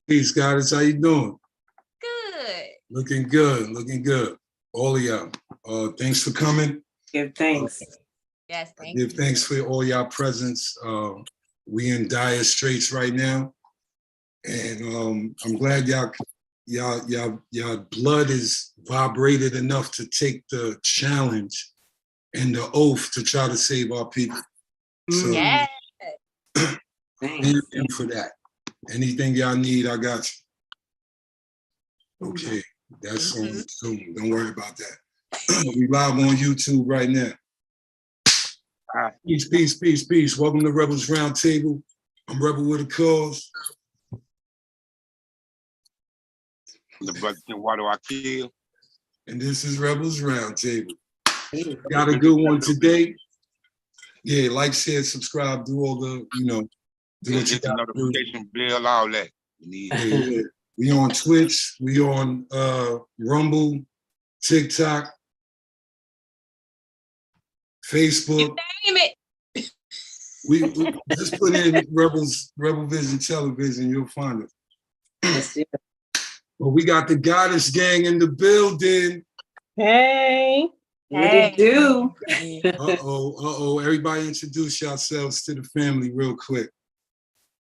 Peace, Goddess. How you doing? Good. Looking good. Looking good. All of y'all. Thanks for coming. Give thanks. Yes, thank Give you. thanks for all y'all presence. We in dire straits right now, and I'm glad y'all blood is vibrated enough to take the challenge and the oath to try to save our people. So, Yes. thank you for that. Anything y'all need, I got you. Okay, that's on soon. Don't worry about that. We live on YouTube right now. Peace, peace, peace, peace. Welcome to Rebels Roundtable. I'm Rebel with a Cause. The brother said, why do I kill? And this is Rebels Roundtable. Got a good one today. Yeah, like, share, subscribe, do all the, do what you got to do. Notification bell, all that. Yeah. We on Twitch, we on Rumble, TikTok, Facebook. You name it. We just put in Rebel Vision Television, you'll find it. That's it. Well, we got the Goddess Gang in the building. Hey. What it do? Uh-oh. Everybody introduce yourselves to the family real quick.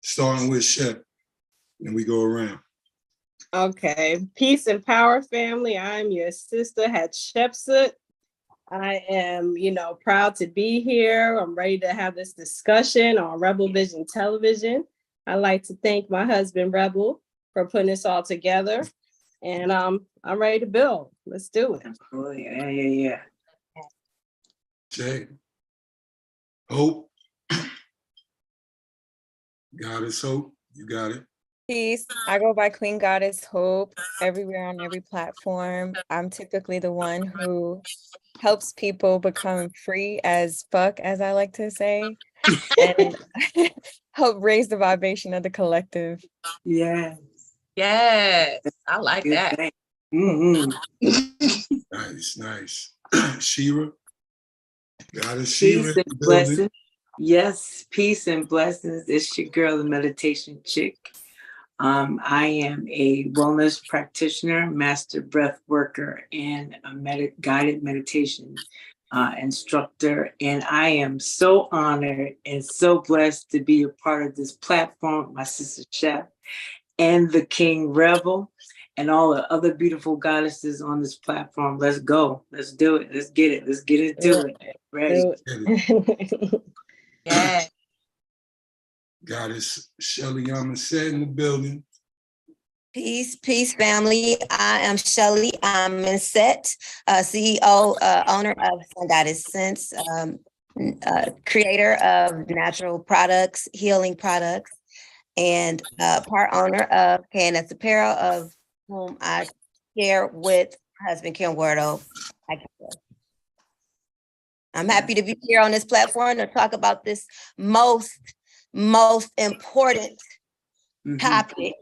Starting with Shep. And we go around. Okay. Peace and power, family. I'm your sister, Hatshepsut. I am, proud to be here. I'm ready to have this discussion on Rebel Vision Television. I'd like to thank my husband, Rebel, for putting this all together. And I'm ready to build. Let's do it. Oh, yeah. Jay. Hope. Goddess Hope. You got it. Peace. I go by Queen Goddess Hope everywhere on every platform. I'm typically the one who helps people become free as fuck, as I like to say, and help raise the vibration of the collective. Yes. Yes. I like Good that. thing. Mm-hmm. Nice. Shira. Goddess Shira. Peace and blessings. Yes, peace and blessings. It's your girl, the meditation chick. I am a wellness practitioner, master breath worker, and a guided meditation instructor. And I am so honored and so blessed to be a part of this platform, my sister Chef, and the King Rebel, and all the other beautiful goddesses on this platform. Let's go. Let's do it. Let's get it. Let's get into it. Ready. Yeah. Goddess Shelly Amaset in the building. Peace, family. I am Shelly Amaset, CEO, owner of Sun Goddess Sense, creator of natural products, healing products, and part owner of KNS Apparel, of whom I share with my husband, Kim Wardo. I'm happy to be here on this platform to talk about this most important topic.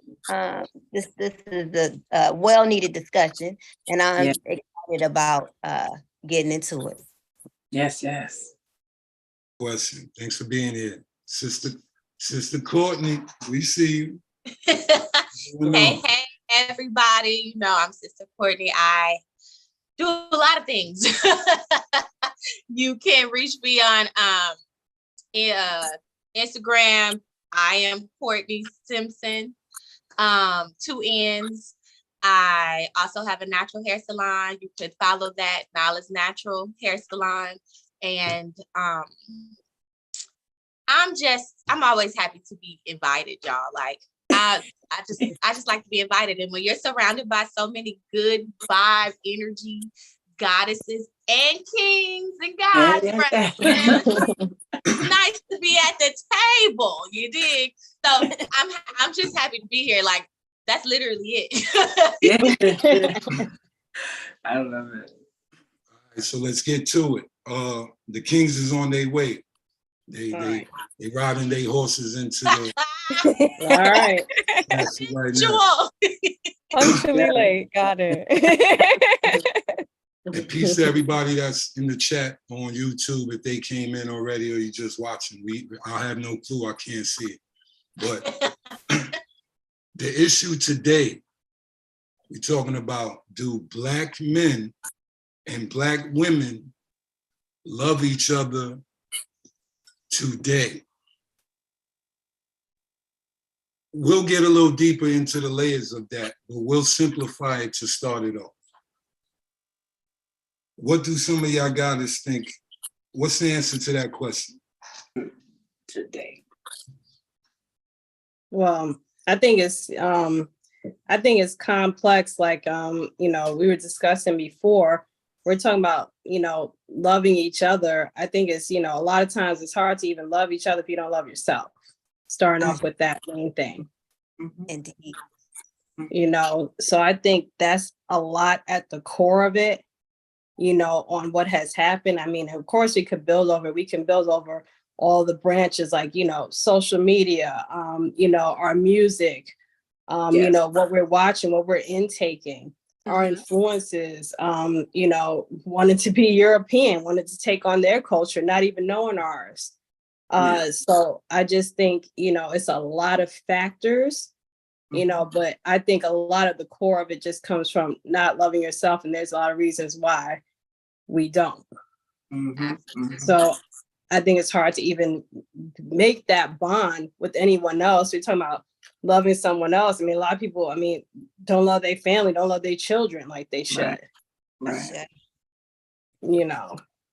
This is a well-needed discussion, and I'm excited about getting into it. Yes. Question. Thanks for being here. Sister Courtney, we see you. Hey, everybody. I'm Sister Courtney. I do a lot of things. You can reach me on Instagram. I am Courtney Simpson, 2 N's. I also have a natural hair salon. You could follow that, Knowledge Natural Hair Salon. And I'm always happy to be invited, y'all. Like I just like to be invited. And when you're surrounded by so many good vibe, energy, goddesses and kings and gods, it's nice to be at the table. You dig? So I'm just happy to be here. Like that's literally it. I love it. All right, so let's get to it. The Kings is on their way. They riding their horses into the. All right. Punctually late. Got it. And peace to everybody that's in the chat on YouTube. If they came in already or you just watching, I have no clue. I can't see it. But The issue today, we're talking about, do Black men and Black women love each other today? We'll get a little deeper into the layers of that, but we'll simplify it to start it off. What do some of y'all guys think? What's the answer to that question? Today. Well, I think it's complex. Like we were discussing before. We're talking about loving each other. I think it's a lot of times it's hard to even love each other if you don't love yourself. Starting off with that main thing. Indeed. So I think that's a lot at the core of it. On what has happened. I mean, of course, we can build over all the branches, like, social media, our music, what we're watching, what we're intaking, our influences, wanting to be European, wanted to take on their culture, not even knowing ours. So I just think, it's a lot of factors, but I think a lot of the core of it just comes from not loving yourself. And there's a lot of reasons why we don't. So I think it's hard to even make that bond with anyone else. We're talking about loving someone else. I mean, a lot of people, don't love their family, don't love their children like they should. Right.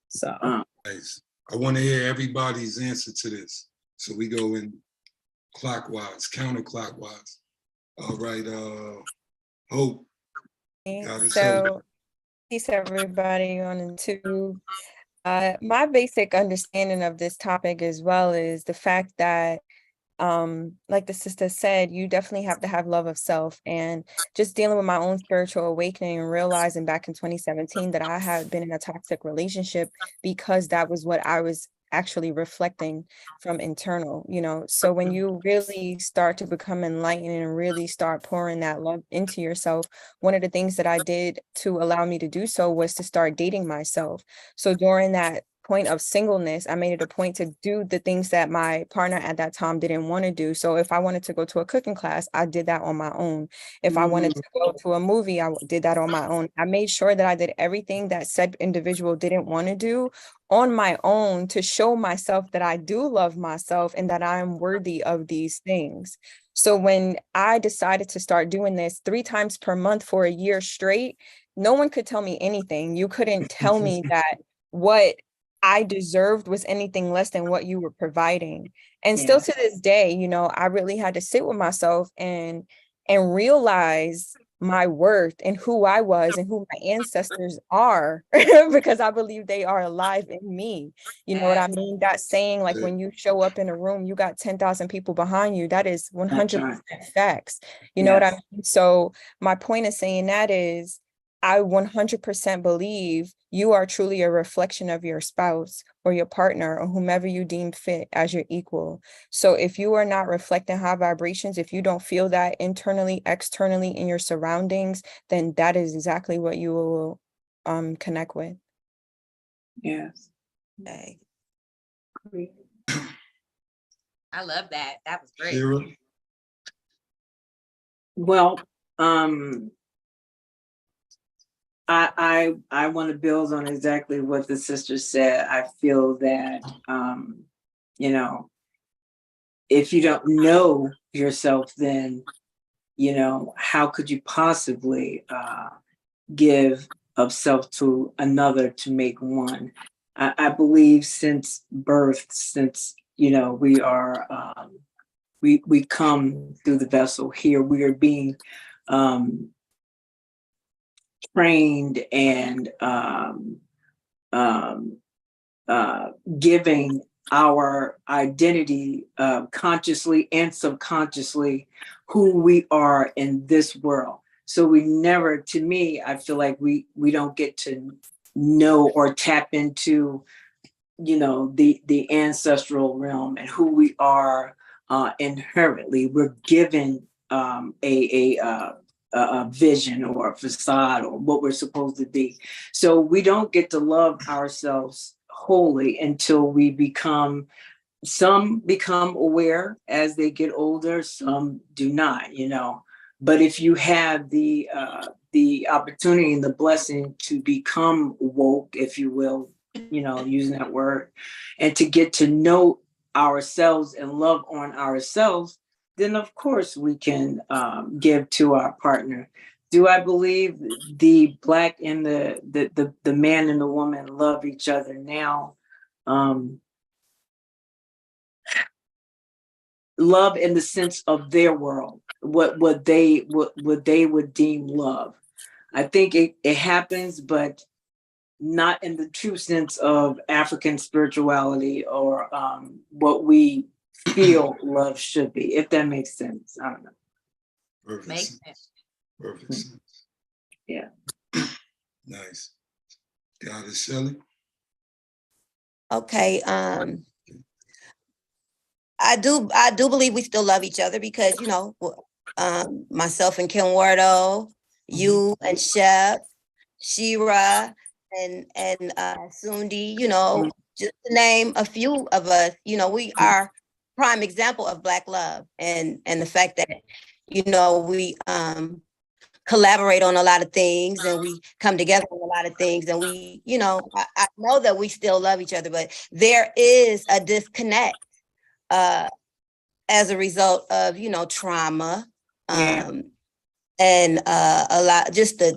So. Nice. I want to hear everybody's answer to this. So we go in clockwise, counterclockwise. All right, Hope. So, peace everybody on YouTube. My basic understanding of this topic as well is the fact that, like the sister said, you definitely have to have love of self. And just dealing with my own spiritual awakening and realizing back in 2017 that I had been in a toxic relationship because that was what I was actually reflecting from internal, so when you really start to become enlightened and really start pouring that love into yourself, one of the things that I did to allow me to do so was to start dating myself. So during that point of singleness, I made it a point to do the things that my partner at that time didn't want to do. So if I wanted to go to a cooking class, I did that on my own. If I wanted to go to a movie, I did that on my own. I made sure that I did everything that said individual didn't want to do on my own to show myself that I do love myself and that I'm worthy of these things. So when I decided to start doing this 3 times per month for a year straight, no one could tell me anything. You couldn't tell me that what I deserved was anything less than what you were providing. And still to this day, I really had to sit with myself and realize my worth and who I was and who my ancestors are, because I believe they are alive in me. You know what I mean? That saying, like, when you show up in a room, you got 10,000 people behind you. That is 100% facts. You know what I mean? So my point of saying that is, I 100% believe you are truly a reflection of your spouse or your partner or whomever you deem fit as your equal. So if you are not reflecting high vibrations, if you don't feel that internally, externally in your surroundings, then that is exactly what you will connect with. Yes. Okay. I love that. That was great. Shira? Well, I want to build on exactly what the sister said. I feel that, if you don't know yourself, then, how could you possibly give of self to another to make one? I believe since birth, since, we are, we come through the vessel here, we are being trained and giving our identity consciously and subconsciously who we are in this world. So we never, to me, I feel like we don't get to know or tap into, the ancestral realm and who we are inherently. We're given a vision or a facade or what we're supposed to be. So we don't get to love ourselves wholly until we become, some become aware as they get older, some do not, you know. But if you have the opportunity and the blessing to become woke, if you will, you know, using that word, and to get to know ourselves and love on ourselves, then of course we can give to our partner. Do I believe the Black and the man and the woman love each other now? Love in the sense of their world, what they would deem love. I think it happens, but not in the true sense of African spirituality or what we feel love should be, if that makes sense. I don't know. Perfect Makes sense. sense. Perfect sense. Yeah. Nice. Got it, Shelley? Okay. I do believe we still love each other because, you know, myself and Kim Wardo, you and Shep, Shira, and Sundi, you know, just to name a few of us, you know, we are prime example of Black love and the fact that, you know, we collaborate on a lot of things and we come together on a lot of things and we, you know, I know that we still love each other, but there is a disconnect as a result of, you know, trauma, and a lot, just the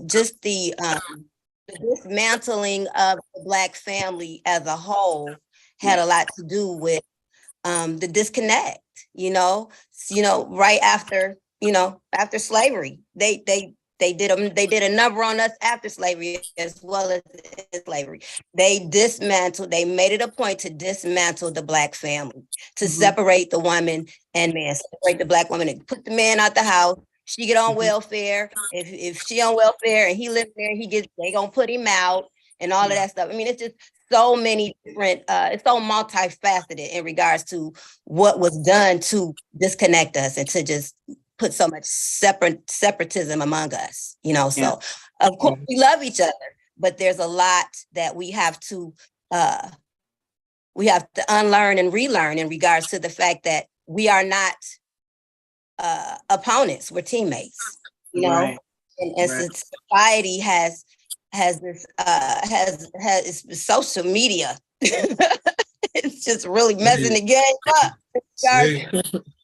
dismantling of the Black family as a whole had a lot to do with the disconnect, you know, right after, you know, after slavery, they did a number on us after slavery as well as in slavery. They made it a point to dismantle the Black family, to separate the woman and man, separate the Black woman and put the man out the house. She get on welfare. If she on welfare and he lives there, they gonna put him out and all of that stuff. I mean, it's just so many different, it's so multifaceted in regards to what was done to disconnect us and to just put so much separatism among us, you know. So of course we love each other, but there's a lot that we have to unlearn and relearn in regards to the fact that we are not opponents, we're teammates, you know. And society has this has social media. It's just really messing the game up.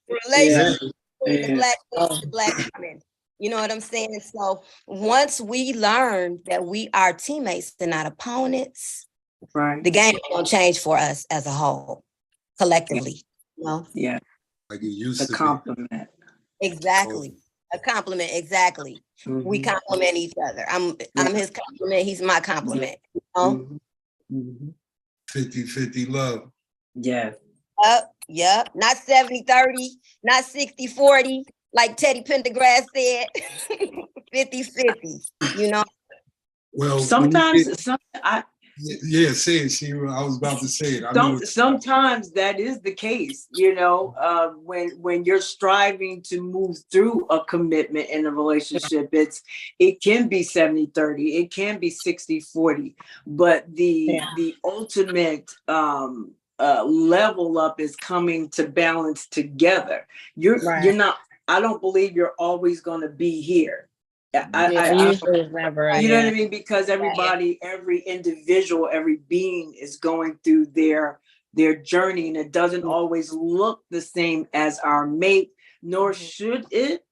Relationship with the Black man, the Black woman. You know what I'm saying? So once we learn that we are teammates and not opponents, the game is gonna change for us as a whole, collectively. You know? Yeah. Like it used to compliment. Exactly. A compliment, exactly. We compliment each other. I'm his compliment, he's my compliment. You know? 50-50 love. Yeah. Yep. Not 70-30, not 60-40, like Teddy Pendergrass said. 50-50, you know. Well, sometimes yeah, say it, Shira. I was about to say it. Sometimes that is the case, you know, when you're striving to move through a commitment in a relationship, it can be 70-30, it can be 60-40, but the ultimate level up is coming to balance together. You're not, I don't believe you're always going to be here. Usually it's never. You know what I mean? Because everybody, every individual, every being is going through their journey, and it doesn't always look the same as our mate, nor should it.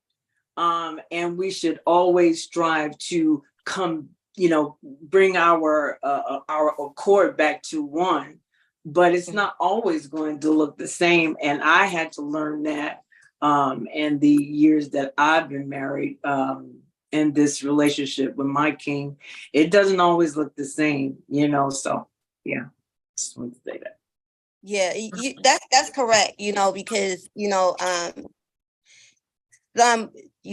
And we should always strive to come, you know, bring our accord back to one. But it's not always going to look the same, and I had to learn that in the years that I've been married. In this relationship with my king, it doesn't always look the same, you know. So yeah, just want to say that. Yeah, that's correct, you know, because you know,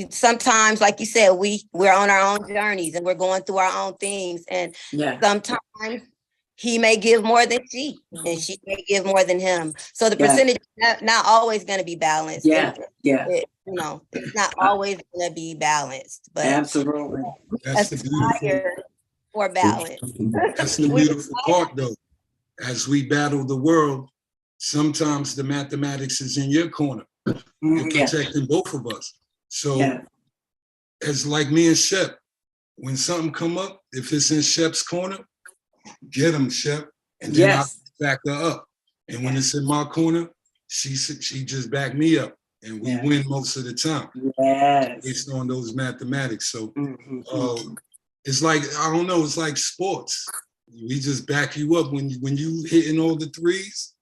sometimes, like you said, we're on our own journeys and we're going through our own things, and sometimes he may give more than she, and she may give more than him. So the percentage is not always going to be balanced. You know, it's not always going to be balanced, but absolutely, that's the beautiful for balance. That's the beautiful part, though. As we battle the world, sometimes the mathematics is in your corner. You're protecting both of us. So it's like me and Shep. When something come up, if it's in Shep's corner, get him, Shep, and then I back her up. And when it's in my corner, she just back me up, and we win most of the time. Based on those mathematics. So it's like, I don't know, it's like sports. We just back you up when you hitting all the threes.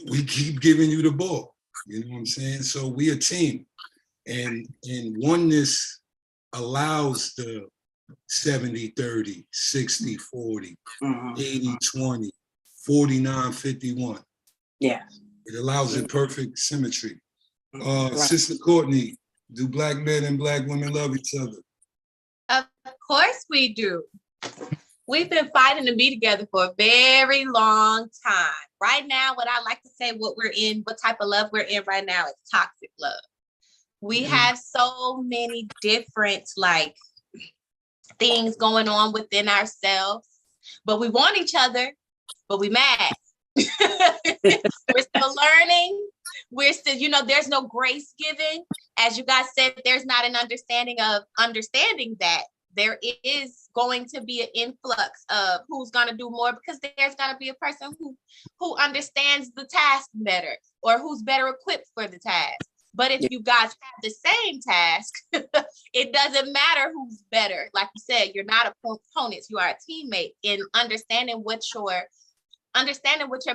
We keep giving you the ball. You know what I'm saying? So we a team, and oneness allows the 70-30, 60-40, 80-20, 49-51. Yeah. It allows it perfect symmetry. Sister Courtney, do Black men and Black women love each other? Of course we do. We've been fighting to be together for a very long time. Right now, what I like to say, what type of love we're in right now is toxic love. We have so many different things going on within ourselves, but we want each other, but we mad. We're still learning. We're still, there's no grace given. As you guys said, there's not an understanding that there is going to be an influx of who's going to do more, because there's going to be a person who understands the task better, or who's better equipped for the task. But if you guys have the same task, it doesn't matter who's better. Like you said, you're not opponents, you are a teammate. In understanding what your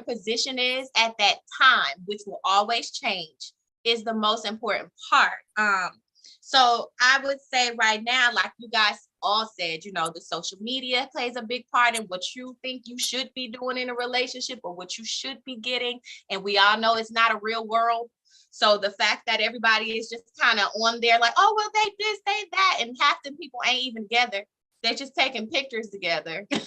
position is at that time, which will always change, is the most important part. So I would say right now, like you guys all said, the social media plays a big part in what you think you should be doing in a relationship, or what you should be getting. And we all know it's not a real world. So the fact that everybody is just kind of on there like, oh, well, they this, they that, and half the people ain't even together. They're just taking pictures together. And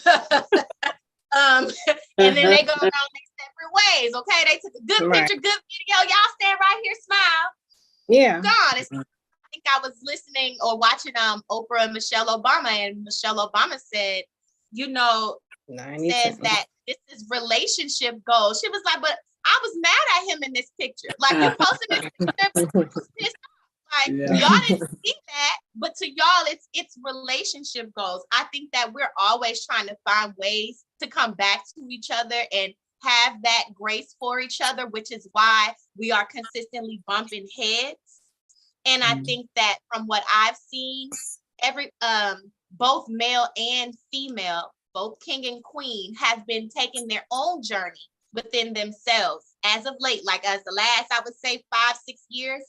then they go on their separate ways. Okay, they took a good picture, good video. Y'all stand right here, smile. Yeah. Gone. I think I was listening or watching Oprah and Michelle Obama, and Michelle Obama said, says that this is relationship goals. She was like, but I was mad at him in this picture. Like, you posted this picture, but I was pissed off. Like, y'all didn't see that, but to y'all, it's relationship goals. I think that we're always trying to find ways to come back to each other and have that grace for each other, which is why we are consistently bumping heads. And I think that from what I've seen, both male and female, both king and queen, have been taking their own journey within themselves as of late. Like, as the last, I would say 5-6 years,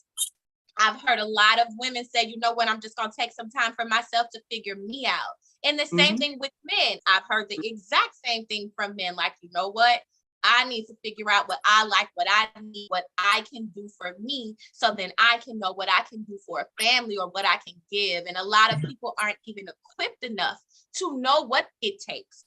I've heard a lot of women say, you know what, I'm just going to take some time for myself to figure me out. And the same thing with men. I've heard the exact same thing from men. Like, you know what, I need to figure out what I like, what I need, what I can do for me, so then I can know what I can do for a family, or what I can give. And a lot of people aren't even equipped enough to know what it takes.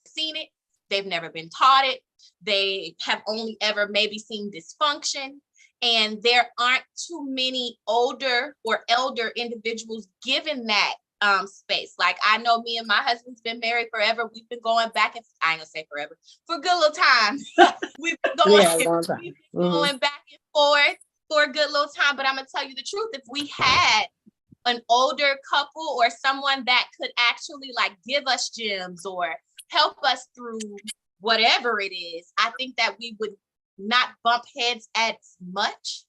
Seen it, they've never been taught it. They have only ever maybe seen dysfunction, and there aren't too many older or elder individuals given that space. Like, I know me and my husband's been married forever. We've been going back and I ain't gonna say forever, for a good little time. We've been going back and forth for a good little time. But I'm gonna tell you the truth, if we had an older couple or someone that could actually give us gems or help us through whatever it is, I think that we would not bump heads as much,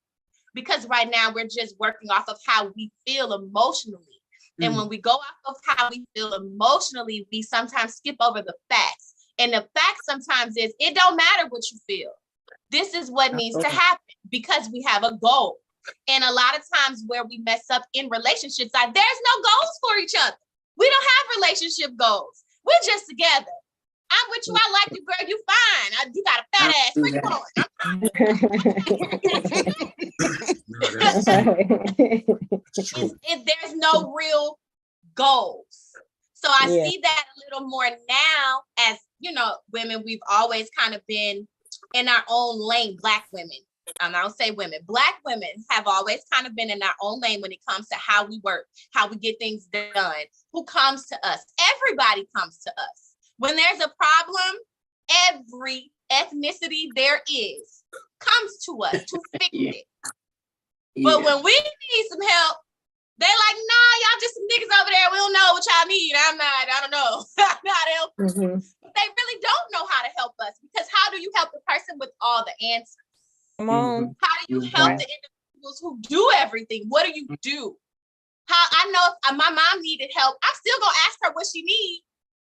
because right now we're just working off of how we feel emotionally. And when we go off of how we feel emotionally, we sometimes skip over the facts. And the fact sometimes is, it don't matter what you feel. This is what needs to happen, because we have a goal. And a lot of times where we mess up in relationships, there's no goals for each other. We don't have relationship goals. We're just together. I'm with you. I like you, girl. You fine. You got a fat ass. Where you going? There's no real goals. So I see that a little more now. As women, we've always kind of been in our own lane. Black women, I don't say women, Black women have always kind of been in our own lane when it comes to how we work, how we get things done, who comes to us. Everybody comes to us. When there's a problem, ethnicity there is comes to us to fix Yeah. it. But when we need some help, they like, nah, y'all just some niggas over there. We don't know what y'all need. I don't know. I'm not helping. Mm-hmm. They really don't know how to help us, because how do you help the person with all the answers? Come on. How do you help the individuals who do everything? What do you do? How I know if my mom needed help, I'm still gonna ask her what she needs.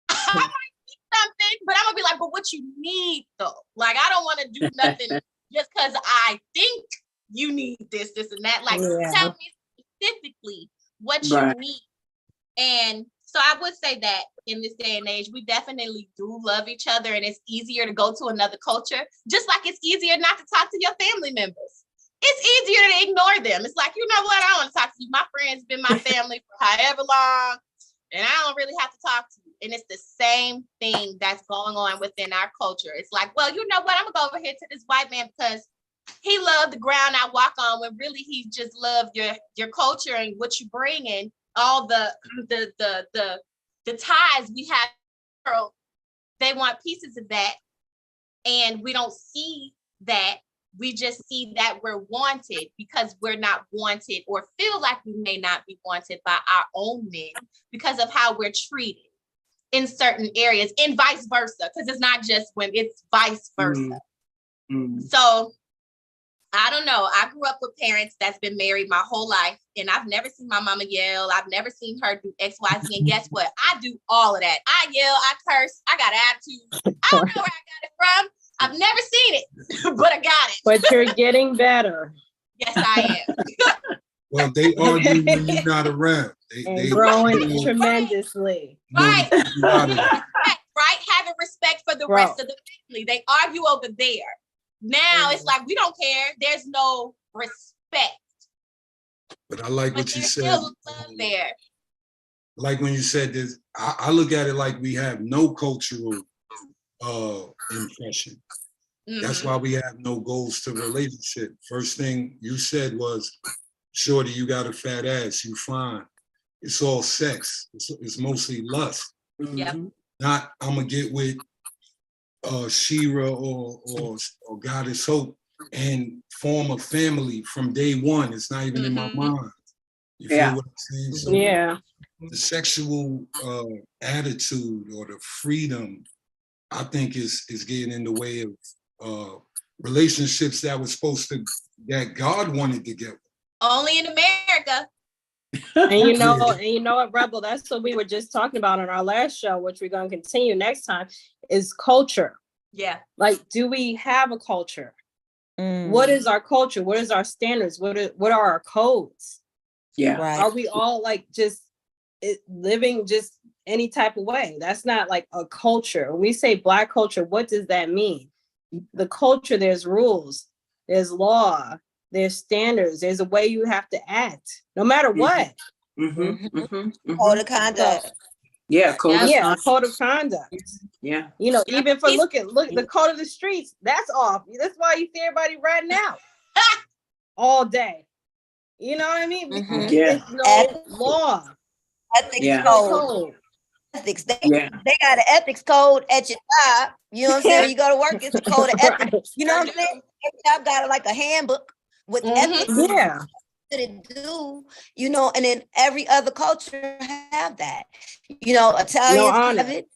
I might need something, but I'm gonna be like, but what you need though? Like, I don't want to do nothing just because I think you need this, and that. Like, tell me specifically what you need. And so I would say that in this day and age, we definitely do love each other, and it's easier to go to another culture, just like it's easier not to talk to your family members. It's easier to ignore them. It's like, you know what? I don't want to talk to you. My friend's been my family for however long, and I don't really have to talk to you. And it's the same thing that's going on within our culture. It's like, well, you know what? I'm gonna go over here to this white man because he loved the ground I walk on, when really he just loved your culture and what you bring in, all the ties we have. They want pieces of that, and we don't see that. We just see that we're wanted because we're not wanted, or feel like we may not be wanted by our own men because of how we're treated in certain areas, and vice versa, because it's not just women, it's vice versa. So I don't know. I grew up with parents that's been married my whole life, and I've never seen my mama yell. I've never seen her do X, Y, Z. And guess what? I do all of that. I yell, I curse, I got attitude. I don't know where I got it from. I've never seen it, but I got it. But you're getting better. Yes, I am. Well, they argue when you're not around. They growing tremendously. Right. Right. Having respect for the rest of the family. They argue over there. Now it's like, we don't care. There's no respect. But I like what you said. Still love there. Like when you said this, I look at it like we have no cultural impression. That's why we have no goals to relationship. First thing you said was, shorty, you got a fat ass, you fine. It's all sex. It's mostly lust. Yep. Not, I'm gonna get with Shira or Goddess Hope and form a family from day one. It's not even in my mind. You feel what I'm saying? So the sexual attitude or the freedom, I think is getting in the way of relationships that God wanted to get with. Only in America. And you know what, Rebel, that's what we were just talking about on our last show, which we're going to continue next time, is culture. Yeah. Like, do we have a culture? What is our culture? What is our standards? What are our codes? Yeah. Right. Are we all like just living just any type of way? That's not like a culture. When we say Black culture, what does that mean? The culture, there's rules, there's law, there's standards, there's a way you have to act, no matter what. Code of conduct. Yeah, code of conduct. Yeah. You know, even for look the code of the streets, that's off. That's why you see everybody ratting out all day. You know what I mean? There's no law. Ethics code. Ethics. They got an ethics code at your job. You know what I'm saying? You go to work, it's a code of ethics. You know what I'm saying? Every job got like a handbook with ethics. Yeah. It do, you know, and then every other culture have that. You know, Italians have it,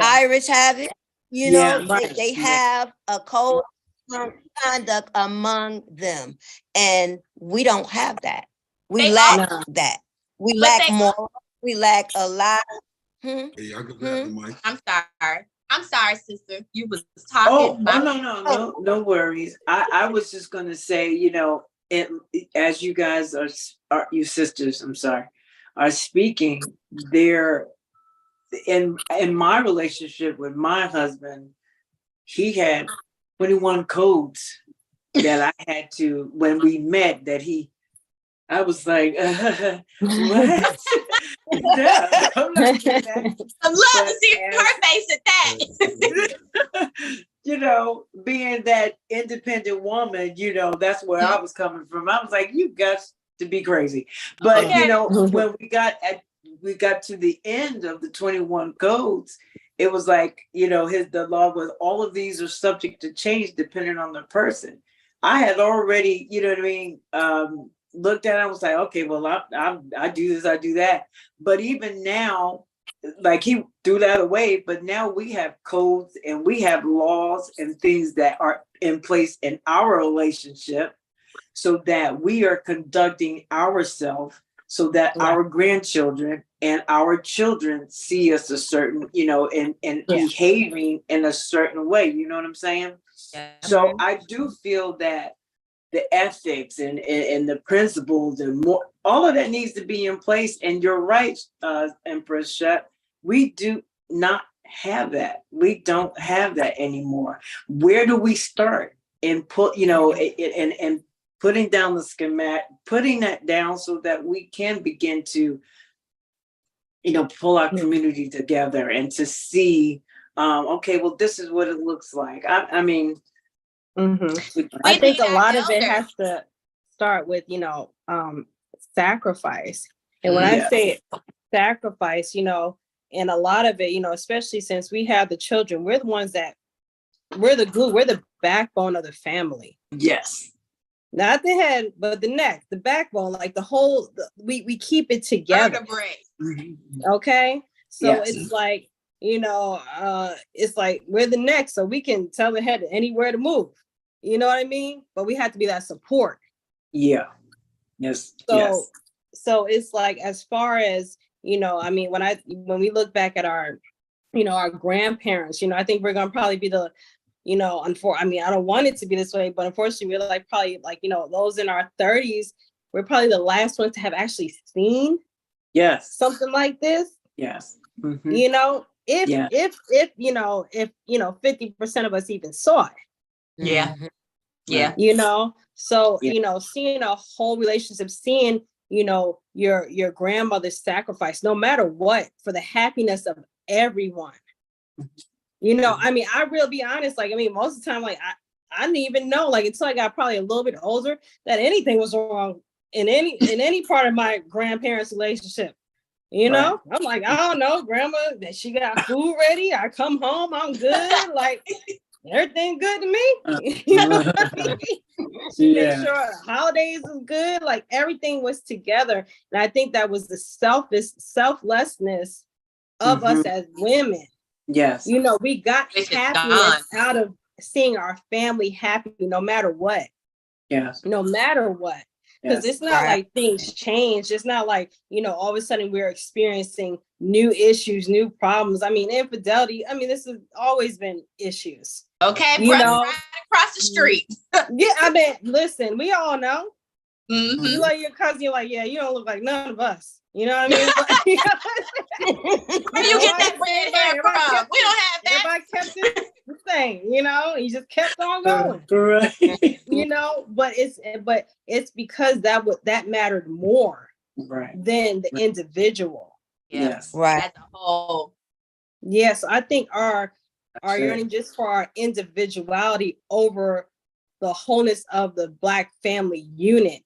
Irish have it, you know, they have a code of conduct among them. And we don't have that. We lack that. We lack more. We lack a lot. Hey, I can grab the mic. I'm sorry, sister. You was talking. No worries. I was just gonna say, you know, as you guys are you sisters, I'm sorry, are speaking there in my relationship with my husband, he had 21 codes that I had to, when we met, I was like, what? No, I'm not doing that. I'd love to see her face at that. You know, being that independent woman, you know, that's where I was coming from. I was like, you got to be crazy. But you know, when we got to the end of the 21 codes, it was like, you know, the law was all of these are subject to change depending on the person. I had already, you know what I mean, looked at it, I was like, okay, well, I do this, I do that. But even now, like he threw that away, but now we have codes and we have laws and things that are in place in our relationship so that we are conducting ourselves so that our grandchildren and our children see us a certain, you know, and behaving in a certain way. You know what I'm saying? Yeah. So I do feel that the ethics and the principles and more, all of that needs to be in place. And you're right, Empress Shep, we do not have that. We don't have that anymore. Where do we start? And put, you know, and putting down the schematic, putting that down so that we can begin to, you know, pull our community together and to see, okay, well, this is what it looks like. I mean, I think a lot of it has to start with, you know, sacrifice. And when I say sacrifice, you know, and a lot of it, you know, especially since we have the children, we're the ones that we're the glue, we're the backbone of the family. Yes. Not the head, but the neck, the backbone, like the whole, we keep it together. Okay. So it's like, you know, it's like we're the neck, so we can tell the head anywhere to move. You know what I mean? But we have to be that support. Yeah. Yes. So it's like, as far as, you know, I mean, when we look back at our, you know, our grandparents, you know, I think we're gonna probably be the, you know, I mean, I don't want it to be this way, but unfortunately, we're like probably like, you know, those in our 30s, we're probably the last ones to have actually seen something like this. Yes. You know, if you know, 50% of us even saw it. You know, so you know, seeing a whole relationship, seeing, you know, your grandmother's sacrifice, no matter what, for the happiness of everyone. You know, I mean, I really be honest, like, I mean, most of the time, like, I didn't even know, like, until I got probably a little bit older, that anything was wrong in any part of my grandparents' relationship. You know, I'm like, I don't know, grandma, that she got food ready. I come home, I'm good. Like, everything good to me. You know what I mean? She made sure holidays was good. Like, everything was together. And I think that was the selflessness of us as women. Yes. You know, we got happiness out of seeing our family happy no matter what. Yes. No matter what. Because it's not like things change. It's not like, you know, all of a sudden we're experiencing new issues, new problems. I mean, infidelity, I mean, this has always been issues. Okay, you know, right across the street. Yeah, I mean, listen, we all know. You like your cousin, you're like, yeah, you don't look like none of us. You know what I mean? But, you know, where you get that red hair from? We don't have that. Everybody kept it the same, you know, he just kept on going. You know, but it's because that mattered more than the individual. Yes. Right. As a whole. Yes, I think our yearning just for our individuality over the wholeness of the Black family unit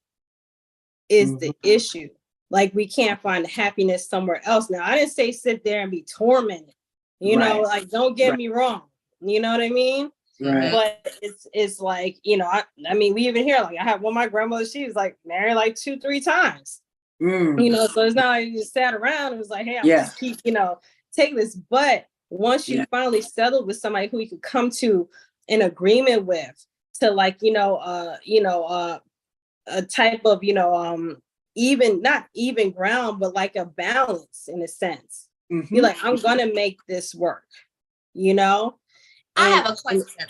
is the issue. Like, we can't find happiness somewhere else. Now, I didn't say sit there and be tormented. You know, like, don't get me wrong. You know what I mean? Right. But it's like, you know, I mean, we even hear, like, I have one of my grandmothers, she was like married like 2-3 times. You know, so it's not like you just sat around and was like, hey, I'm just keep, you know, take this. But once you finally settled with somebody who you could come to an agreement with, to, like, a type of, you know, even not even ground, but like a balance in a sense. You're like, I'm gonna make this work, you know. I have a question.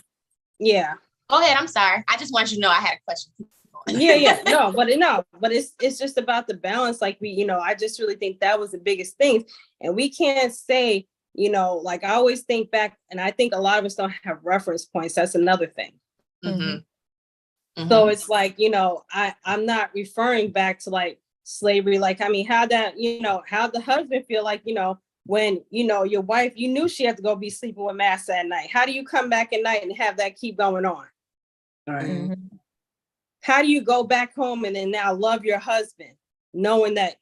Yeah. Go ahead. I'm sorry. I just want you to know I had a question. No, but it's just about the balance. Like, we, you know, I just really think that was the biggest thing. And we can't say, you know, like, I always think back, and I think a lot of us don't have reference points. That's another thing. So it's like, you know, I'm not referring back to like slavery. Like, I mean, how the husband feel like, you know, when, you know, your wife, you knew she had to go be sleeping with massa at night. How do you come back at night and have that keep going on? How do you go back home and then now love your husband, knowing that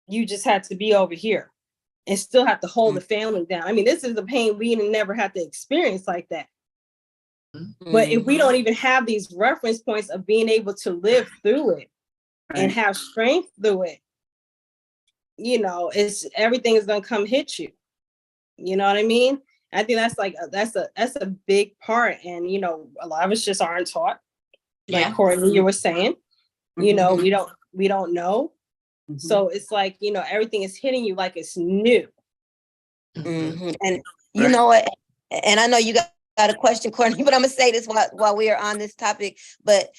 you just had to be over here? and still have to hold the family down. I mean, this is the pain we never had to experience like that. But if we don't even have these reference points of being able to live through it and have strength through it, you know, it's everything is gonna come hit you. You know what I mean? I think that's like that's a big part, and you know, a lot of us just aren't taught. Like Courtney, you were saying, you know, we don't know. So it's like, you know, everything is hitting you like it's new. And you know what? And I know you got a question, Courtney, but I'm gonna say this while we are on this topic. But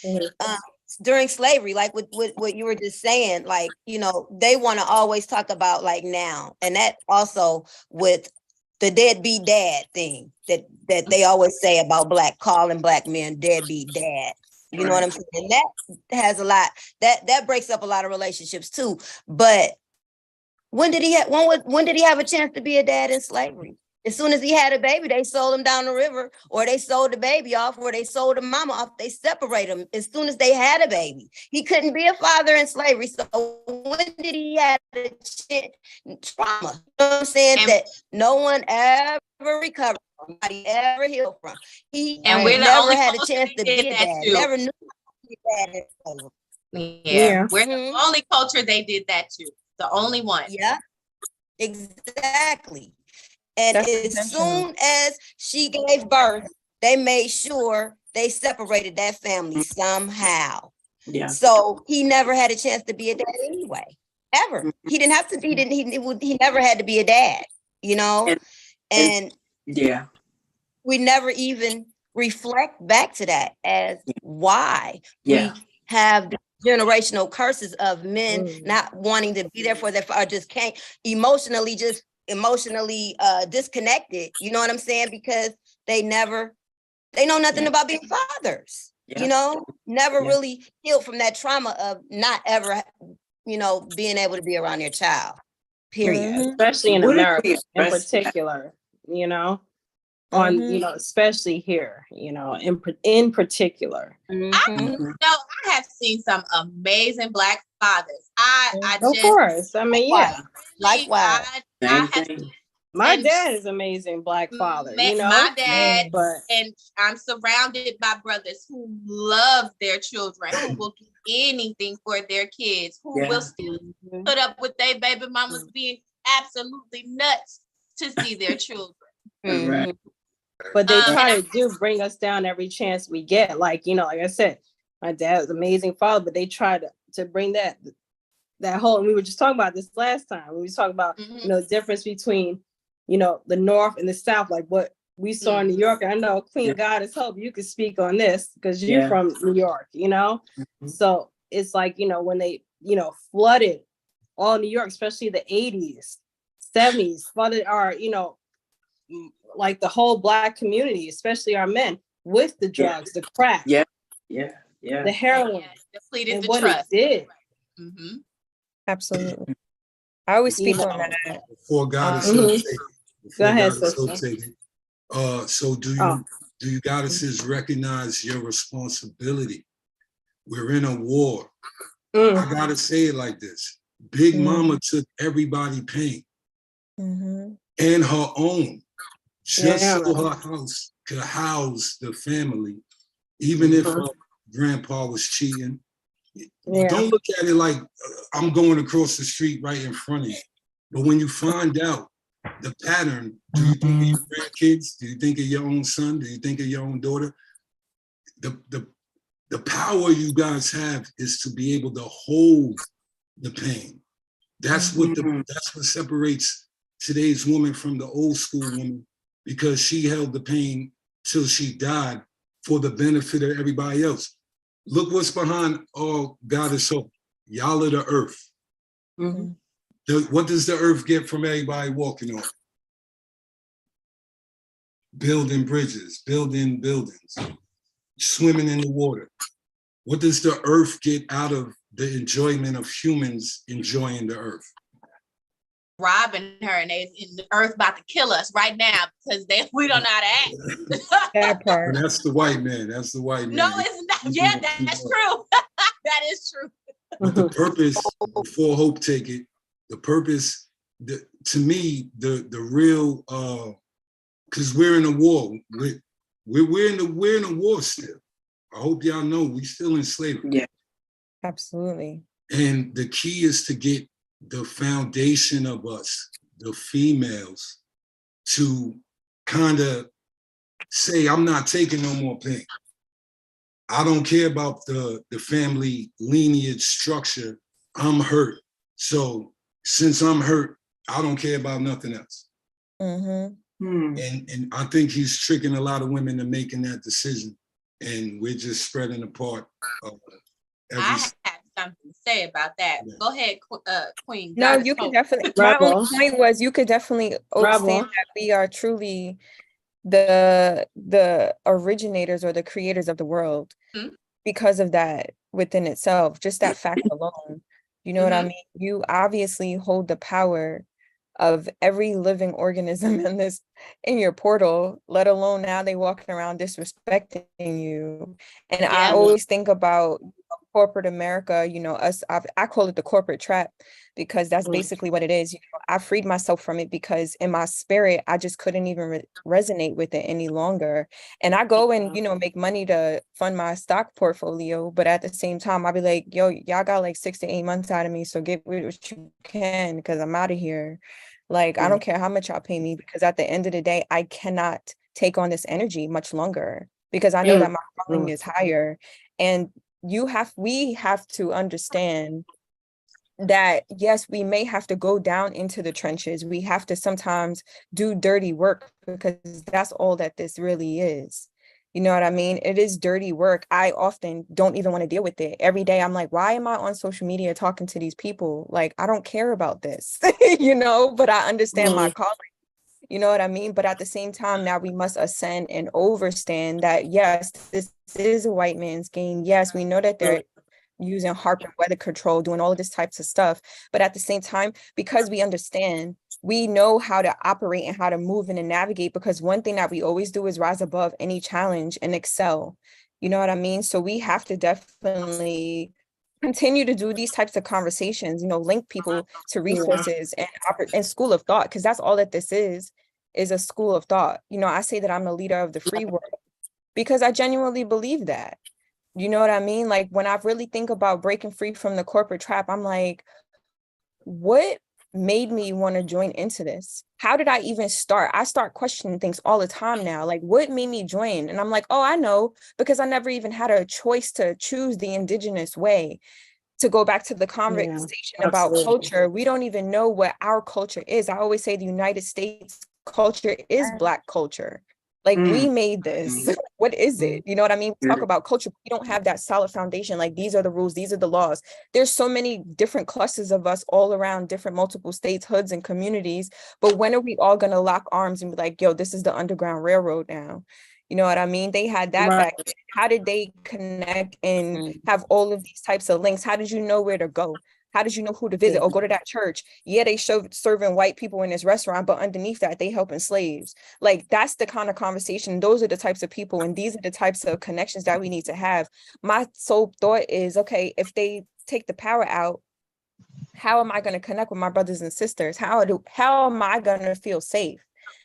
during slavery, like what you were just saying, like, you know, they want to always talk about like now, and that also with the deadbeat dad thing that they always say about calling black men deadbeat dad. You know what I'm saying? And that has a lot that breaks up a lot of relationships too. But when did he have a chance to be a dad in slavery? As soon as he had a baby, they sold him down the river, or they sold the baby off, or they sold the mama off. They separate him as soon as they had a baby. He couldn't be a father in slavery. So when did he have a chance? Trauma. You know what I'm saying? That no one ever recovered from, nobody ever healed from. He never had a chance to be a dad. Never knew how to be a dad in slavery. Yeah. We're the only culture they did that to. The only one. Yeah, exactly. And as soon as she gave birth, they made sure they separated that family somehow. Yeah. So he never had a chance to be a dad anyway, ever. He didn't have to. He never had to be a dad, you know. And we never even reflect back to that as why we have the generational curses of men not wanting to be there for their, or just can't emotionally disconnected. You know what I'm saying? Because they know nothing about being fathers. You know, never really healed from that trauma of not ever, you know, being able to be around their child. Period. Especially in America in particular, you know. You know, especially here, you know, in particular. I have seen some amazing black fathers. Of course. I mean, likewise. My dad is amazing black father, you know. My dad, and I'm surrounded by brothers who love their children, who will do anything for their kids, who will still put up with their baby mamas being absolutely nuts to see their children. But they try to bring us down every chance we get. Like, you know, like I said, my dad was an amazing father, but they try to bring that whole, and we were just talking about this last time. We talked about, you know, the difference between, you know, the North and the South, like what we saw in New York. And I know Queen Goddess Hope, you could speak on this because you're from New York, you know? So it's like, you know, when they, you know, flooded all New York, especially the 80s, 70s, flooded our, you know, like the whole black community, especially our men, with the drugs, the crack, the heroin, depleted and the what trust. it did. Absolutely. I always speak on that. Before God is so taken. Go ahead, sister. So do you goddesses recognize your responsibility? We're in a war. I gotta say it like this. Big Mama took everybody pain and her own, just so her house could house the family, even if her grandpa was cheating. Don't look at it like I'm going across the street right in front of you. But when you find out the pattern, do you think of your grandkids? Do you think of your own son? Do you think of your own daughter? The power you guys have is to be able to hold the pain. That's what that's what separates today's woman from the old school woman, because she held the pain till she died for the benefit of everybody else. Look what's behind all Goddess Hope. Y'all are the earth. What does the earth get from everybody walking on? Building bridges, building buildings, swimming in the water. What does the earth get out of the enjoyment of humans enjoying the earth? Robbing her, and the earth about to kill us right now because we don't know how to act. That part. That's the white man. That's the white man. No, it's not. Yeah, that's true. That is true. But the purpose, before Hope take it, the purpose to me, the real, because we're in a war. We're in the war still. I hope y'all know we still in slavery. Yeah. Absolutely. And the key is to get the foundation of us, the females, to kind of say, I'm not taking no more pain. I don't care about the family lineage structure. I'm hurt. So since I'm hurt, I don't care about nothing else. Mm-hmm. And I think he's tricking a lot of women into making that decision. And we're just spreading apart. I have something to say about that. Yeah. Go ahead, Queen. No, you could definitely. My only point was you could definitely say that we are truly the originators or the creators of the world because of that within itself. Just that fact alone. You know what I mean? You obviously hold the power of every living organism in your portal, let alone now they walking around disrespecting you. And I always think about corporate America, you know, I call it the corporate trap because that's basically what it is. You know, I freed myself from it because in my spirit, I just couldn't even resonate with it any longer. And I go and, you know, make money to fund my stock portfolio. But at the same time, I'll be like, yo, y'all got like 6 to 8 months out of me. So get what you can because I'm out of here. Like, I don't care how much y'all pay me because at the end of the day, I cannot take on this energy much longer because I know that my calling is higher. And we have to understand that, yes, we may have to go down into the trenches. We have to sometimes do dirty work because that's all that this really is. You know what I mean? It is dirty work. I often don't even want to deal with it. Every day I'm like, why am I on social media talking to these people? Like, I don't care about this, you know, but I understand my calling. You know what I mean? But at the same time, now we must ascend and overstand that, yes, this is a white man's game. Yes, we know that they're using HAARP and weather control, doing all of this types of stuff. But at the same time, because we understand, we know how to operate and how to move and to navigate, because one thing that we always do is rise above any challenge and excel. You know what I mean? So we have to definitely continue to do these types of conversations, you know, link people to resources and school of thought, because that's all that this is a school of thought. You know, I say that I'm the leader of the free world because I genuinely believe that. You know what I mean? Like when I really think about breaking free from the corporate trap, I'm like, what made me want to join into this? How did I even start? I start questioning things all the time now. Like, what made me join? And I'm like, oh, I know, because I never even had a choice to choose the indigenous way. To go back to the conversation about culture, we don't even know what our culture is. I always say the United States culture is Black culture. Like we made this. What is it? You know what I mean? We talk about culture. We don't have that solid foundation. Like these are the rules. These are the laws. There's so many different clusters of us all around different multiple states, hoods, and communities. But when are we all going to lock arms and be like, yo, this is the Underground Railroad now? You know what I mean? They had that back then. How did they connect and have all of these types of links? How did you know where to go? How did you know who to visit or go to that church? Yeah, they serving white people in this restaurant, but underneath that, they helping slaves. Like that's the kind of conversation. Those are the types of people, and these are the types of connections that we need to have. My sole thought is, okay, if they take the power out, how am I going to connect with my brothers and sisters? How am I going to feel safe?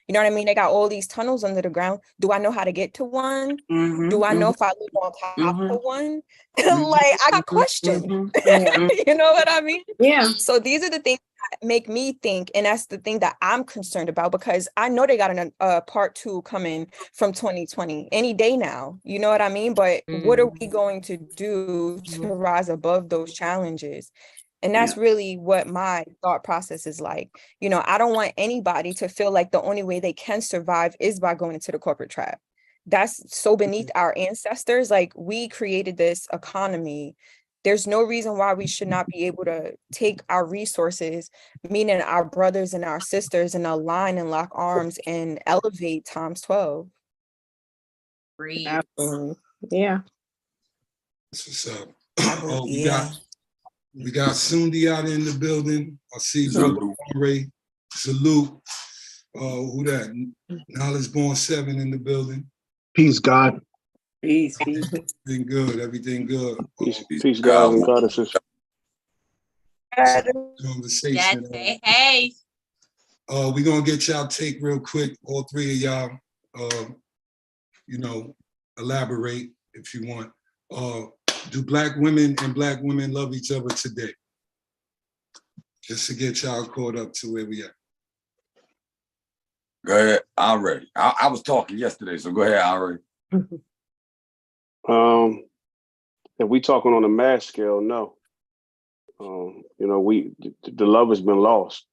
You know what I mean? They got all these tunnels under the ground. Do I know how to get to one? Do I know if I live on top of one? Like, I got questions. You know what I mean? Yeah. So these are the things that make me think, and that's the thing that I'm concerned about, because I know they got a part 2 coming from 2020 any day now. You know what I mean? But what are we going to do to rise above those challenges? And that's really what my thought process is like. You know, I don't want anybody to feel like the only way they can survive is by going into the corporate trap. That's so beneath our ancestors. Like we created this economy. There's no reason why we should not be able to take our resources, meaning our brothers and our sisters, and align and lock arms and elevate times 12. Absolutely. Yeah. That's what's up. Oh, we got Sundi out in the building. I see Brother Ray. Salute. Who that? Knowledge Born 7 in the building. Peace, God. Peace. Everything good. Everything good. Peace, God and goddesses. Conversation. Yes, hey. We're gonna get y'all take real quick, all three of y'all, elaborate if you want. Do Black women and Black women love each other today? Just to get y'all caught up to where we at. Go ahead, Ari. I was talking yesterday, so go ahead, Ari. If we talking on a mass scale, no. The love has been lost.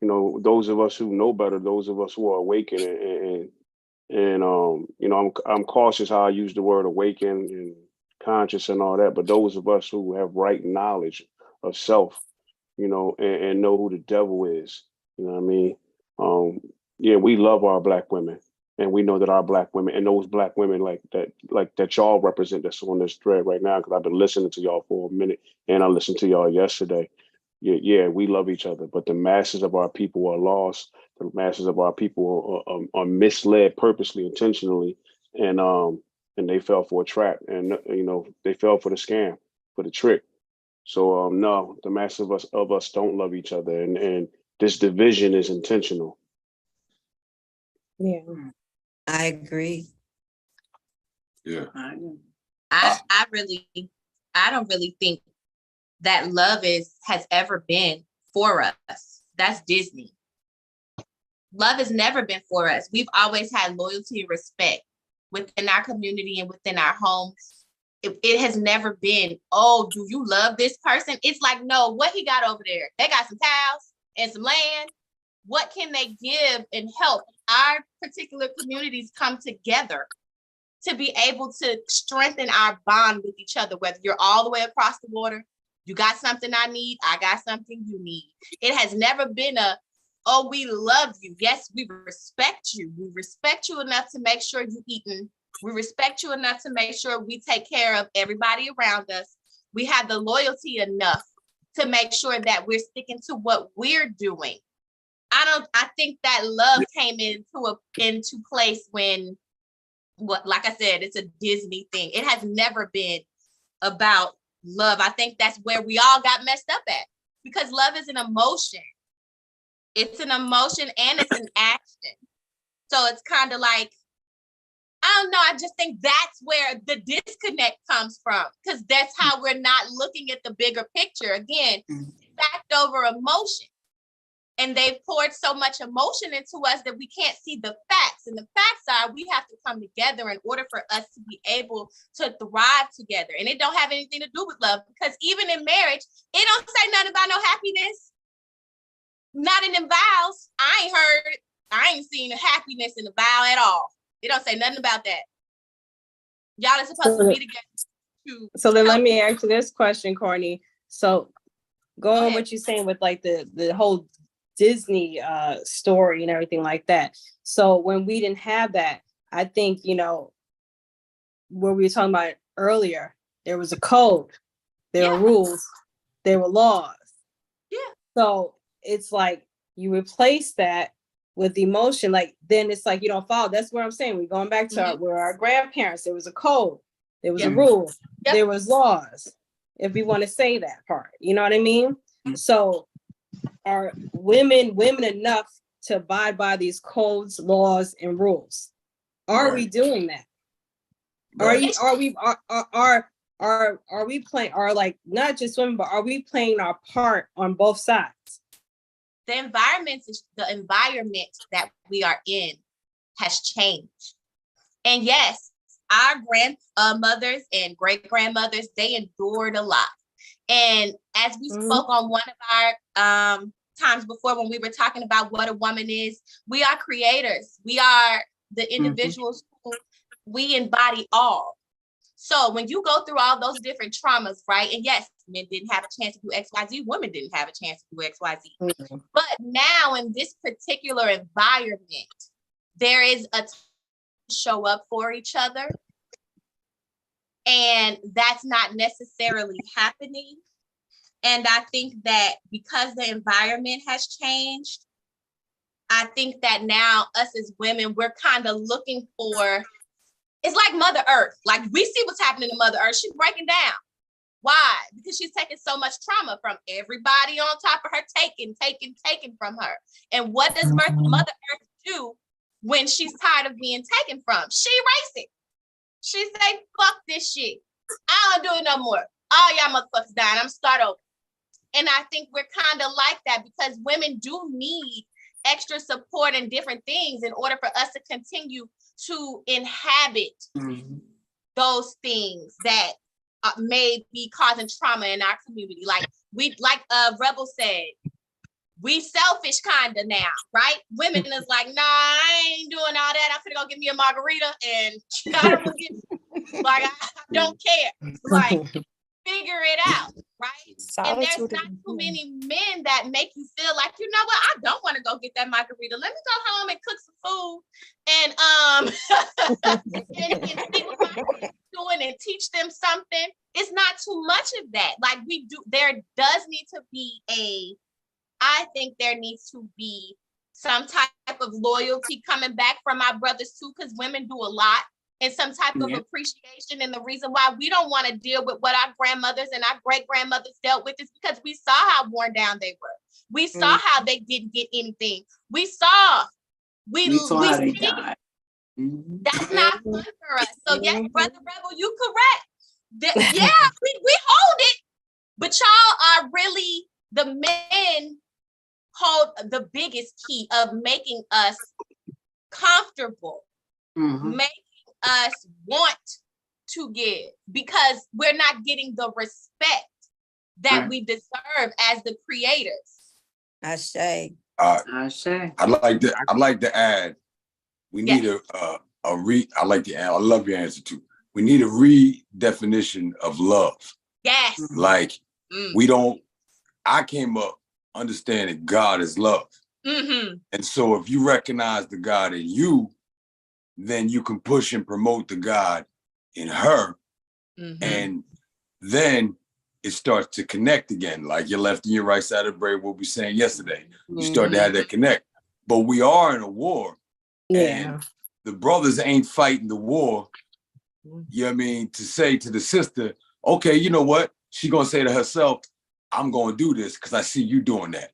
Those of us who know better, those of us who are awakened, and I'm cautious how I use the word awaken and conscious and all that. But those of us who have right knowledge of self, and know who the devil is, you know what I mean? We love our Black women, and we know that our Black women and those Black women like that y'all represent that's on this thread right now, because I've been listening to y'all for a minute and I listened to y'all yesterday. Yeah, we love each other, but the masses of our people are lost. The masses of our people are misled purposely, intentionally, and they fell for a trap, and they fell for the scam, for the trick. So no, the masses of us don't love each other, and this division is intentional. Yeah. I agree. Yeah. I don't really think that love has ever been for us. That's Disney. Love has never been for us. We've always had loyalty and respect within our community and within our homes. It has never been, oh, do you love this person? It's like, no, what he got over there? They got some cows and some land. What can they give and help our particular communities come together to be able to strengthen our bond with each other, whether you're all the way across the border, you got something I need, I got something you need. It has never been oh, we love you. Yes, we respect you. We respect you enough to make sure you're eating. We respect you enough to make sure we take care of everybody around us. We have the loyalty enough to make sure that we're sticking to what we're doing. I think that love came into place when, like I said, it's a Disney thing. It has never been about love. I think that's where we all got messed up at, because love is an emotion. It's an emotion and it's an action. So it's kind of like, I don't know. I just think that's where the disconnect comes from, because that's how we're not looking at the bigger picture. Again, fact over emotion. And they've poured so much emotion into us that we can't see the facts. And the facts are we have to come together in order for us to be able to thrive together. And it don't have anything to do with love, because even in marriage, it don't say nothing about no happiness. Not in them vows. I ain't seen happiness in the vow at all. It don't say nothing about that. Y'all are supposed to be together. So then let me ask you this question, Courtney. So going on what you're saying with like the whole Disney story and everything like that. So when we didn't have that, I think, what we were talking about earlier, there was a code, there were rules, there were laws. Yeah. So it's like you replace that with emotion, like then it's like you don't follow. That's what I'm saying. We're going back to our grandparents. There was a code, there was a rule, there was laws, if we want to say that part. You know what I mean? So are women enough to abide by these codes, laws, and rules? Are we doing that? Are we playing, are like not just women, but are we playing our part on both sides? The environment that we are in has changed. And yes, our grandmothers and great grandmothers, they endured a lot. And as we spoke on one of our times before, when we were talking about what a woman is, we are creators. We are the individuals who we embody all. So when you go through all those different traumas, right? And yes, men didn't have a chance to do XYZ, women didn't have a chance to do XYZ. But now in this particular environment, there is a show up for each other. And that's not necessarily happening. And I think that because the environment has changed, I think that now us as women, we're kind of looking for, it's like Mother Earth. Like we see what's happening to Mother Earth. She's breaking down. Why? Because she's taking so much trauma from everybody on top of her, taking from her. And what does Mother Earth do when she's tired of being taken from? She erase it. She say, fuck this shit. I don't do it no more. All y'all motherfuckers dying. I'm start over. And I think we're kind of like that because women do need extra support and different things in order for us to continue to inhabit those things that may be causing trauma in our community. Like Rebel said, we selfish kind of now, right? Women is like, nah, I ain't doing all that. I'm gonna go get me a margarita and like I don't care. Like figure it out, right? And there's not too many men that make you feel like, you know what, I don't want to go get that margarita. Let me go home and cook some food and see what my kids doing and teach them something. It's not too much of that. Like there does need to be I think there needs to be some type of loyalty coming back from our brothers too, because women do a lot, and some type of appreciation. And the reason why we don't want to deal with what our grandmothers and our great grandmothers dealt with is because we saw how worn down they were. We saw how they didn't get anything. We saw how they died. That's not fun for us. So yes, Brother Rebel, you correct. Yeah, we hold it, but y'all are really the men hold the biggest key of making us comfortable, making us want to give, because we're not getting the respect that we deserve as the creators. I say. I'd like to add, we need I love your answer too. We need a redefinition of love. Yes. Like I came up understanding God is love. And so if you recognize the God in you, then you can push and promote the God in her. And then it starts to connect again. Like your left and your right side of the brain, what we were saying yesterday. You start to have that connect. But we are in a war. And the brothers ain't fighting the war. You know what I mean? To say to the sister, okay, you know what? She gonna say to herself, I'm gonna do this because I see you doing that.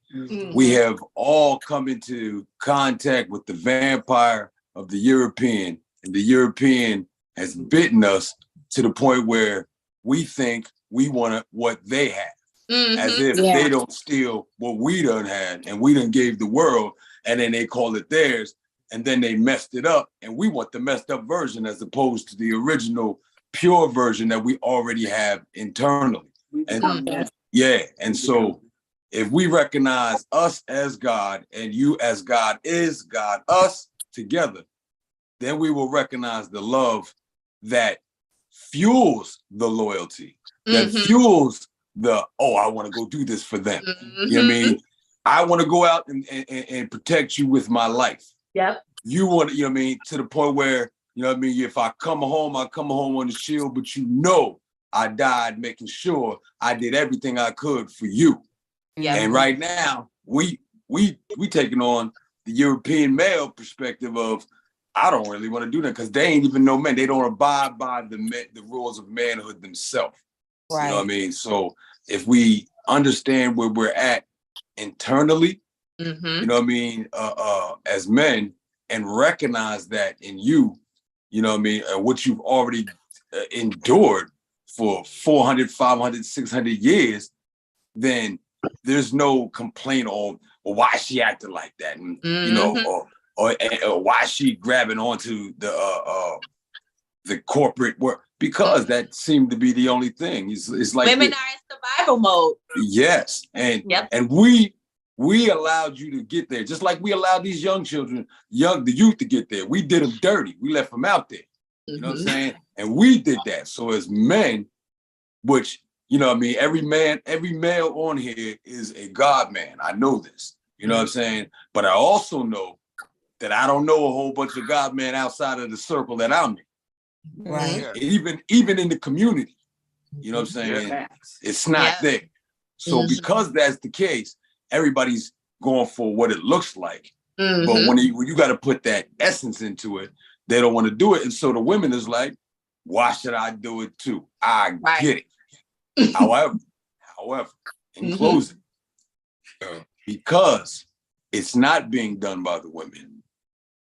We have all come into contact with the vampire of the European, and the European has bitten us to the point where we think we want what they have, as if they don't steal what we done had and we done gave the world, and then they call it theirs, and then they messed it up, and we want the messed up version as opposed to the original pure version that we already have internally. And and so if we recognize us as God and you as God is God, us together, then we will recognize the love that fuels the loyalty, that fuels the, I want to go do this for them. You know what I mean? I want to go out and protect you with my life. Yep. You want to, you know what I mean, to the point where, you know what I mean, if I come home on the shield, but you know I died making sure I did everything I could for you. And right now, we taking on the European male perspective of, I don't really want to do that because they ain't even no men. They don't abide by the rules of manhood themselves. Right. You know what I mean? So if we understand where we're at internally, you know what I mean, as men, and recognize that in you, you know what I mean, what you've already endured for 400, 500, 600 years, then there's no complaint on, well, why is she acting like that? And, you know, or why is she grabbing onto the corporate work? Because that seemed to be the only thing. It's like women are in survival mode. Yes. And we allowed you to get there, just like we allowed these young children, the youth to get there. We did them dirty. We left them out there. You know what I'm saying? And we did that. So as men, which, you know what I mean, every male on here is a God man. I know this. You know what I'm saying? But I also know that I don't know a whole bunch of God men outside of the circle that I'm in. Right. Even in the community. You know what I'm saying? It's not there. So because that's the case, everybody's going for what it looks like. But when you got to put that essence into it, they don't want to do it. And so the women is like, why should I do it too? I get it. However, in closing, because it's not being done by the women,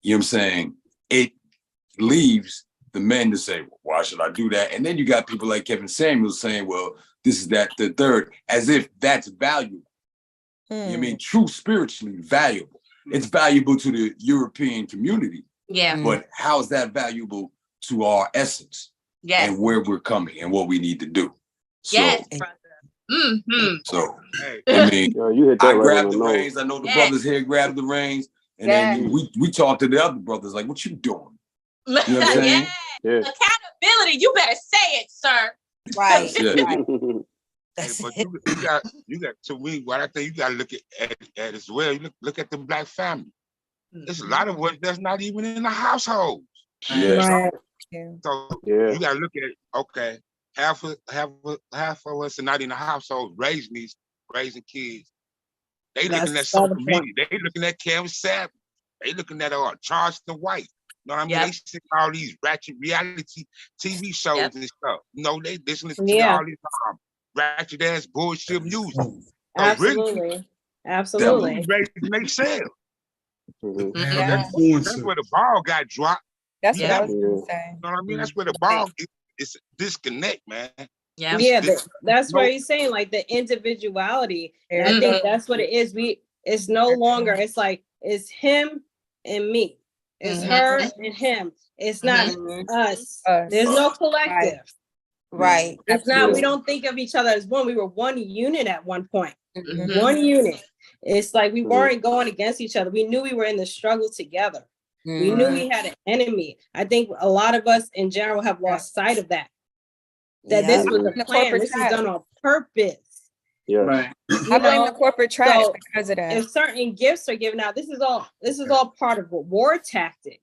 you know what I'm saying? It leaves the men to say, well, why should I do that? And then you got people like Kevin Samuels saying, well, this is that, the third, as if that's valuable. You know what I mean? True spiritually valuable. It's valuable to the European community. Yeah. But how is that valuable to our essence? Yes. And where we're coming and what we need to do. So, yes, brother. So, Hey, I mean, you hit that I right grabbed on the the nose. reins. I know the brothers here grabbed the reins. And then we talked to the other brothers like, what you doing? You know what I'm saying? Yeah. Accountability, you better say it, sir. Right. Hey, but you got to me. What I think you got to look at as well. You look at the black family. There's a lot of us that's not even in the household. Yeah. Right. So Yeah. you got to look at okay, half of us are not in the household raising kids. They That's looking at the social other media. point. They looking at Kevin Savage. They looking at Charleston White. You know what I mean? Yep. They see all these ratchet reality TV shows and stuff. You know, they listening to Yeah. all these ratchet ass bullshit music. So Absolutely. really, Absolutely. ready to make sales. Yeah. That's where the ball got dropped. That's what I Yeah. was gonna say. You know what I mean? That's where the ball is disconnect, man. Yeah. Yeah, that's where he's saying like the individuality. And I think that's what it is. It's no longer, it's like it's him and me. It's her and him. It's not us. There's no collective. Right. It's not, we don't think of each other as one. We were one unit at one point. One unit. It's like we weren't going against each other. We knew we were in the struggle together. We knew we had an enemy. I think a lot of us in general have lost sight of that. That this was a plan. This is done on purpose. Yeah. Right. I blame the corporate trash because of that. If certain gifts are given out, this is all part of a war tactic.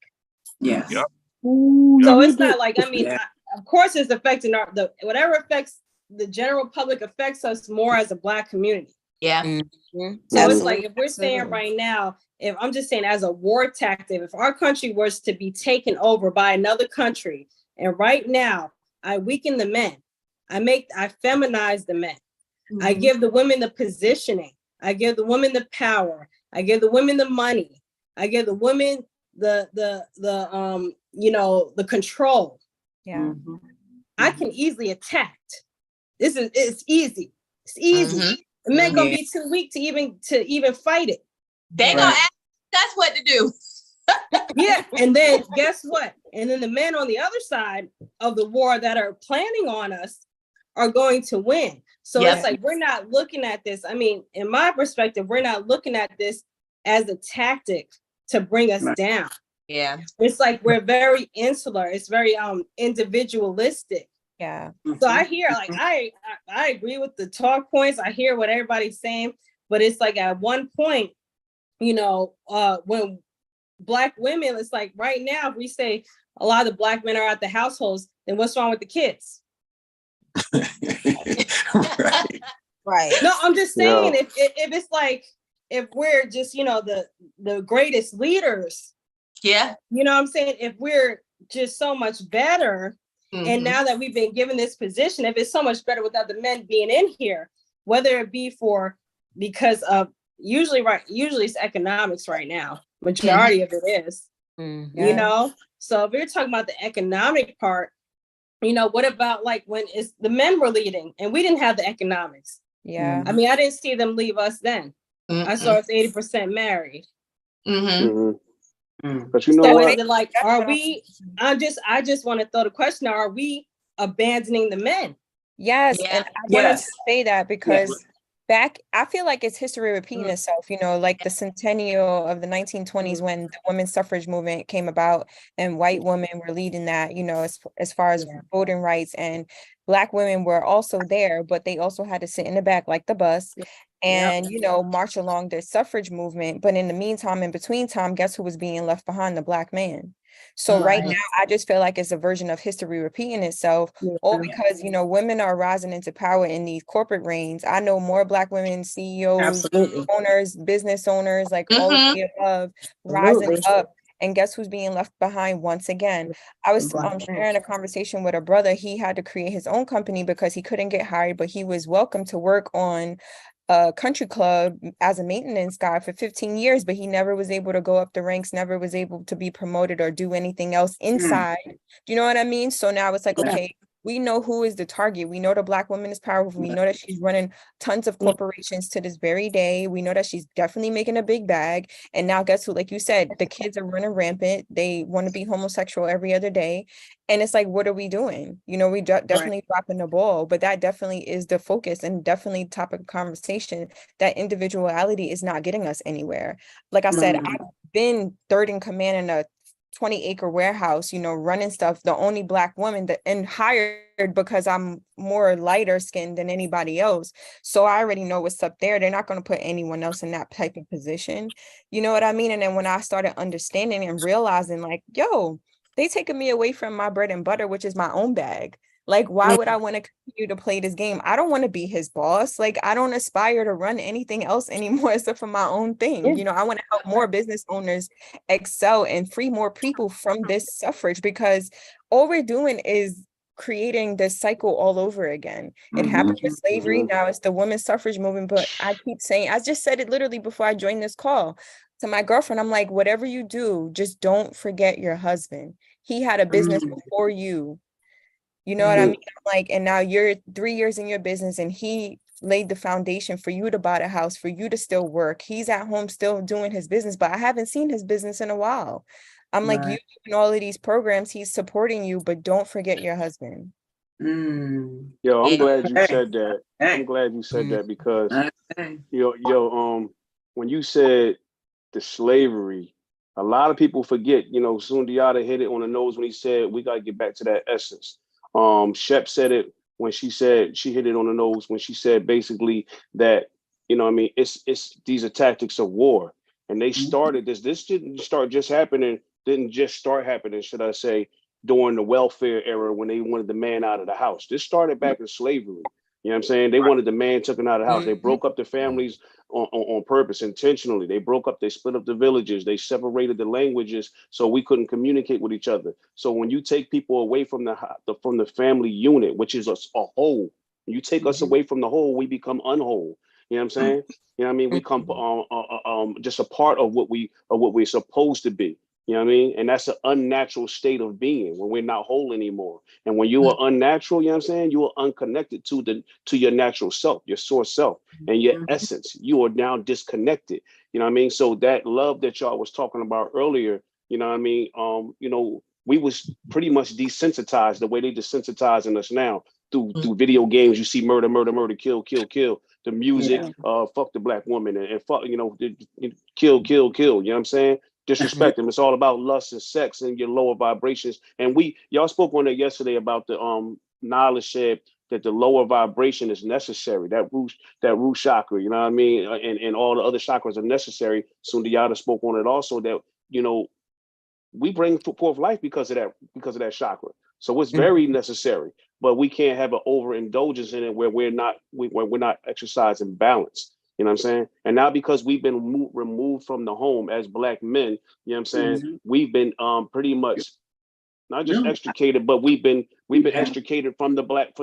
Yes. Yep. So it's not like, I mean, of course it's affecting whatever affects the general public affects us more as a Black community. Yeah. So it's like, if we're saying right now, if I'm just saying as a war tactic, if our country was to be taken over by another country, and right now I weaken the men, I feminize the men. I give the women the positioning. I give the women the power. I give the women the money. I give the women the control. Yeah. I can easily attack. It's easy. It's easy. The men gonna be too weak to even fight it. They gonna ask us what to do. Yeah, and then guess what? And then the men on the other side of the war that are planning on us are going to win. So it's like, we're not looking at this. I mean, in my perspective, we're not looking at this as a tactic to bring us down. Yeah. It's like we're very insular. It's very individualistic. Yeah. So I hear, like, I agree with the talk points. I hear what everybody's saying, but it's like at one point, when Black women, it's like right now, if we say a lot of the Black men are at the households, then what's wrong with the kids? Right. No, I'm just saying, if it's like, if we're just, the greatest leaders, you know what I'm saying? If we're just so much better, and now that we've been given this position, if it's so much better without the men being in here, whether it be because of usually it's economics right now, majority of it is, so if we're talking about the economic part, what about like when the men were leading and we didn't have the economics? Yeah. I mean, I didn't see them leave us then. I saw us 80% married. But you know So what? is it like, are we, I just want to throw the question, are we abandoning the men? Yes. And I wanted to say that because I feel like it's history repeating itself, like the centennial of the 1920s when the women's suffrage movement came about and white women were leading that, as far as voting rights, and Black women were also there, but they also had to sit in the back like the bus and, march along their suffrage movement. But in the meantime, in between time, guess who was being left behind? The Black man. So right now, I just feel like it's a version of history repeating itself, all because, women are rising into power in these corporate reigns. I know more Black women, CEOs, owners, business owners, like all of the above, rising up And guess who's being left behind once again? I was sharing a conversation with a brother. He had to create his own company because he couldn't get hired, but he was welcome to work on a country club as a maintenance guy for 15 years, but he never was able to go up the ranks, never was able to be promoted or do anything else inside. Do you know what I mean? So now it's like, okay, we know who is the target. We know the Black woman is powerful. We know that she's running tons of corporations to this very day. We know that she's definitely making a big bag. And now guess who, like you said, the kids are running rampant. They want to be homosexual every other day. And it's like, what are we doing? You know, we definitely dropping the ball, but that definitely is the focus and definitely topic of conversation. That individuality is not getting us anywhere. Like I said, I've been third in command in a 20-acre warehouse, you know, running stuff, the only Black woman that and hired because I'm more lighter skinned than anybody else. So I already know what's up there. They're not going to put anyone else in that type of position. You know what I mean? And then when I started understanding and realizing like, yo, they taking me away from my bread and butter, which is my own bag. Like, why would I want to continue to play this game? I don't want to be his boss. Like, I don't aspire to run anything else anymore except for my own thing. You know, I want to help more business owners excel and free more people from this suffrage, because all we're doing is creating this cycle all over again. It happened with slavery. Now it's the women's suffrage movement. But I keep saying, I just said it literally before I joined this call to my girlfriend. I'm like, whatever you do, just don't forget your husband. He had a business before you. You know what I mean? Like, and now you're 3 years in your business and he laid the foundation for you to buy a house, for you to still work. He's at home still doing his business, but I haven't seen his business in a while. I'm like, you in all of these programs, he's supporting you, but don't forget your husband. Yo, I'm glad you said that. I'm glad you said that because when you said the slavery, a lot of people forget, you know, Sundiata hit it on the nose when he said we got to get back to that essence. Shep said it when she said she hit it on the nose when she said basically that, you know what I mean, it's these are tactics of war. And they started this didn't start just happening, should I say, during the welfare era when they wanted the man out of the house. This started back in slavery. You know what I'm saying? They wanted the man taken out of the house. They broke up the families on purpose, intentionally. They split up the villages. They separated the languages so we couldn't communicate with each other. So when you take people away from the family unit, which is a whole, you take us away from the whole, we become unwhole. You know what I'm saying? You know what I mean? We come just a part of what we're supposed to be. You know what I mean? And that's an unnatural state of being when we're not whole anymore. And when you are unnatural, you know what I'm saying? You are unconnected to your natural self, your source self, and your essence. You are now disconnected. You know what I mean? So that love that y'all was talking about earlier, you know what I mean? You know, we was pretty much desensitized the way they desensitizing us now through video games. You see murder, murder, murder, kill, kill, kill. The music, fuck the Black woman and fuck, you know, kill, kill, kill. You know what I'm saying? Disrespect them. It's all about lust and sex and your lower vibrations. And y'all spoke on it yesterday about the knowledge said that the lower vibration is necessary. That root chakra, you know what I mean? And all the other chakras are necessary. Sundiata spoke on it also that, you know, we bring forth life because of that chakra. So it's very necessary, but we can't have an overindulgence in it where we're not exercising balance. You know what I'm saying? And now because we've been removed from the home as Black men, you know what I'm saying? We've been pretty much not just extricated, but we've been extricated from the black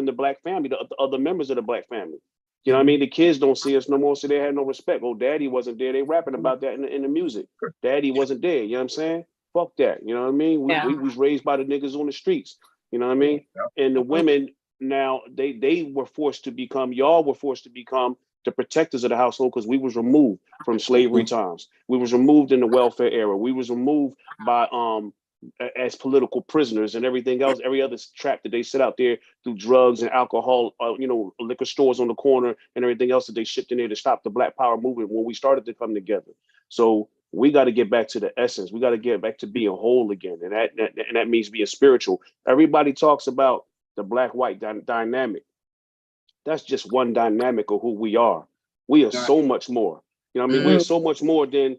family, the other members of the Black family. You know what I mean? The kids don't see us no more, so they have no respect. Oh, daddy wasn't there. They rapping about that in the music. Daddy wasn't there. You know what I'm saying? Fuck that. You know what I mean? We was raised by the niggas on the streets. You know what I mean? And the women now, y'all were forced to become the protectors of the household because we was removed from slavery times. We was removed in the welfare era. We was removed by as political prisoners and everything else, every other trap that they set out there through drugs and alcohol, you know, liquor stores on the corner and everything else that they shipped in there to stop the Black Power movement when we started to come together. So we got to get back to the essence. We got to get back to being whole again. And that means being spiritual. Everybody talks about the Black-white dynamic. That's just one dynamic of who we are. We are so much more. You know what I mean? We're so much more than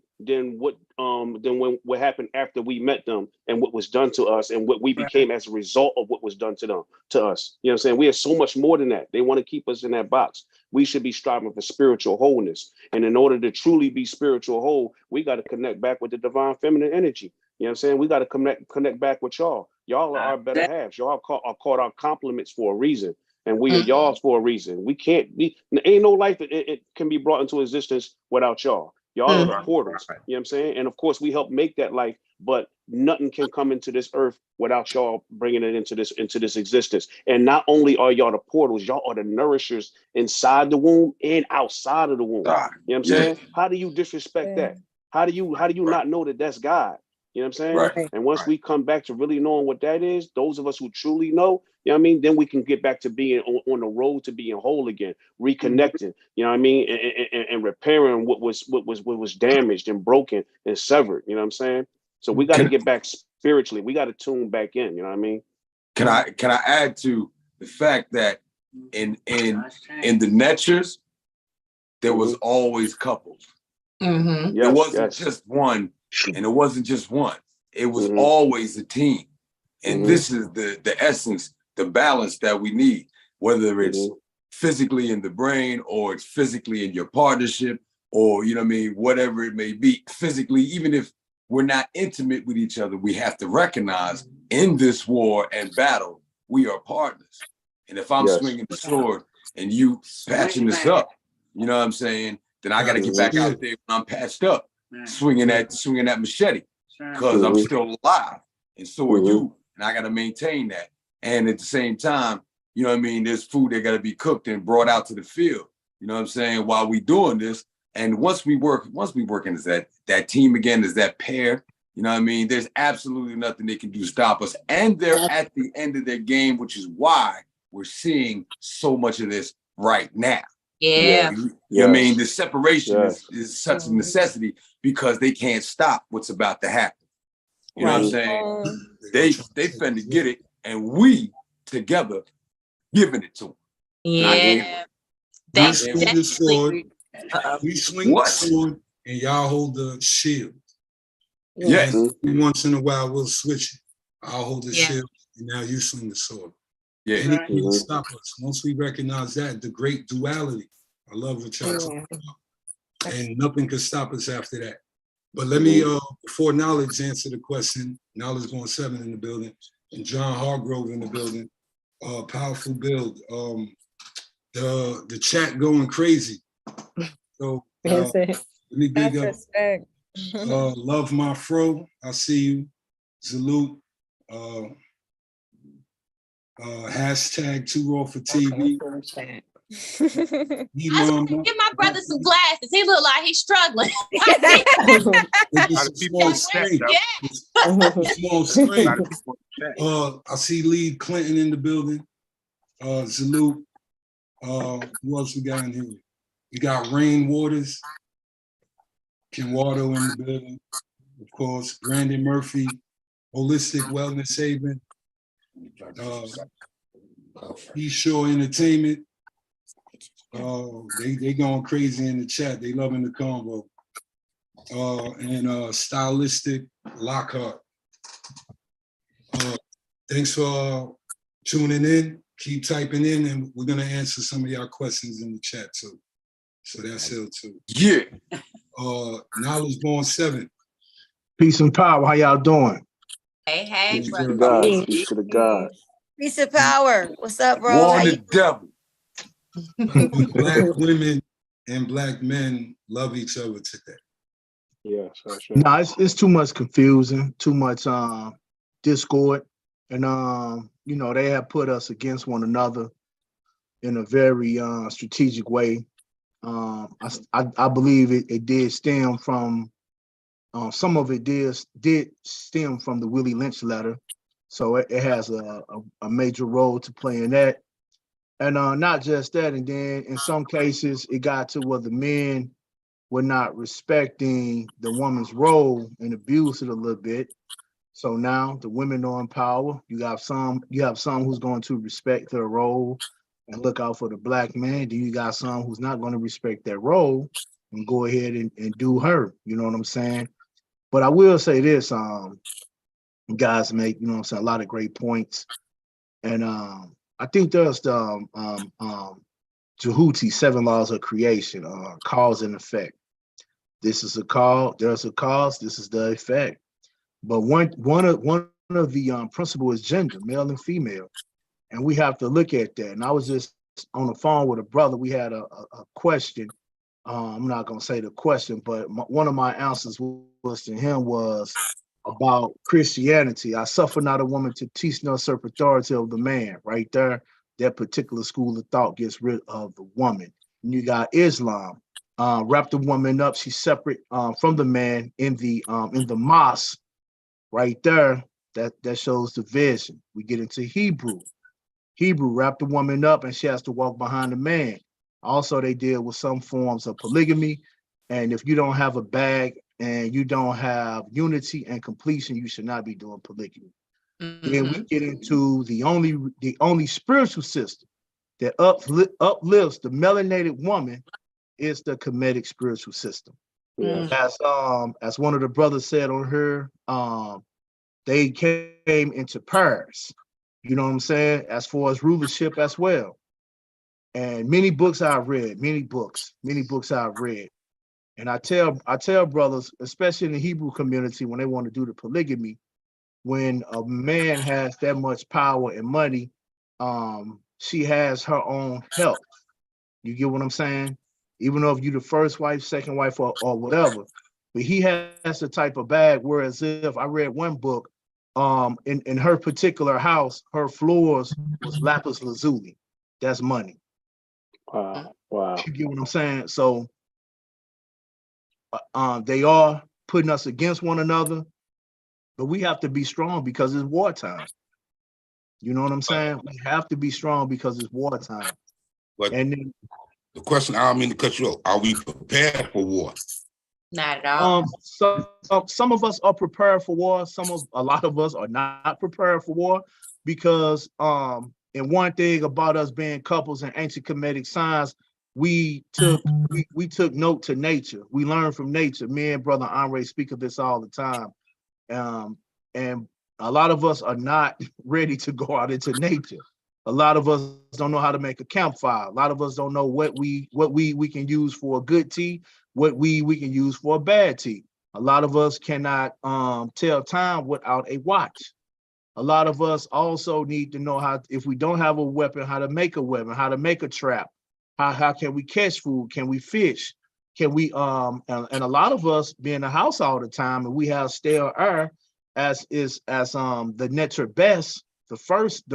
what happened after we met them and what was done to us and what we became as a result of what was done to us. You know what I'm saying? We are so much more than that. They want to keep us in that box. We should be striving for spiritual wholeness. And in order to truly be spiritual whole, we got to connect back with the divine feminine energy. You know what I'm saying? We got to connect back with y'all. Y'all are our better halves. Y'all are called our compliments for a reason. And we are y'all's for a reason. We can't be, ain't no life that it can be brought into existence without y'all. Y'all are the portals. You know what I'm saying? And of course, we help make that life, but nothing can come into this earth without y'all bringing it into this existence. And not only are y'all the portals, y'all are the nourishers inside the womb and outside of the womb. You know what I'm saying? How do you disrespect that? How do you not know that that's God? You know what I'm saying? Right. And once we come back to really knowing what that is, those of us who truly know, you know what I mean, then we can get back to being on the road to being whole again, reconnecting, you know what I mean, and repairing what was damaged and broken and severed. You know what I'm saying? So we got to get back spiritually. We got to tune back in. You know what I mean? Can I add to the fact that in the Netchers, there was always couples. Yes, it wasn't just one, and it wasn't just one. It was always a team. And this is the essence, the balance that we need, whether it's physically in the brain or it's physically in your partnership or, you know what I mean, whatever it may be. Physically, even if we're not intimate with each other, we have to recognize in this war and battle, we are partners. And if I'm swinging the sword and you patching this up, you know what I'm saying, then I got to get back out there when I'm patched up, swinging that machete, because I'm still alive, and so are you, and I got to maintain that. And at the same time, you know what I mean, there's food that got to be cooked and brought out to the field, you know what I'm saying, while we doing this. And once we work as that team again, as that pair, you know what I mean, there's absolutely nothing they can do to stop us. And they're at the end of their game, which is why we're seeing so much of this right now. Yeah. You know what I mean? The separation is such a necessity because they can't stop what's about to happen. You know what I'm saying? They finna get it, and we together giving it to them. Yeah. We swing the sword. We swing the sword, and y'all hold the shield. Yes. And once in a while, we'll switch it. I'll hold the shield, and now you swing the sword. Yeah. Anything can stop us. Once we recognize that, the great duality. I love what y'all talking about. And nothing can stop us after that. But let me, before Knowledge answer the question, Knowledge going 7 in the building, and John Hargrove in the building. Powerful build. The chat going crazy. So let me big up. Love my fro. I see you. Salute. Hashtag 2 Raw for TV. Give my brother some glasses. He look like he's struggling. Small screen. I see Lee Clinton in the building. Salute. Who else we got in here? We got Rain Waters. Ken Wardo in the building. Of course, Brandon Murphy. Holistic Wellness Haven. East Shore Entertainment. They going crazy in the chat. They loving the convo. And Stylistic Lockhart. Thanks for tuning in. Keep typing in, and we're gonna answer some of y'all questions in the chat too. So that's it too. Yeah. Knowledge Born 7. Peace and power. How y'all doing? Hey, brother. Peace to the God. Peace and power. What's up, bro? War on the devil. Black women and black men love each other today. Yes, that's right. No, it's too much confusion, too much discord, and you know, they have put us against one another in a very strategic way. I believe it did stem from some of it did stem from the Willie Lynch letter, so it has a major role to play in that. And not just that, and then in some cases it got to where the men were not respecting the woman's role and abused it a little bit. So now the women are in power. You have some who's going to respect their role and look out for the black man. Then you got some who's not going to respect that role and go ahead and do her. You know what I'm saying? But I will say this, guys make, you know what I'm saying, a lot of great points. And I think there's the Jehuti 7 laws of creation, cause and effect. This is a cause, there's a cause, this is the effect. But one of the principle is gender, male and female, and we have to look at that. And I was just on the phone with a brother. We had a question. I'm not gonna say the question, but one of my answers was to him was about Christianity. I suffer not a woman to teach nor usurp authority of the man. Right there, that particular school of thought gets rid of the woman. And you got Islam. Wrap the woman up. She's separate from the man in the mosque. Right there, that shows the vision. We get into Hebrew. Hebrew wrap the woman up and she has to walk behind the man. Also, they deal with some forms of polygamy. And if you don't have a bag and you don't have unity and completion, you should not be doing polygamy. Then we get into the only spiritual system that uplifts the melanated woman is the Kemetic spiritual system. As one of the brothers said on her, they came into Paris. You know what I'm saying? As far as rulership as well. And many books I've read, many books I've read. And I tell brothers, especially in the Hebrew community, when they want to do the polygamy, when a man has that much power and money, she has her own health. You get what I'm saying? Even though if you're the first wife, second wife, or whatever, but he has the type of bag. Whereas if I read one book, in her particular house, her floors was lapis lazuli. That's money. Wow. You get what I'm saying? So they are putting us against one another, but we have to be strong because it's wartime. You know what I'm saying? We have to be strong because it's wartime. But and then, the question, I don't mean to cut you off, are we prepared for war? Not at all. Some of us are prepared for war. A lot of us are not prepared for war because and one thing about us being couples in ancient Kemetic science, we took note to nature. We learned from nature. Me and Brother Andre speak of this all the time. And a lot of us are not ready to go out into nature. A lot of us don't know how to make a campfire. A lot of us don't know what we can use for a good tea, what we can use for a bad tea. A lot of us cannot tell time without a watch. A lot of us also need to know how, if we don't have a weapon, how to make a weapon, how to make a trap. How can we catch food? Can we fish? Can we and a lot of us be in the house all the time and we have stale air, as the Netter best, the first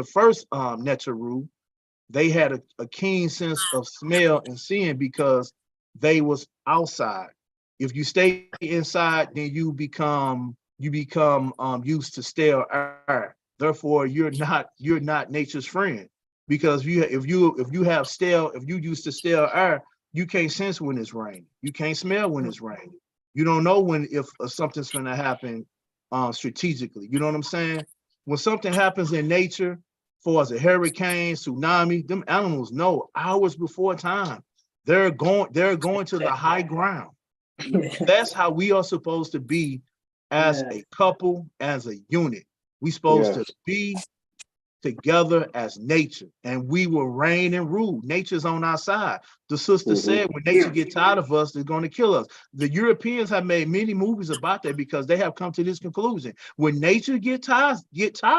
Netter rule, they had a keen sense of smell and seeing because they was outside. If you stay inside, then you become used to stale air. Therefore, you're not nature's friend. Because if you used to stale air, you can't sense when it's raining. You can't smell when it's raining. You don't know if something's gonna happen strategically. You know what I'm saying? When something happens in nature, for as a hurricane, tsunami, them animals know hours before time. They're going to the high ground. That's how we are supposed to be as a couple, as a unit. We supposed to be together as nature, and we will reign and rule. Nature's on our side. The sister said when nature gets tired of us, they're going to kill us. The Europeans have made many movies about that because they have come to this conclusion. When nature get tired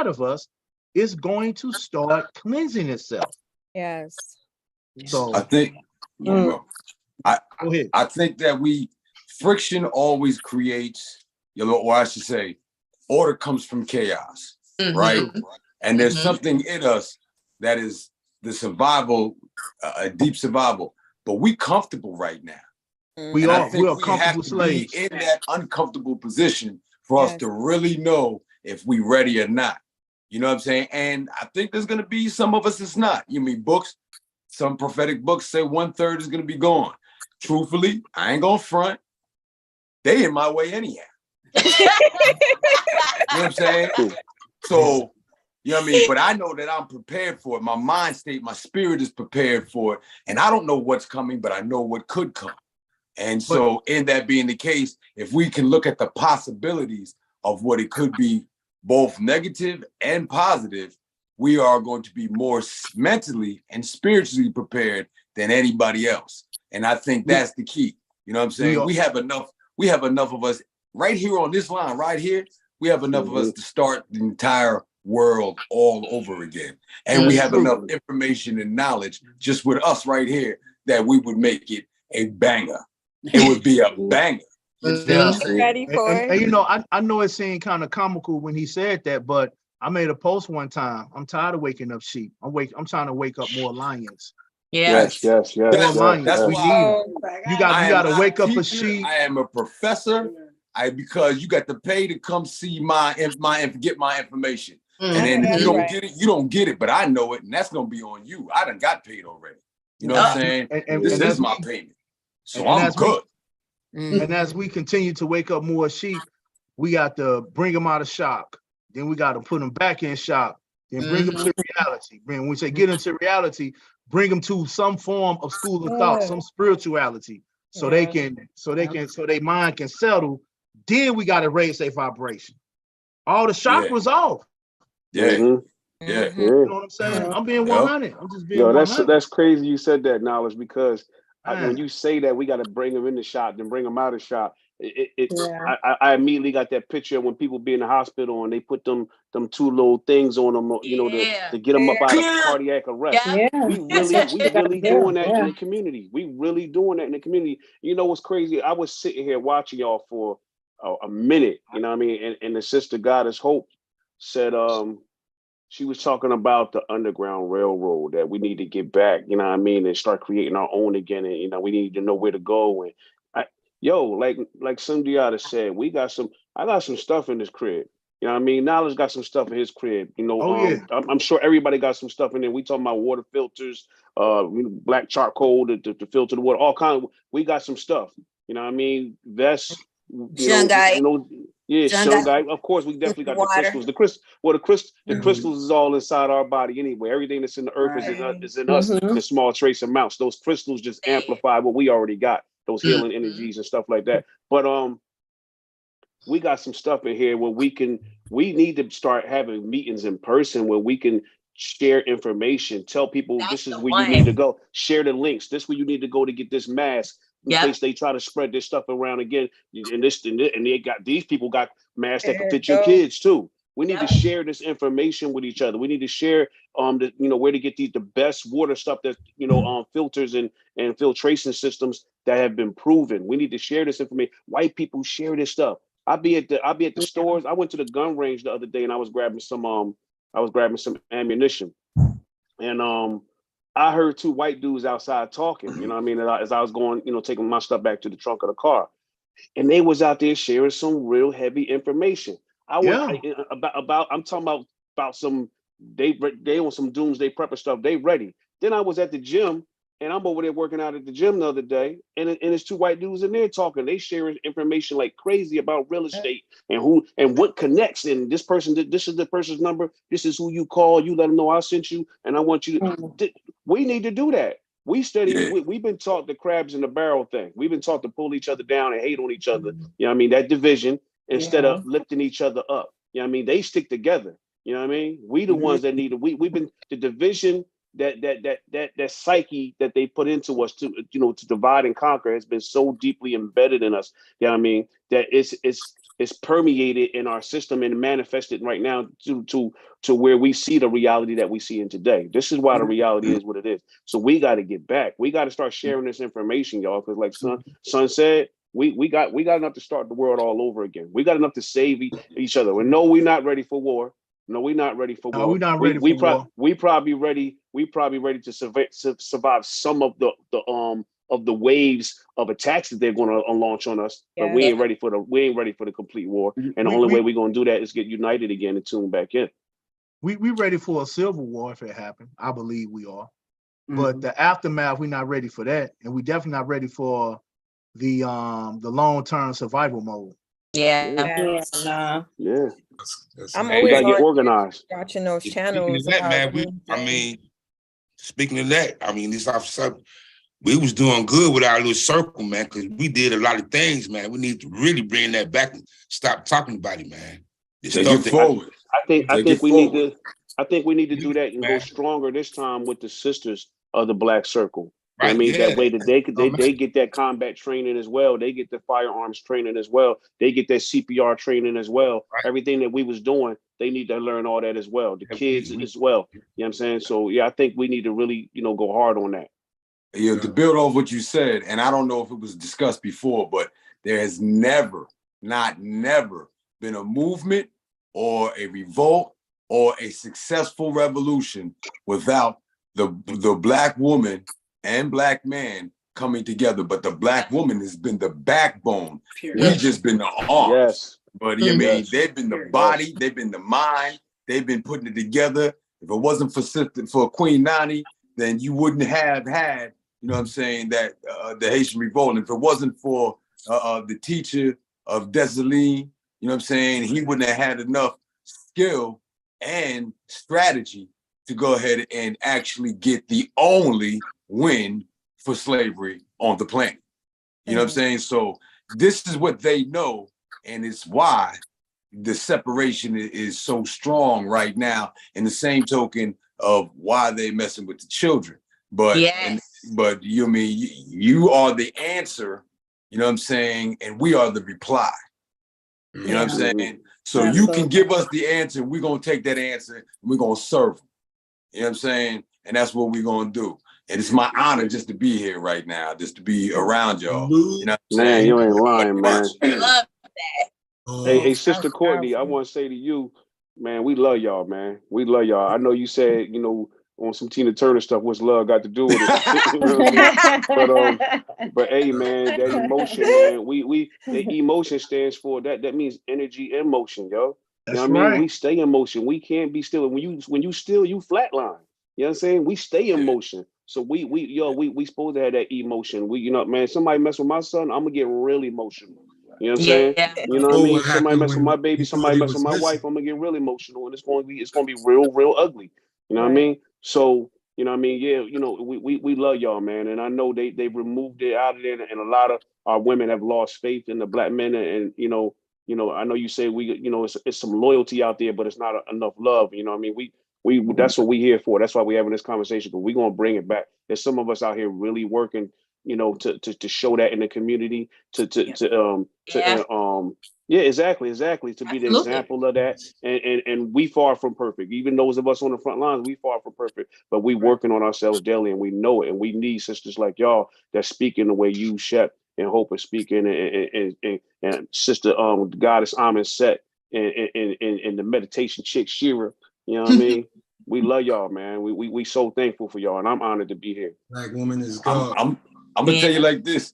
of us, it's going to start cleansing itself. Yes. So I think go ahead. I think that friction always creates, or I should say, order comes from chaos, right? And there's something in us that is the survival, a deep survival, but we comfortable right now. We are comfortable slaves. Be in that uncomfortable position for us to really know if we ready or not. You know what I'm saying? And I think there's going to be some of us that's not. You mean books, some prophetic books say 1/3 is going to be gone. Truthfully, I ain't going to front. They in my way anyhow. You know what I'm saying? So, you know what I mean? But I know that I'm prepared for it. My mind state, my spirit is prepared for it. And I don't know what's coming, but I know what could come. And so in that being the case, if we can look at the possibilities of what it could be, both negative and positive, we are going to be more mentally and spiritually prepared than anybody else. And I think that's the key. You know what I'm saying? We have enough of us right here on this line, right here. We have enough of us to start the entire world all over again. And we have enough information and knowledge just with us right here that we would make it a banger. It would be a banger. Ready for it. And you know, I know it seemed kind of comical when he said that, but I made a post one time. I'm tired of waking up sheep. I'm trying to wake up more lions. Yes. That's We need why them. You got to wake up a teacher, sheep. I am a professor. Because you got to pay to come see get my information. And then if you don't get it, you don't get it. But I know it, and that's gonna be on you. I done got paid already. You know what I'm saying? This is my payment. So I'm good. And as we continue to wake up more sheep, we got to bring them out of shock. Then we got to put them back in shock. Then bring them to reality. When we say get into reality, bring them to some form of school of thought, some spirituality, so their mind can settle. Then we got to raise their vibration. All the shock was off. You know what I'm saying? I'm being 100. I'm just being 100. That's crazy you said that, Knowledge, because when you say that we got to bring them in the shop, then bring them out of shop, I immediately got that picture of when people be in the hospital and they put them two little things on them, you know, to get them up out of cardiac arrest. We really doing that in the community. We really doing that in the community. You know what's crazy? I was sitting here watching y'all for a minute, you know what I mean? And the sister Goddess Hope said, she was talking about the Underground Railroad, that we need to get back, you know what I mean, and start creating our own again. And, you know, we need to know where to go. And like Sundiata said, I got some stuff in this crib. You know what I mean? Knowledge got some stuff in his crib. You know, I'm sure everybody got some stuff in there. We talking about water filters, black charcoal to filter the water, all kinds. We got some stuff. You know what I mean? That's Shungite. Shungite. Of course, we definitely got the crystals. The crystals is all inside our body anyway. Everything that's in the earth is in us in small trace amounts. Those crystals just amplify what we already got, those healing energies and stuff like that. But we got some stuff in here where we need to start having meetings in person where we can share information, tell people this is where you need to go, share the links, this is where you need to go to get this mask. In case they try to spread this stuff around again, and they got these people got masks that can fit your kids too. We need to share this information with each other. We need to share where to get the best water stuff that filters and filtration systems that have been proven. We need to share this information. White people share this stuff. I'll be at the stores. I went to the gun range the other day and I was grabbing some ammunition, and I heard two white dudes outside talking, you know what I mean, as I was going, taking my stuff back to the trunk of the car. And they was out there sharing some real heavy information. I'm talking about some, they on some doomsday prepper stuff, they ready. Then I was at the gym and I'm over there working out at the gym the other day, and it's two white dudes in there talking. They sharing information like crazy about real estate and what connects. And this is the person's number. This is who you call. You let them know I sent you, and I want you to. We need to do that. We've been taught the crabs in the barrel thing. We've been taught to pull each other down and hate on each other. You know what I mean? That division instead of lifting each other up. You know what I mean? They stick together. You know what I mean? We the ones that need it. We've been the division. That psyche that they put into us to divide and conquer has been so deeply embedded in us. You know what I mean? That it's permeated in our system and manifested right now to where we see the reality that we see in today. This is why the reality is what it is. So we got to get back. We got to start sharing this information, y'all. Because like Son said, we got enough to start the world all over again. We got enough to save each other. And no, we're not ready for war. No, we're not ready for war. We're not ready for war. We probably ready to survive some of the waves of attacks that they're going to launch on us. But we ain't ready for the complete war. And the only way we're going to do that is get united again and tune back in. We ready for a civil war if it happens. I believe we are. But the aftermath, we're not ready for that, and we definitely not ready for the long-term survival mode. I'm always gotta get organized. Watching those channels. Speaking of that, this officer, we was doing good with our little circle, man, because we did a lot of things, man. We need to really bring that back and stop talking about it, man. I think we need to do that and go stronger this time with the sisters of the Black Circle. I mean, yeah. that way that they get that combat training as well. They get the firearms training as well. They get that CPR training as well. Right. Everything that we was doing, they need to learn all that as well. The kids as well. You know what I'm saying? So yeah, I think we need to really, go hard on that. Yeah, to build off what you said, and I don't know if it was discussed before, but there has never been a movement or a revolt or a successful revolution without the Black woman and Black man coming together. But the Black woman has been the backbone. We've just been the arms. Yes. But I mean, they've been the body, they've been the mind, they've been putting it together. If it wasn't for Queen Nani, then you wouldn't have had, you know what I'm saying, that the Haitian Revolt. And if it wasn't for the teacher of Dessalines, you know what I'm saying, he wouldn't have had enough skill and strategy to go ahead and actually get the only win for slavery on the planet. You know what I'm saying? So this is what they know, and it's why the separation is so strong right now, in the same token of why they messing with the children. But but you mean you are the answer, you know what I'm saying, and we are the reply. You know what I'm saying? So you can give us the answer, we're gonna take that answer and we're gonna serve them. You know what I'm saying? And that's what we're gonna do. And it's my honor just to be here right now, just to be around y'all. You know what I'm saying? Man, you ain't lying, man. I love that. Hey, Sister Courtney, I want to say to you, man, we love y'all, man. We love y'all. I know you said, on some Tina Turner stuff, what's love got to do with it? You know what I mean? But hey, man, that emotion, man, that emotion stands for that. That means energy and motion, yo. That's You know what I mean? right. We stay in motion. We can't be still. When you still, you flatline. You know what I'm saying? We stay in motion. So we supposed to have that emotion. Man, somebody mess with my son, I'm gonna get really emotional. You know what I'm saying? You know what I mean? Somebody mess with my baby, somebody mess with my wife, I'm gonna get really emotional, and it's gonna be real ugly. You know what I mean? So, you know what I mean? Yeah, we love y'all, man. And I know they removed it out of there, and a lot of our women have lost faith in the Black men, and I know you say it's some loyalty out there, but it's not enough love. You know what I mean? We that's what we here for. That's why we're having this conversation, but we're gonna bring it back. There's some of us out here really working, to show that in the community, exactly, to be the example of that. And we far from perfect. Even those of us on the front lines, we far from perfect, but we working on ourselves daily, and we know it. And we need sisters like y'all that speak in the way you, Shep, and Hope are speaking, and Sister Goddess Amen Set, and the meditation chick Shira. You know what I mean? We love y'all, man. We so thankful for y'all, and I'm honored to be here. Black woman is God. I'm gonna tell you like this.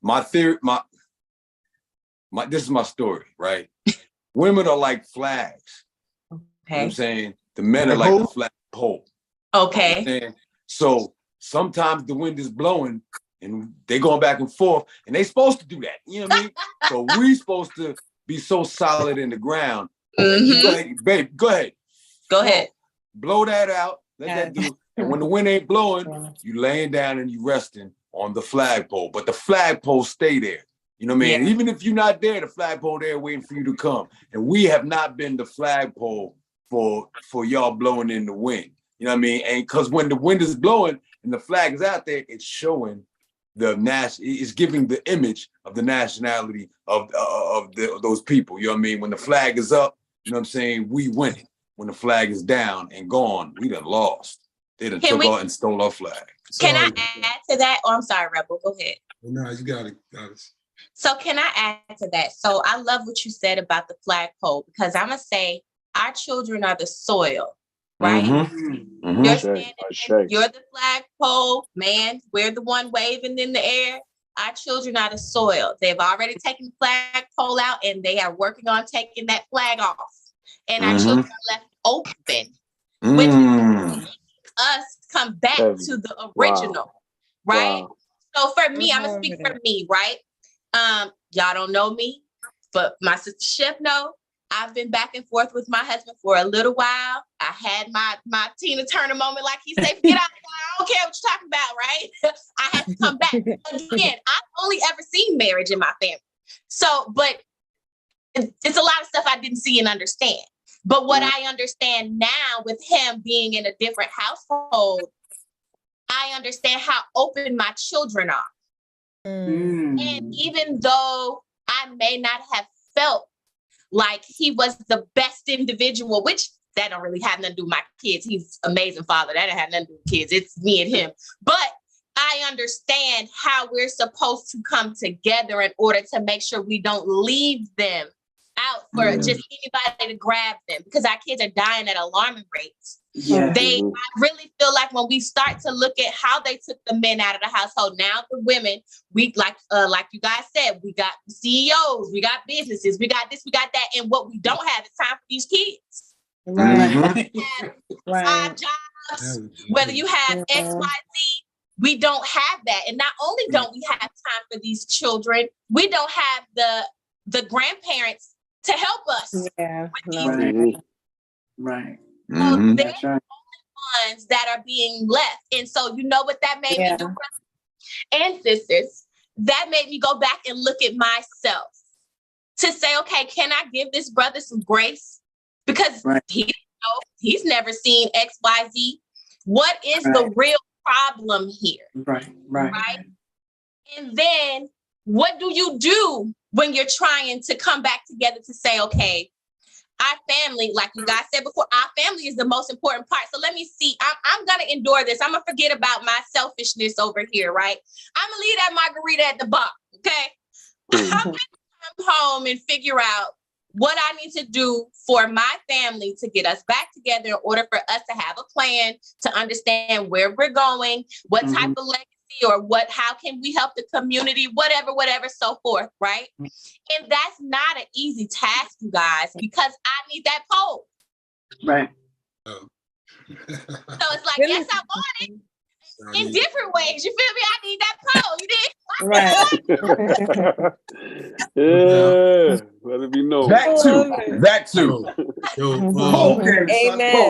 My theory, this is my story, right? Women are like flags. Okay. You know what I'm saying? The men are like the flag pole. Okay. You know so sometimes the wind is blowing and they going back and forth, and they supposed to do that. You know what I mean? So we supposed to be so solid in the ground. You go ahead, babe, go ahead. Go ahead. Blow that out. Let that do. And when the wind ain't blowing, you laying down and you resting on the flagpole. But the flagpole stay there. You know what I mean? Even if you're not there, the flagpole there waiting for you to come. And we have not been the flagpole for y'all blowing in the wind. You know what I mean? And because when the wind is blowing and the flag is out there, it's showing it's giving the image of the nationality of those people. You know what I mean? When the flag is up, you know what I'm saying, we winning. When the flag is down and gone, we done lost. They done took out and stole our flag. Can I add to that? Oh, I'm sorry, Rebel. Go ahead. No, you got it. So can I add to that? So I love what you said about the flagpole, because I'm going to say our children are the soil, right? You're the flagpole, man. We're the one waving in the air. Our children are the soil. They've already taken the flagpole out, and they are working on taking that flag off. And our children are left open, which makes us come back to the original, right? So for me, I'm gonna speak for me, right? Y'all don't know me, but my sister Shep know. I've been back and forth with my husband for a little while. I had my Tina Turner moment, like he said, get out, I don't care what you're talking about, right? I had to come back. Again, I've only ever seen marriage in my family. So, but it's a lot of stuff I didn't see and understand. But what I understand now with him being in a different household, I understand how open my children are. Mm. And even though I may not have felt like he was the best individual, which that don't really have nothing to do with my kids. He's an amazing father. That don't have nothing to do with kids. It's me and him. But I understand how we're supposed to come together in order to make sure we don't leave them out for just anybody to grab them, because our kids are dying at alarming rates. Yeah. I really feel like when we start to look at how they took the men out of the household, now the women, we like you guys said, we got CEOs, we got businesses, we got this, we got that, and what we don't have is time for these kids. Right. Five jobs, whether you have X, Y, Z, we don't have that. And not only don't we have time for these children, we don't have the grandparents to help us. Yeah. With these Right. So they're the only ones that are being left. And so you know what that made me do, brothers and sisters? That made me go back and look at myself to say, okay, can I give this brother some grace? Because he's never seen X, Y, Z. What is the real problem here? Right. And then what do you do when you're trying to come back together to say, okay, our family, like you guys said before, our family is the most important part. So let me see, I'm going to endure this. I'm going to forget about my selfishness over here, right? I'm going to leave that margarita at the bar, okay? I'm going to come home and figure out what I need to do for my family to get us back together in order for us to have a plan, to understand where we're going, what type of legacy or how can we help the community, whatever, so forth, right? And that's not an easy task, you guys, because I need that pole. Right. So it's like, yes, I want it in different ways. You feel me? I need that pole. You did? Right. Yeah, let it be known. That too. Amen.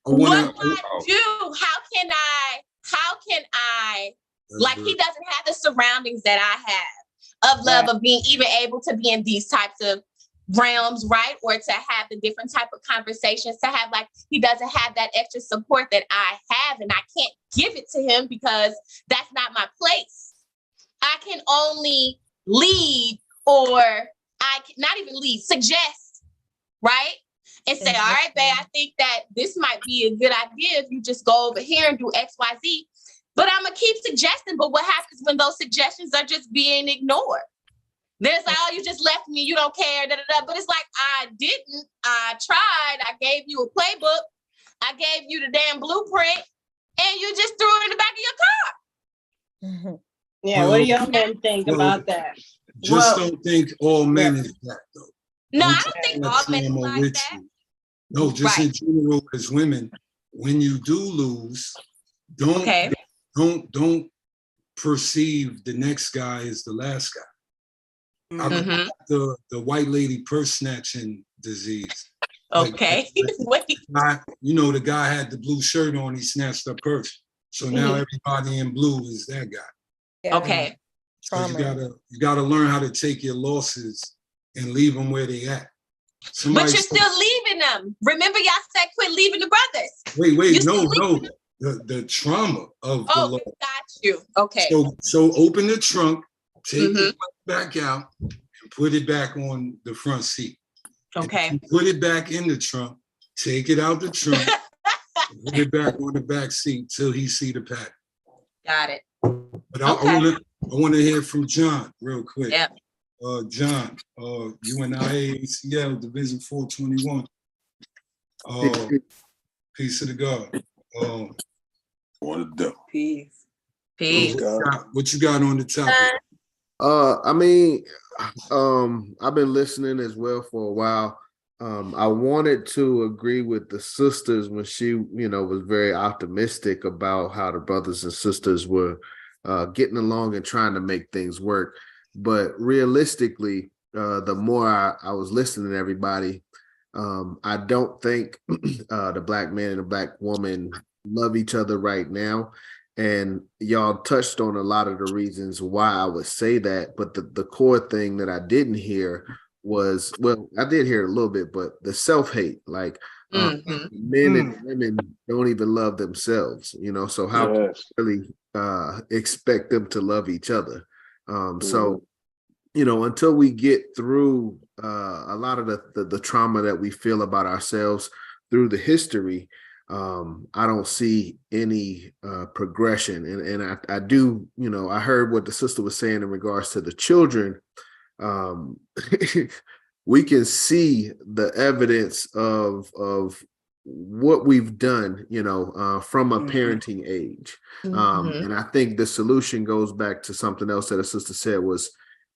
What do I do? How can I, like he doesn't have the surroundings that I have of love, of being even able to be in these types of realms, right? Or to have the different type of conversations, to have like, he doesn't have that extra support that I have, and I can't give it to him because that's not my place. I can only lead, or I can not even lead, suggest, right? And say, all right, babe, I think that this might be a good idea if you just go over here and do X, Y, Z. But I'm going to keep suggesting. But what happens when those suggestions are just being ignored? There's like, oh, you just left me. You don't care. Da, da, da. But it's like, I didn't. I tried. I gave you a playbook. I gave you the damn blueprint. And you just threw it in the back of your car. Yeah, what do y'all men think about that? Just don't think all men is that, though. No, I don't think all men is like that. No, just in general, as women, when you do lose, don't perceive the next guy as the last guy. I got the white lady purse snatching disease. Okay. The guy had the blue shirt on, he snatched her purse. So now everybody in blue is that guy. Yeah. Okay. So you gotta learn how to take your losses and leave them where they at. But you're still leaving them. Remember, y'all said quit leaving the brothers. Wait, no. The trauma of the loss. Got you. Okay. So open the trunk, take it back out, and put it back on the front seat. Okay. Put it back in the trunk, take it out the trunk, put it back on the back seat till he see the pattern. Got it. But I want to hear from John real quick. Yeah. John, you and IACL Division 421. Peace to the God. What a dope. Peace. What you got on the topic? I've been listening as well for a while. I wanted to agree with the sisters when she, was very optimistic about how the brothers and sisters were getting along and trying to make things work. But realistically, the more I was listening to everybody, I don't think the black man and the black woman love each other right now. And y'all touched on a lot of the reasons why I would say that. But the core thing that I didn't hear was, well, I did hear a little bit, but the self-hate. Like, Men and women don't even love themselves, so how can we really expect them to love each other? So, until we get through a lot of the trauma that we feel about ourselves through the history, I don't see any progression. And I do, I heard what the sister was saying in regards to the children. We can see the evidence of what we've done, from a parenting age. And I think the solution goes back to something else that a sister said was,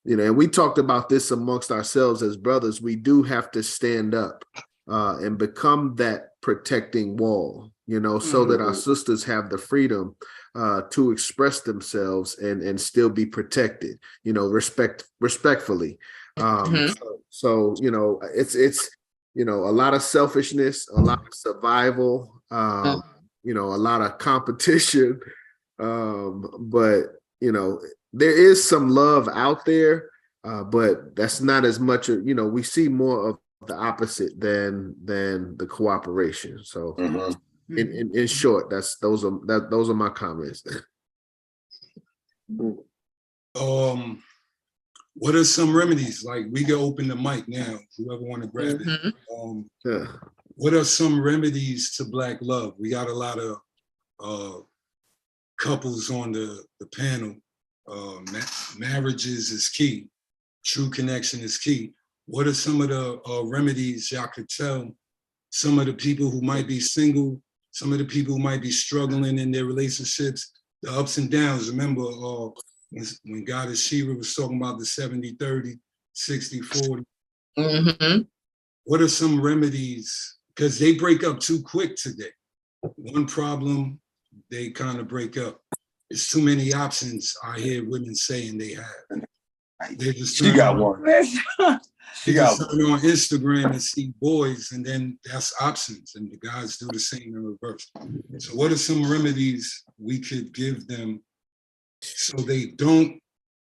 and we talked about this amongst ourselves as brothers. We do have to stand up and become that protecting wall, so that our sisters have the freedom to express themselves and still be protected, respectfully. So it's a lot of selfishness, a lot of survival, a lot of competition, but there is some love out there, but that's not as much. We see more of the opposite than the cooperation. So in short, those are my comments. What are some remedies? Like, we can open the mic now, whoever want to grab it. What are some remedies to Black love? We got a lot of couples on the panel. Marriages is key. True connection is key. What are some of the remedies y'all could tell some of the people who might be single, some of the people who might be struggling in their relationships, the ups and downs? Remember, when Goddess Shira was talking about the 70-30, 60-40. What are some remedies? Because they break up too quick today. One problem, they kind of break up. It's too many options I hear women saying they have. They just She got one. She got one on Instagram and see boys, and then that's options, and the guys do the same in reverse. So what are some remedies we could give them so they don't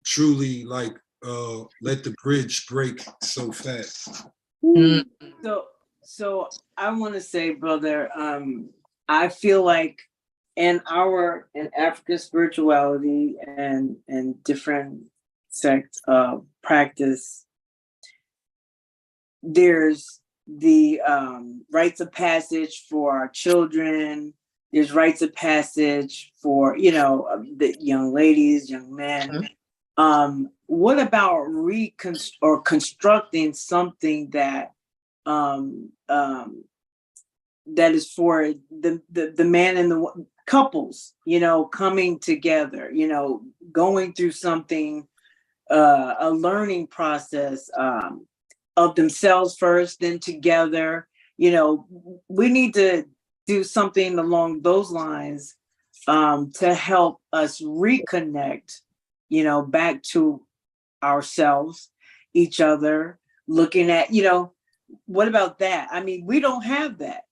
truly let the bridge break so fast? So I want to say, brother, I feel like in African spirituality and different sects of practice, there's the rites of passage for our children. There's rites of passage for, the young ladies, young men. What about constructing something that that is for the man and the couples, coming together, going through something, a learning process of themselves first, then together. We need to do something along those lines to help us reconnect, back to ourselves, each other, looking at, what about that? I mean, we don't have that,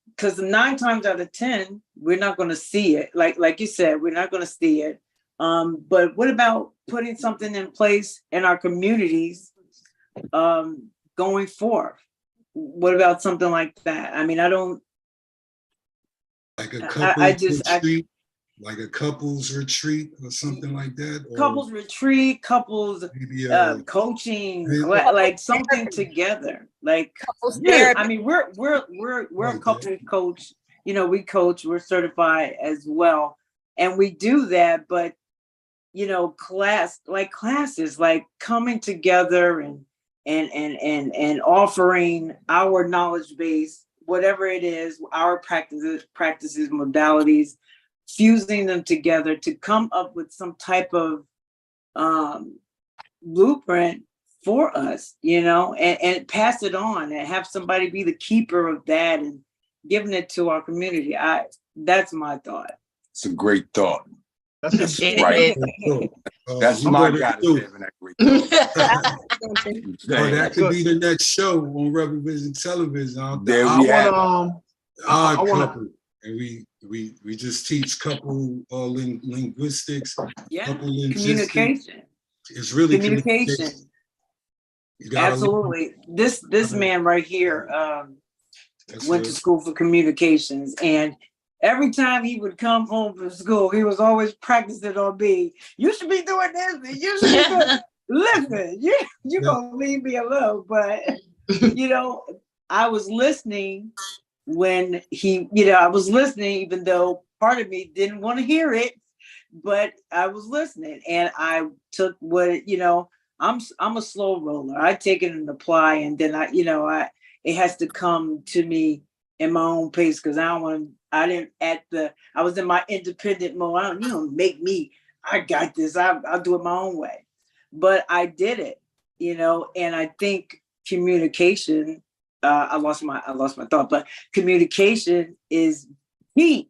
because 9 times out of 10, we're not going to see it. Like you said, we're not going to see it. But what about putting something in place in our communities going forth? What about something like that? I mean, I don't. Like a couples retreat, like a couples retreat or something like that. Couples retreat, couples coaching, like something together. Like, yeah, I mean, we're a couple coach. We coach. We're certified as well, and we do that. But classes, like coming together and offering our knowledge base, whatever it is, our practices, modalities, fusing them together to come up with some type of blueprint for us, and pass it on and have somebody be the keeper of that and giving it to our community. That's my thought. It's a great thought. That's right. That's my God is having that great thought. That could be the next show on Rebel Vision Television. There we have couple. And we just teach couple linguistics, couple communication. It's really communication. Absolutely. This man right here, went to school for communications, and every time he would come home from school, he was always practicing on me. You should be doing this. You should be doing. Listen, you gonna leave me alone. But I was listening when he, I was listening, even though part of me didn't want to hear it, but I was listening, and I took what I'm a slow roller. I take it and apply, and then it has to come to me in my own pace, because I was in my independent mode. Make me, I got this. I'll do it my own way. But I did it, and I think communication, I lost my thought, but communication is key.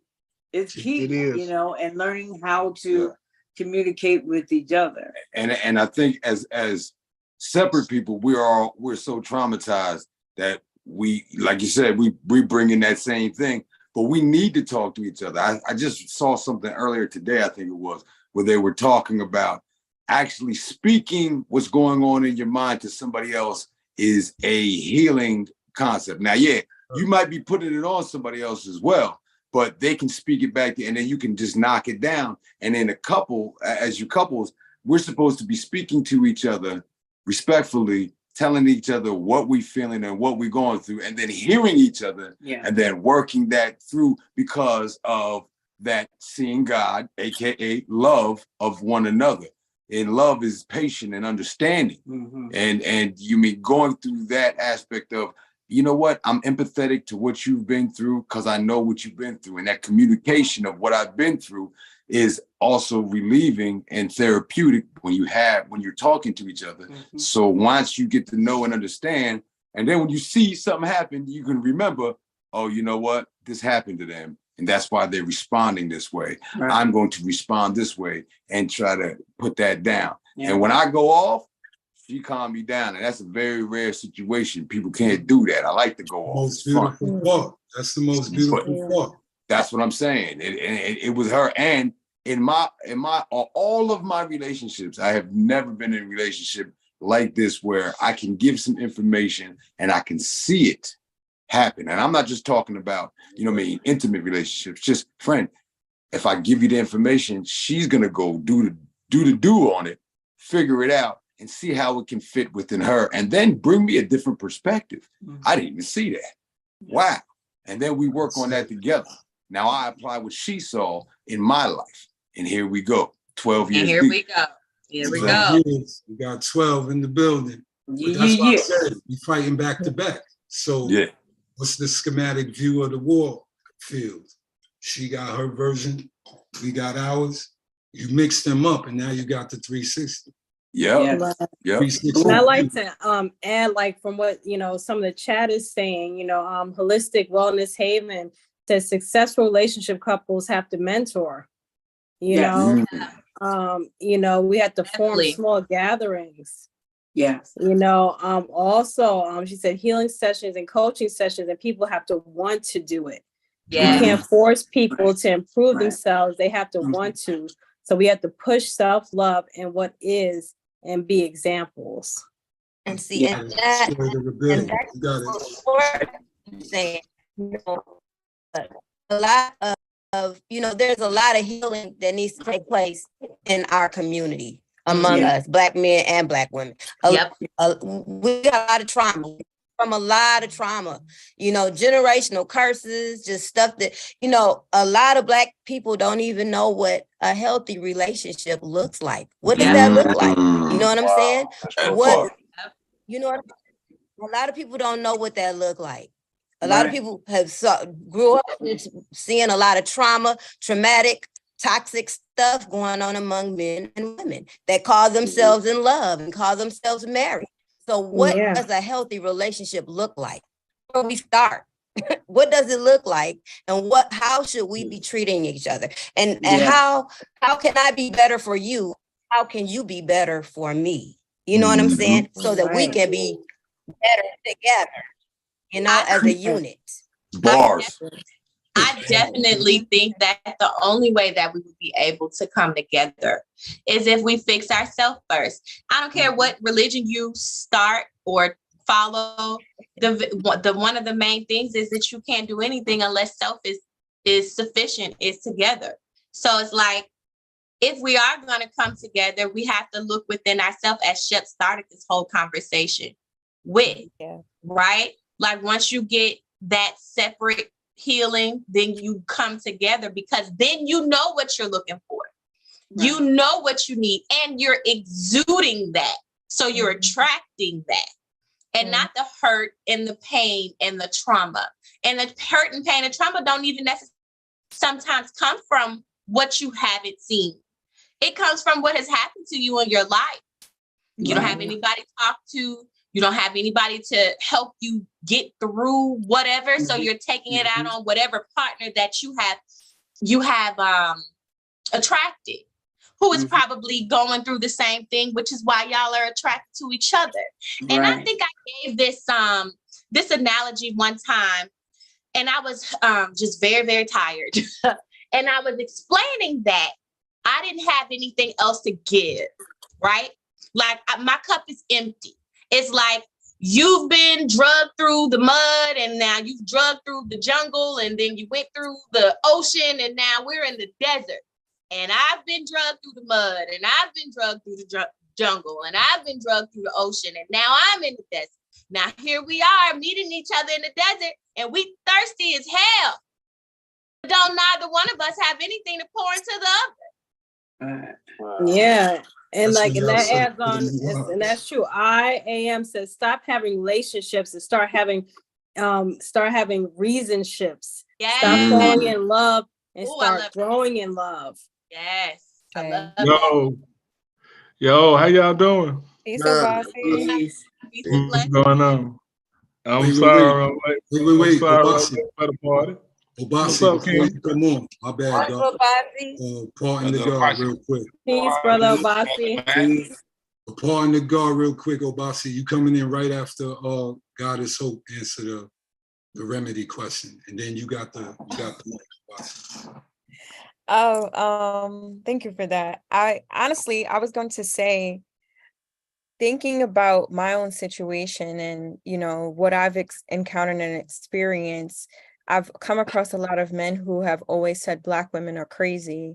It's key, It is. and learning how to communicate with each other. And I think as separate people, we're so traumatized that we, like you said, we bring in that same thing, but we need to talk to each other. I just saw something earlier today, I think it was, where they were talking about actually speaking what's going on in your mind to somebody else is a healing concept. Now, you might be putting it on somebody else as well, but they can speak it back to you, and then you can just knock it down. And in a couple, as you couples, we're supposed to be speaking to each other respectfully, telling each other what we're feeling and what we're going through, and then hearing each other, and then working that through because of that seeing God, AKA love of one another. And love is patient and understanding. Mm-hmm. And you mean going through that aspect of, you know what, I'm empathetic to what you've been through because I know what you've been through. And that communication of what I've been through is also relieving and therapeutic when you're talking to each other. Mm-hmm. So once you get to know and understand, and then when you see something happen, you can remember, oh, you know what, this happened to them. And that's why they're responding this way. Right. I'm going to respond this way and try to put that down. Yeah. And when I go off, she calmed me down. And that's a very rare situation. People can't do that. I like to go off. Most beautiful part. That's the most beautiful part. That's what I'm saying. It was her. And in all of my relationships, I have never been in a relationship like this where I can give some information and I can see it happen. And I'm not just talking about, intimate relationships, just friend. If I give you the information, she's going to go do on it, figure it out and see how it can fit within her and then bring me a different perspective. Mm-hmm. I didn't even see that. Wow. And then we work on that together. Now I apply what she saw in my life. And here we go. 12 years. And here we go. Here we go. We got 12 in the building. But that's why I said we fighting back to back. So what's the schematic view of the war field? She got her version, we got ours. You mix them up, and now you got the 360. Yeah. And I like to add, like, from what some of the chat is saying, Holistic Wellness Haven says successful relationship couples have to mentor. We have to form small gatherings. Yes. Also, she said healing sessions and coaching sessions, and people have to want to do it. Yeah. You can't force people to improve themselves. They have to want to. So we have to push self-love and what is and be examples. And see, and that's what I'm saying. A lot of there's a lot of healing that needs to take place in our community among us, Black men and Black women. We got a lot of trauma. From a lot of trauma, generational curses, just stuff that, a lot of Black people don't even know what a healthy relationship looks like. What does that look like? You know what I'm saying? A lot of people don't know what that look like. A lot of people grew up seeing a lot of traumatic, toxic stuff going on among men and women that call themselves in love and call themselves married. So what does a healthy relationship look like? Where we start? What does it look like? And how should we be treating each other? And how can I be better for you? How can you be better for me? You know what I'm saying? So that we can be better together, as a unit. Bars. I definitely think that the only way that we would be able to come together is if we fix ourselves first. I don't care what religion you start or follow the one of the main things is that you can't do anything unless self is sufficient, is together. So it's like, if we are going to come together, we have to look within ourselves, as Shep started this whole conversation with, right? Like once you get that separate healing, then you come together, because then you know what you're looking for. Right. You know what you need, and you're exuding that. So you're attracting that, and not the hurt and the pain and the trauma. And the hurt and pain and trauma don't even necessarily sometimes come from what you haven't seen. It comes from what has happened to you in your life. You don't have anybody to talk to. You don't have anybody to help you get through whatever. So you're taking it out on whatever partner that you have attracted, who is probably going through the same thing, which is why y'all are attracted to each other. Right. And I think I gave this analogy one time, and I was just very, very tired. And I was explaining that I didn't have anything else to give, right? Like my cup is empty. It's like you've been drugged through the mud, and now you've drugged through the jungle, and then you went through the ocean, and now we're in the desert. And I've been drugged through the mud, and I've been drugged through the jungle, and I've been drugged through the ocean, and now I'm in the desert. Now here we are meeting each other in the desert, and we thirsty as hell. Don't neither one of us have anything to pour into the other. Yeah. And like, and that adds on, and that's true. IAM says stop having relationships and start having reasonships. Yes. Stop falling in love and start growing in love. Yes. Yo, how y'all doing? Peace and blessings. What's going on? I'm sorry. Wait. For the party. What's up, King? Come on. My bad, dog. Pardon the guard real quick. Peace, brother Obasi. Pardon the guard real quick, Obasi. You coming in right after God is Hope answer the remedy question. And then you got the Obasi. Oh, thank you for that. I was going to say, thinking about my own situation and, what I've encountered and experienced, I've come across a lot of men who have always said Black women are crazy,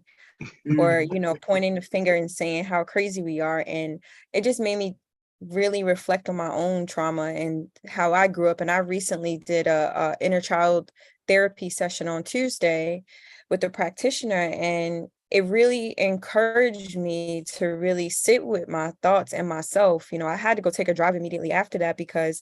or, pointing the finger and saying how crazy we are. And it just made me really reflect on my own trauma and how I grew up. And I recently did a inner child therapy session on Tuesday with a practitioner, and it really encouraged me to really sit with my thoughts and myself. I had to go take a drive immediately after that, because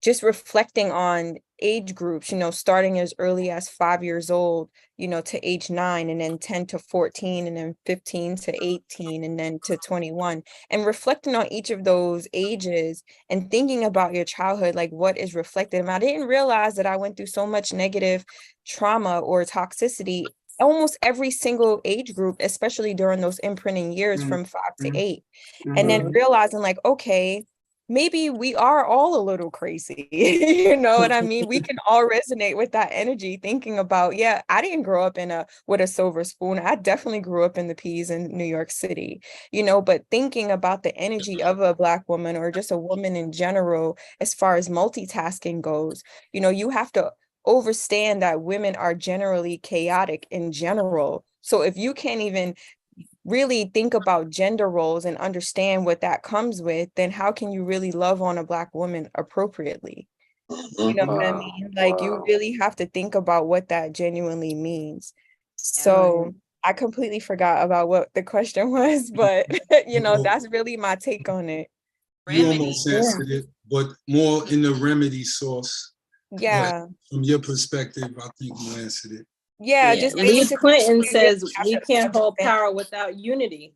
just reflecting on age groups, starting as early as 5 years old, to age 9, and then 10 to 14, and then 15 to 18, and then to 21, and reflecting on each of those ages and thinking about your childhood, like what is reflected. And I didn't realize that I went through so much negative trauma or toxicity almost every single age group, especially during those imprinting years from 5 to 8. And then realizing like, okay, maybe we are all a little crazy. You know what I mean? We can all resonate with that energy, thinking about, I didn't grow up with a silver spoon. I definitely grew up in the P's in New York City, but thinking about the energy of a Black woman, or just a woman in general, as far as multitasking goes, you have to understand that women are generally chaotic in general. So if you can't even really think about gender roles and understand what that comes with, then how can you really love on a Black woman appropriately? You know what I mean? Like, you really have to think about what that genuinely means. So I completely forgot about what the question was, but that's really my take on it. You almost answered it, but more in the remedy source. Yeah. But from your perspective, I think you answered it. Just Lee Clinton says we can't hold power without unity.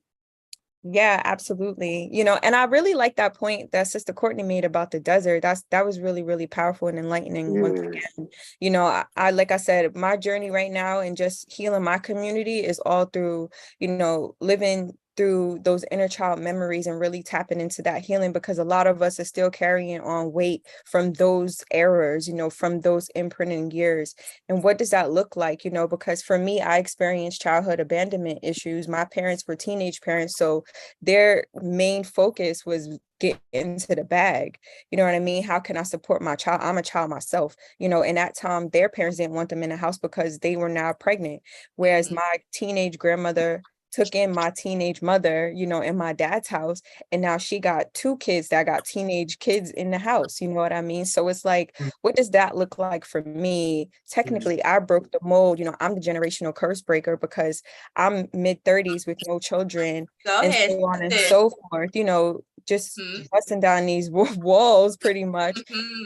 Yeah, absolutely. And I really like that point that Sister Courtney made about the desert. That was really, really powerful and enlightening. Once again, I like I said, my journey right now and just healing my community is all through, living through those inner child memories and really tapping into that healing, because a lot of us are still carrying on weight from those errors, you know, from those imprinting years. And what does that look like? You know, because for me, I experienced childhood abandonment issues. My parents were teenage parents, so their main focus was get into the bag. You know what I mean? How can I support my child? I'm a child myself, you know, and at time their parents didn't want them in the house because they were now pregnant. Whereas my teenage grandmother took in my teenage mother, you know, in my dad's house. And now she got 2 kids that got teenage kids in the house. You know what I mean? So it's like, what does that look like for me? Technically, I broke the mold. You know, I'm the generational curse breaker because I'm mid-30s with no children. Go and ahead. so on and so forth, you know, just busting down these walls pretty much.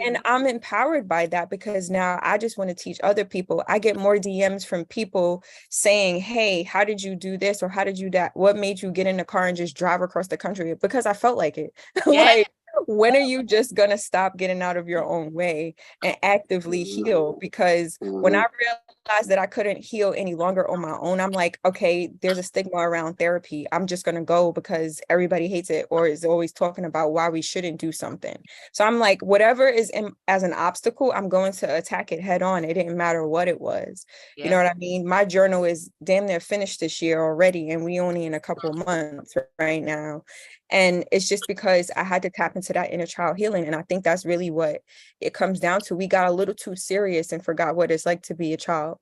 And I'm empowered by that because now I just want to teach other people. I get more DMs from people saying, hey, how did you do this? Or how did you that? What made you get in the car and just drive across the country? Because I felt like it. Like, when are you just gonna stop getting out of your own way and actively heal? Because when I realized that I couldn't heal any longer on my own, I'm like, okay, there's a stigma around therapy. I'm just gonna go because everybody hates it or is always talking about why we shouldn't do something. So I'm like, whatever is as an obstacle, I'm going to attack it head on. It didn't matter what it was. You know what I mean? My journal is damn near finished this year already, and we only in a couple of months right now. And it's just because I had to tap into that inner child healing. And I think that's really what it comes down to. We got a little too serious and forgot what it's like to be a child.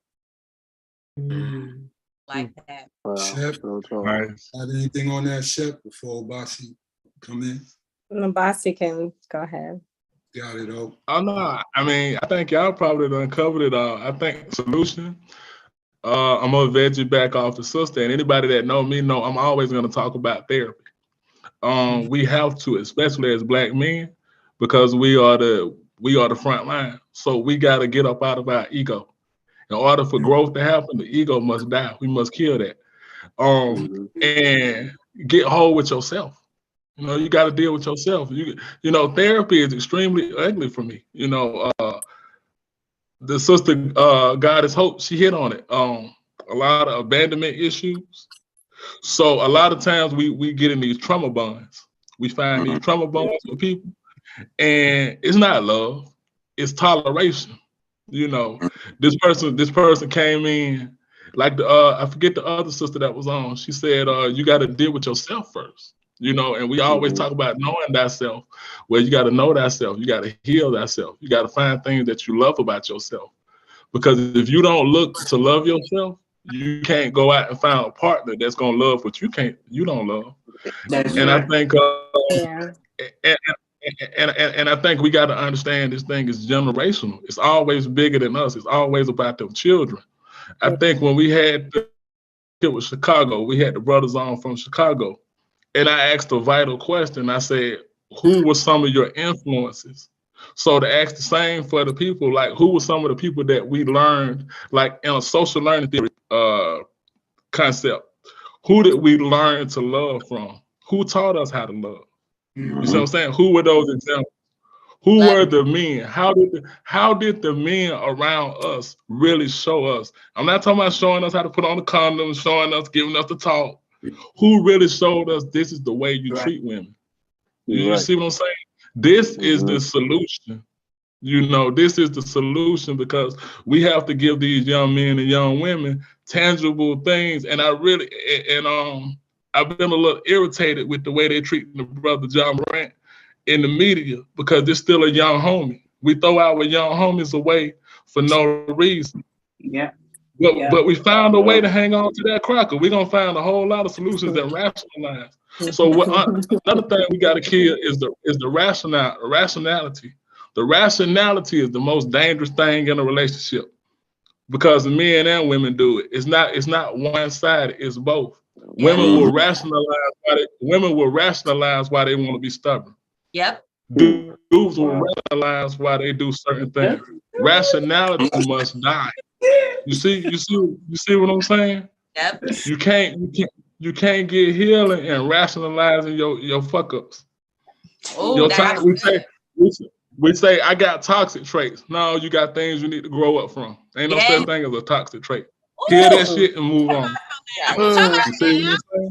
Like that. Shep, got anything on that, Shep, before Basi come in? Basi can go ahead. Got it, oh. Oh, no, I mean, I think y'all probably done covered it all. I think solution, I'm gonna veg it back off the sister, and anybody that know me know I'm always gonna talk about therapy. We have to, especially as Black men, because we are the front line. So we got to get up out of our ego. In order for growth to happen, the ego must die. We must kill that. And get whole with yourself. You know, you got to deal with yourself. You know, therapy is extremely ugly for me. You know, the sister Goddess Hope, she hit on it. A lot of abandonment issues. So a lot of times we get in these trauma bonds. We find these trauma bonds with people, and it's not love, it's toleration. You know, this person came in, like I forget the other sister that was on. She said, you got to deal with yourself first. You know, and we always talk about knowing thyself. Well, you got to know thyself. You got to heal thyself. You got to find things that you love about yourself. Because if you don't look to love yourself, you can't go out and find a partner that's gonna love what you don't love. That's and right. I think and I think we got to understand this thing is generational. It's always bigger than us. It's always about the children. I think when we had it was Chicago, we had the brothers on from Chicago, and I asked a vital question. I said, who were some of your influences? So to ask the same for the people, like who were some of the people that we learned, like in a social learning theory concept, who did we learn to love from? Who taught us how to love? You see what I'm saying? Who were those examples? Who were the men? How did the men around us really show us? I'm not talking about showing us how to put on the condom, showing us, giving us the talk. Who really showed us this is the way you treat women? You see what I'm saying? This is the solution. You know, this is the solution, because we have to give these young men and young women tangible things. And I've been a little irritated with the way they treat the brother John Morant in the media, because they're still a young homie. We throw our young homies away for no reason. But we found a way to hang on to that cracker. We're gonna find a whole lot of solutions that rationalize. So another thing we got to kill is the rationality. The rationality is the most dangerous thing in a relationship, because men and women do it. It's not one-sided. It's both. Women will rationalize why they want to be stubborn. Dudes will rationalize why they do certain things. Rationality must die. You see what I'm saying? You can't get healing and rationalizing your fuck ups. We say I got toxic traits. No, you got things you need to grow up from. Ain't no such thing as a toxic trait. Heal that shit and move on.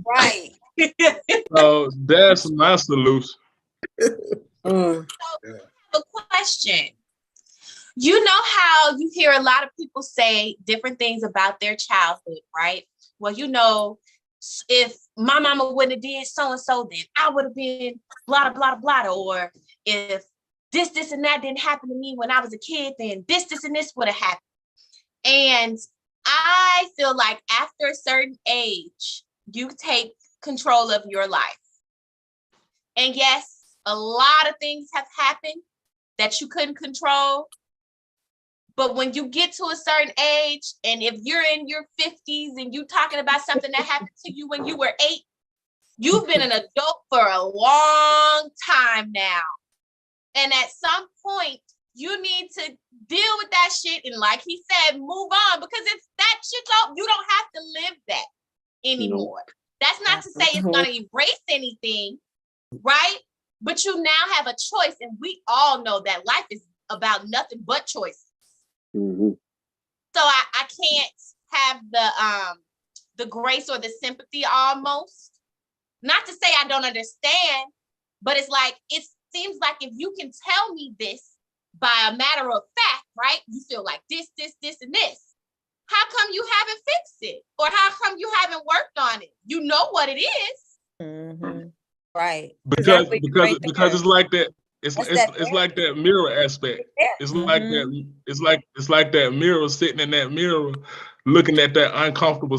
Right. So that's my solution. So, a question. You know how you hear a lot of people say different things about their childhood, right? Well, you know, if my mama wouldn't have did so and so, then I would have been blah blah blah blah. Or if this and that didn't happen to me when I was a kid, then this and this would have happened. And I feel like after a certain age, you take control of your life. And yes, a lot of things have happened that you couldn't control. But when you get to a certain age, and if you're in your 50s and you talking about something that happened to you when you were 8, you've been an adult for a long time now. And at some point, you need to deal with that shit and, like he said, move on. Because if that shit's up, you don't have to live that anymore. That's not to say it's going to erase anything, right? But you now have a choice. And we all know that life is about nothing but choices. Mm-hmm. So I can't have the grace or the sympathy almost. Not to say I don't understand, but it's like, it seems like if you can tell me this by a matter of fact, right? You feel like this, and this. How come you haven't fixed it? Or how come you haven't worked on it? You know what it is. Mm-hmm. Right. Because it's like that. It's like that mirror aspect. It's like that. It's like that mirror, sitting in that mirror, looking at that uncomfortable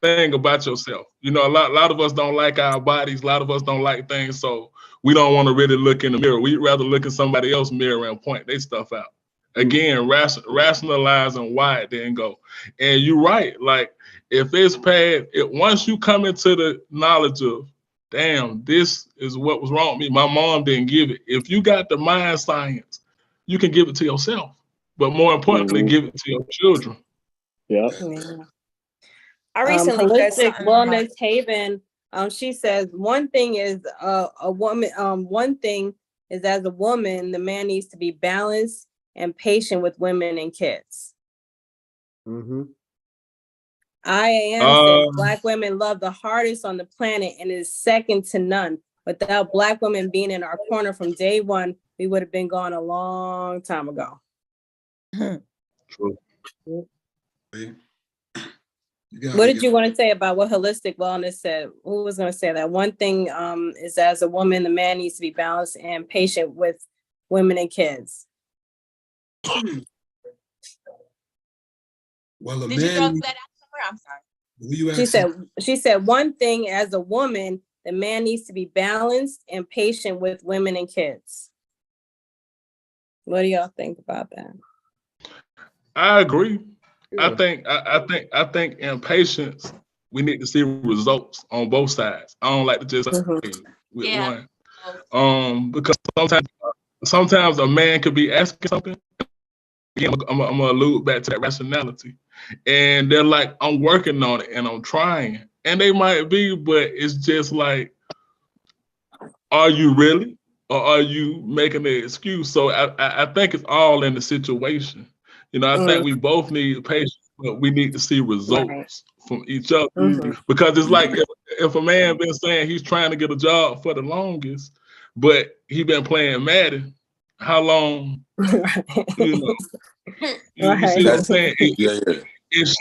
thing about yourself. You know, a lot of us don't like our bodies. A lot of us don't like things, so we don't want to really look in the mirror. We'd rather look in somebody else's mirror and point their stuff out. Again, rationalizing why it didn't go. And you're right. Like, if it's bad, once you come into the knowledge of, damn, this is what was wrong with me. My mom didn't give it. If you got the mind science, you can give it to yourself. But more importantly, give it to your children. Yeah. I recently Holistic Wellness Haven. She says one thing is a woman. One thing is, as a woman, the man needs to be balanced and patient with women and kids. Mm-hmm. I am says Black women love the hardest on the planet and is second to none. Without Black women being in our corner from day one, we would have been gone a long time ago. True. What did you want to say about what Holistic Wellness said? Who was going to say that? One thing is, as a woman, the man needs to be balanced and patient with women and kids. Well, a Did you man. throw that out somewhere? I'm sorry. She said one thing, as a woman, the man needs to be balanced and patient with women and kids. What do y'all think about that? I agree. Yeah. I think in patience, we need to see results on both sides. I don't like to just say with one. Because sometimes a man could be asking something. Again, I'm gonna allude back to that rationality. And they're like, I'm working on it and I'm trying. And they might be, but it's just like, are you really? Or are you making an excuse? So I think it's all in the situation. You know, I think we both need patience, but we need to see results from each other. Because it's like, if a man been saying he's trying to get a job for the longest, but he been playing Madden, how long, you know? You see what I'm saying? Is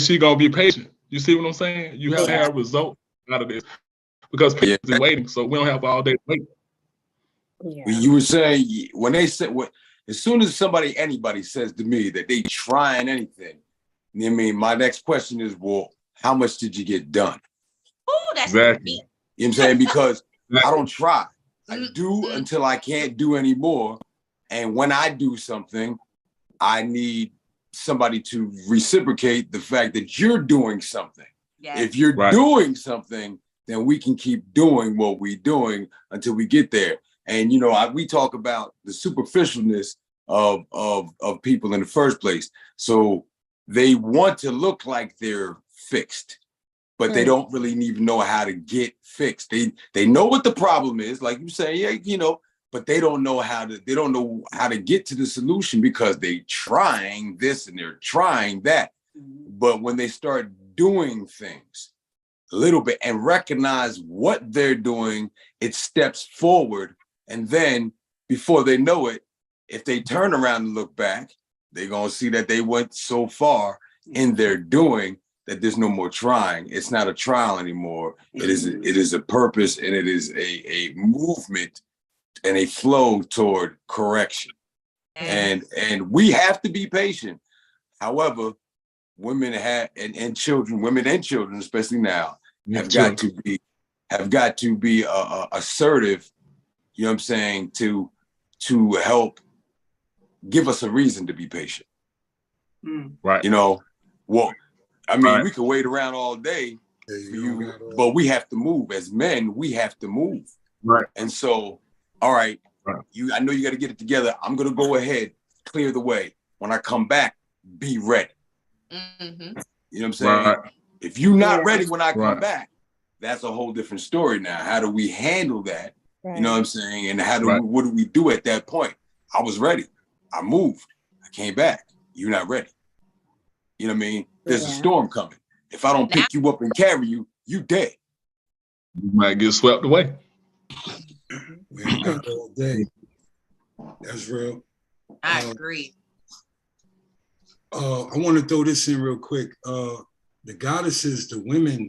she gonna be patient? You see what I'm saying? You have to have results out of this, because people are waiting, so we don't have all day to wait. You were saying when they said as soon as anybody says to me that they trying anything, I mean, my next question is, well, how much did you get done? Oh, that's exactly. You know what I'm saying? Because I don't try. I do until I can't do anymore. And when I do something, I need somebody to reciprocate the fact that you're doing something. Yes. If you're doing something, then we can keep doing what we're doing until we get there. And, you know, we talk about the superficialness of people in the first place. So they want to look like they're fixed, but they don't really even know how to get fixed. They know what the problem is, like you say, you know, but they don't know how to get to the solution because they trying this and they're trying that. But when they start doing things, a little bit and recognize what they're doing, it steps forward. And then before they know it, if they turn around and look back, they're going to see that they went so far in their doing that there's no more trying. It's not a trial anymore. It is a purpose, and it is a movement and a flow toward correction. And we have to be patient. However, women and children, especially now, have got to be assertive, you know what I'm saying, to help give us a reason to be patient. Right. You know, well, I mean, we could wait around all day for you, but we have to move. As men, we have to move. Right. And so, all right, I know you got to get it together. I'm going to go ahead, clear the way. When I come back, be ready. You know what I'm saying? Right. If you're not ready when I come back, that's a whole different story now. How do we handle that? You know what I'm saying? And what do we do at that point? I was ready. I moved. I came back. You're not ready. You know what I mean? There's a storm coming. If I don't pick you up and carry you, you dead. You might get swept away. We ain't got all day. That's real. I agree. I want to throw this in real quick. The goddesses, the women,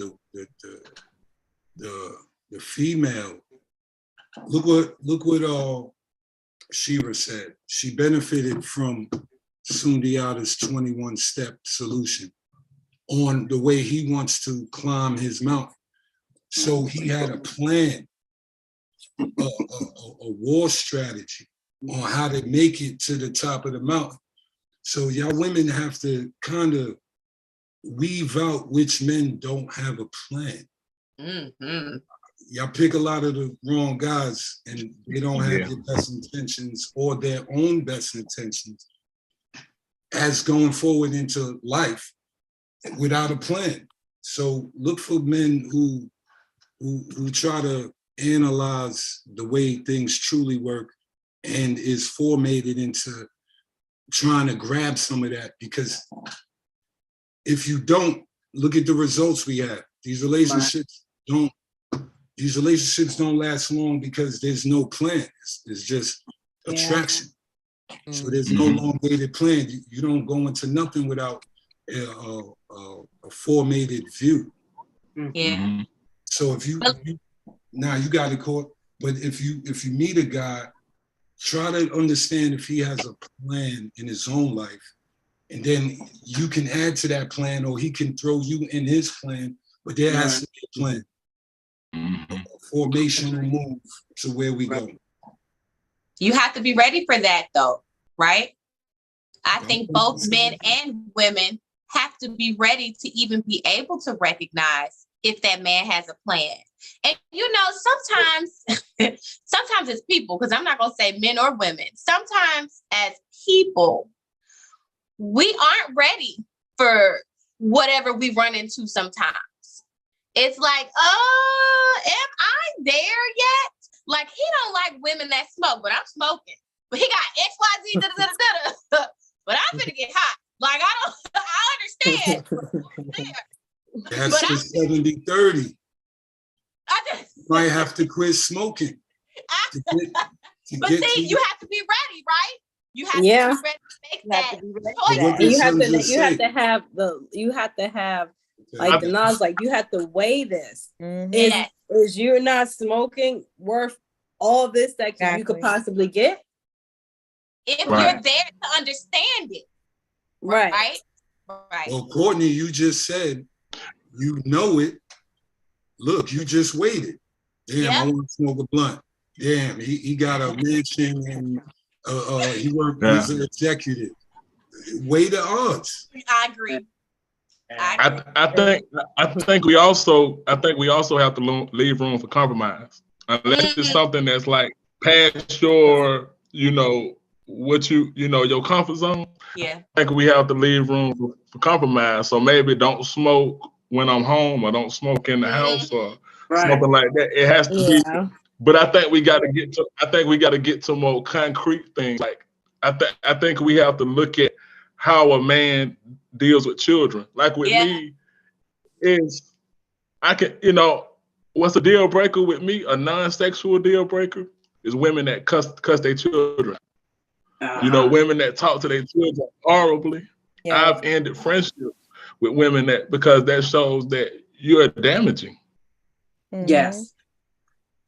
the female. Look what Shira said. She benefited from Sundiata's 21-step solution on the way he wants to climb his mountain. So he had a plan, a war strategy on how to make it to the top of the mountain. So y'all women have to kind of weave out which men don't have a plan. Y'all pick a lot of the wrong guys and they don't have your best intentions or their own best intentions as going forward into life without a plan. So look for men who try to analyze the way things truly work and is formatted into trying to grab some of that, because if you don't, look at the results we have. These relationships don't last long because there's no plan. It's just attraction. So there's no long-dated plan. You don't go into nothing without a formatted view. So if you got it caught. But if you meet a guy, try to understand if he has a plan in his own life, and then you can add to that plan, or he can throw you in his plan. But there has to be a plan, a formational move to where we go. You have to be ready for that, though, right? I think both men and women have to be ready to even be able to recognize if that man has a plan. And sometimes it's people, because I'm not going to say men or women. Sometimes as people, we aren't ready for whatever we run into sometimes. It's like, am I there yet? Like, he don't like women that smoke, but I'm smoking. But he got XYZ, but I'm gonna get hot. Like, I understand. That's the 70-30. You might have to quit smoking. But see, you have to be ready, right? You have to be ready to make that choice. You have to have like the Nas, like you have to weigh this. Is you're not smoking worth all this that you could possibly get? If you're there to understand it. Right. Well, Courtney, you just said you know it. Look, you just waited. Damn, I want to smoke a blunt. Damn, he got a mansion and he worked as an executive. Weigh the odds. I agree. I think we also have to leave room for compromise, unless it's something that's like past your your comfort zone. I think we have to leave room for compromise. So maybe don't smoke when I'm home, or don't smoke in the house, or something like that. It has to be. But I think we got to get to more concrete things. Like I think we have to look at how a man deals with children. Like with me, I can, what's a deal breaker with me? A non-sexual deal breaker is women that cuss their children. Women that talk to their children horribly. Yeah. I've ended friendships with women because that shows that you're damaging. Mm-hmm. Yes.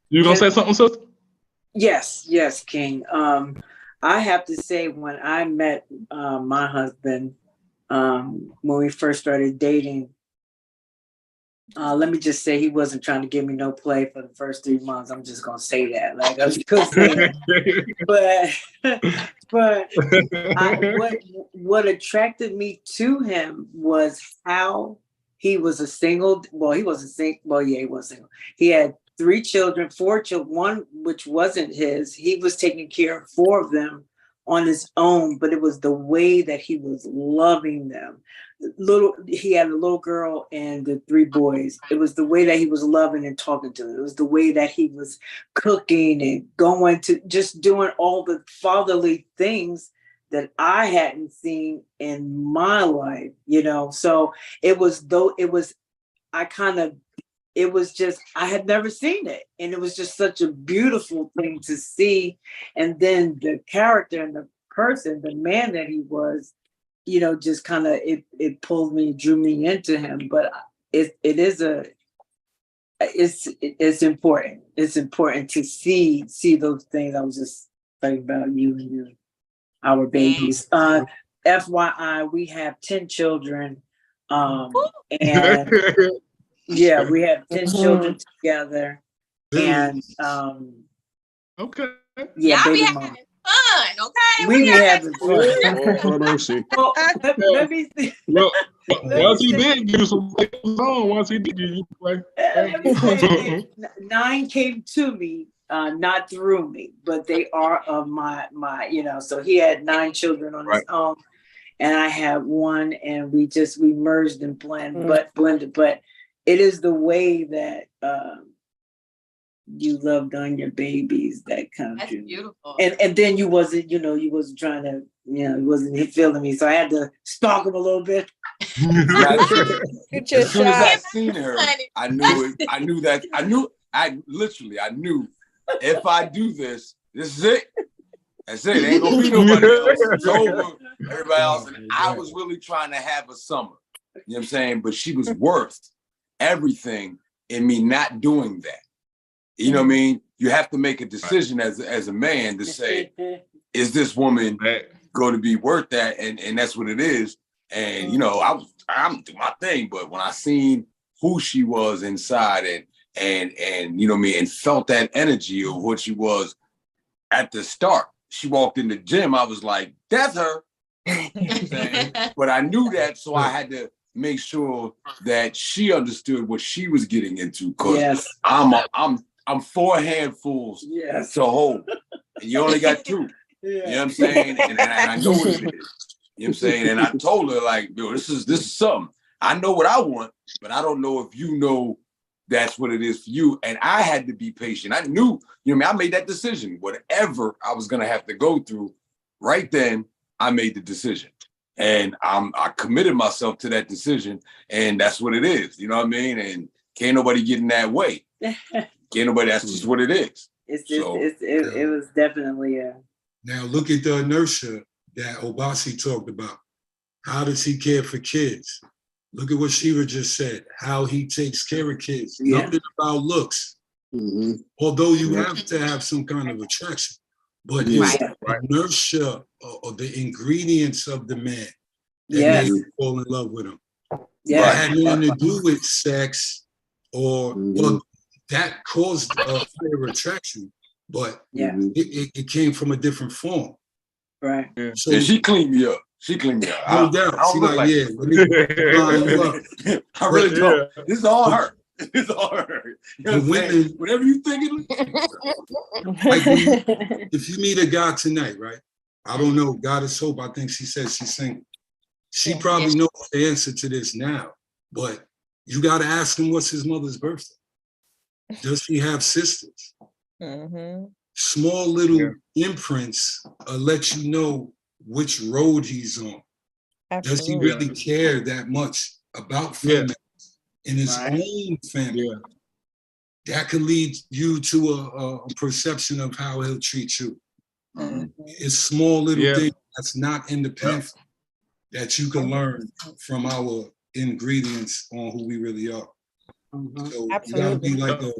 You gonna say something, sister? Yes, King. I have to say, when I met my husband, when we first started dating, let me just say he wasn't trying to give me no play for the first 3 months. I'm just gonna say that. Like, I was gonna say that. but what attracted me to him was how he was a single. Well, he wasn't single. Well, yeah, he was single. He had 3 children, 4 children, one which wasn't his. He was taking care of 4 of them on his own, but it was the way that he was loving them. He had a little girl and the 3 boys. It was the way that he was loving and talking to them. It was the way that he was cooking and going to just doing all the fatherly things that I hadn't seen in my life, So it was I had never seen it. And it was just such a beautiful thing to see. And then the character and the person, the man that he was, just kind of, it pulled me, drew me into him. But it's important. It's important to see those things. I was just talking about you and our babies. FYI, we have 10 children. And yeah, we have 10 children together. And okay. Yeah, y'all baby be mom. having fun, okay? We be having fun. Well, let me see. Well, once he did give you some play on, once he did give you play. Let me say, 9 came to me, not through me, but they are of my, so he had 9 children on his own, and I had 1, and we merged and blended, but it is the way that you loved on your babies that comes. That's beautiful. And then you wasn't trying to, you wasn't feeling me, so I had to stalk him a little bit. As soon as I seen her, I knew it. I knew if I do this is it. That's it. Ain't gonna be nobody else. It's over. Everybody else. And I was really trying to have a summer. You know what I'm saying? But she was worth everything in me not doing that. You know what I mean? You have to make a decision as a man to say, is this woman going to be worth that? And that's what it is. And I'm doing my thing, but when I seen who she was inside and you know what I mean, and felt that energy of what she was at the start, she walked in the gym, I was like, that's her. But I knew that, so I had to make sure that she understood what she was getting into, because I'm 4 handfuls to hold, and you only got 2. You know what I'm saying? And I know what it is. You know what I'm saying? And I told her, like, yo, this is something. I know what I want, but I don't know if you know that's what it is for you. And I had to be patient. I knew, I made that decision. Whatever I was gonna have to go through, right then, I made the decision. And I committed myself to that decision, and that's what it is. You know what I mean? And can't nobody get in that way. Can't nobody. That's just what it is. It was definitely a. Now look at the inertia that Obasi talked about. How does he care for kids? Look at what Shiva just said. How he takes care of kids. Yeah. Nothing about looks. Mm-hmm. Although you have to have some kind of attraction, but it's inertia or the ingredients of the man that made you fall in love with him. Yeah, it had nothing to do with sex or well, that caused a higher attraction, but it came from a different form. Right. Yeah. So and she cleaned me up. She cleaned me up. No doubt. She like, let me line you up. I really don't. This is all her. It's all her. You know women, whatever you think if you meet a guy tonight, right? I don't know. Goddess Hope, I think she said she's single. She probably knows the answer to this now, but you got to ask him what's his mother's birthday. Does he have sisters? Mm-hmm. Small little imprints let you know which road he's on. Absolutely. Does he really care that much about females? in its own family, that could lead you to a perception of how he'll treat you. It's small little things that's not in the pamphlet that you can learn from our ingredients on who we really are. So you gotta be like a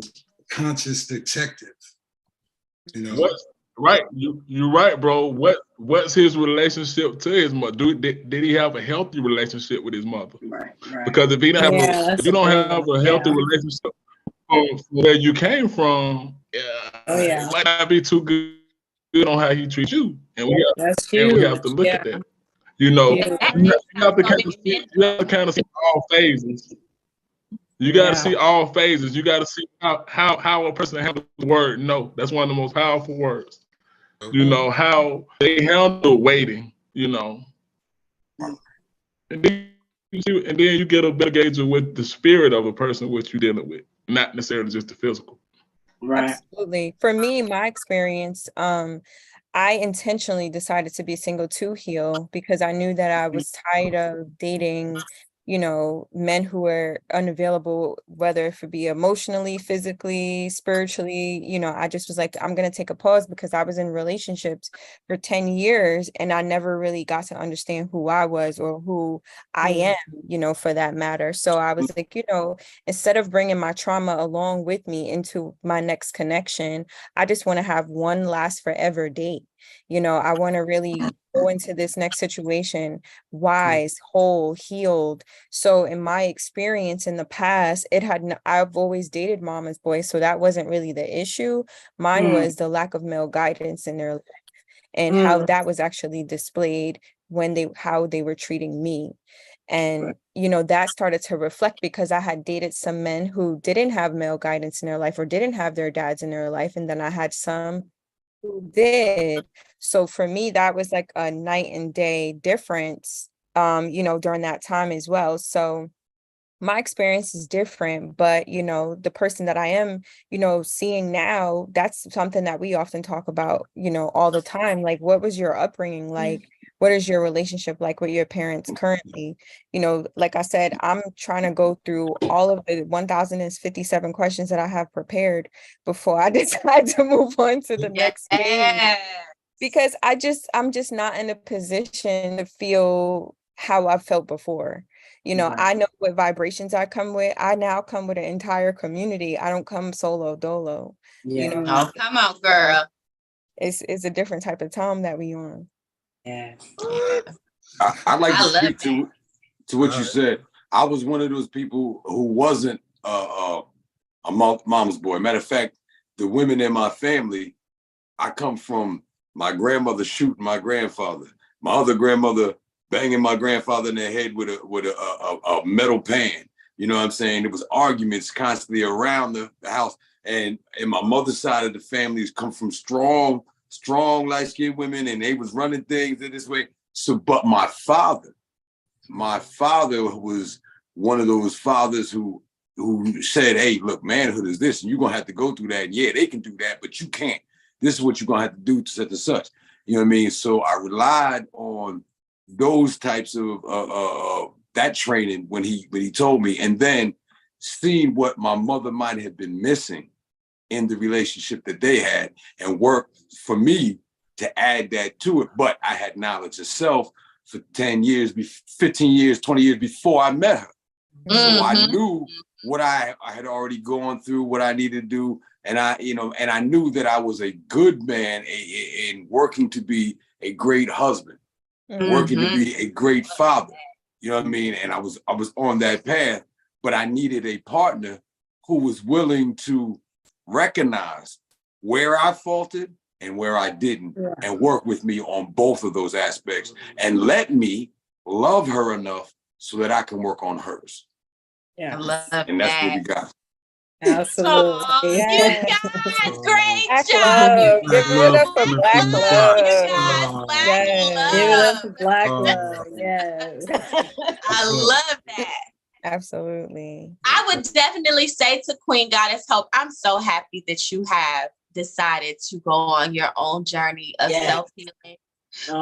conscious detective, you know. Right, you're right, bro. What's his relationship to his mother? Did he have a healthy relationship with his mother? Right. Because if he don't have if you don't have a healthy relationship from where you came from, it might not be too good on how he treats you. And we have to look at that. You know, you have to kind of see all phases. You got to see all phases. You got to see how a person handles the word no. That's one of the most powerful words. You know, how they handle waiting, you know. And then you get a better gauge of what the spirit of a person what you're dealing with, not necessarily just the physical. Right. Absolutely. For me, my experience, I intentionally decided to be single to heal because I knew that I was tired of dating, you know, men who were unavailable, whether it be emotionally, physically, spiritually. You know, I just was like, I'm going to take a pause because I was in relationships for 10 years and I never really got to understand who I was or who I am, you know, for that matter. So I was like, you know, instead of bringing my trauma along with me into my next connection, I just want to have one last forever date. You know, I want to really go into this next situation wise, whole, healed. So in my experience in the past, I've always dated mama's boys, so that wasn't really the issue. Mine was the lack of male guidance in their life and how that was actually displayed how they were treating me. And, you know, that started to reflect because I had dated some men who didn't have male guidance in their life or didn't have their dads in their life. And then I had some who did. So for me, that was like a night and day difference, you know, during that time as well. So my experience is different, but, you know, the person that I am, you know, seeing now, that's something that we often talk about, you know, all the time. Like, what was your upbringing like? What is your relationship like with your parents currently? You know, like I said, I'm trying to go through all of the 1,057 questions that I have prepared before I decide to move on to the next stage. Because I'm just not in a position to feel how I felt before. You know, I know what vibrations I come with. I now come with an entire community. I don't come solo dolo. You know, oh, come on, girl. It's a different type of time that we on. Yeah. I'd like to speak to what you said. I was one of those people who wasn't a mama's boy. Matter of fact, the women in my family, I come from my grandmother shooting my grandfather, my other grandmother banging my grandfather in the head with a metal pan. You know what I'm saying? There was arguments constantly around the house. And my mother's side of the family come from strong light-skinned women, and they was running things in this way. So, but my father was one of those fathers who said, hey, look, manhood is this, and you're gonna have to go through that. And yeah, they can do that, but you can't. This is what you're gonna have to do to such and such. You know what I mean? So I relied on those types of that training when he told me, and then seeing what my mother might have been missing in the relationship that they had, and worked for me to add that to it. But I had knowledge of self for 10 years, 15 years, 20 years before I met her. So I knew what I had already gone through, what I needed to do. And I knew that I was a good man in working to be a great husband, working to be a great father. You know what I mean? And I was on that path, but I needed a partner who was willing to recognize where I faltered and where I didn't, and work with me on both of those aspects, and let me love her enough so that I can work on hers. I love and that's what we got. Absolutely. Oh, you guys, great Black job. love. Give it up for Black love. You guys, Black Give it up love. for Black love. Yes. I love that. Absolutely. I would definitely say to Queen Goddess Hope, I'm so happy that you have decided to go on your own journey of self-healing.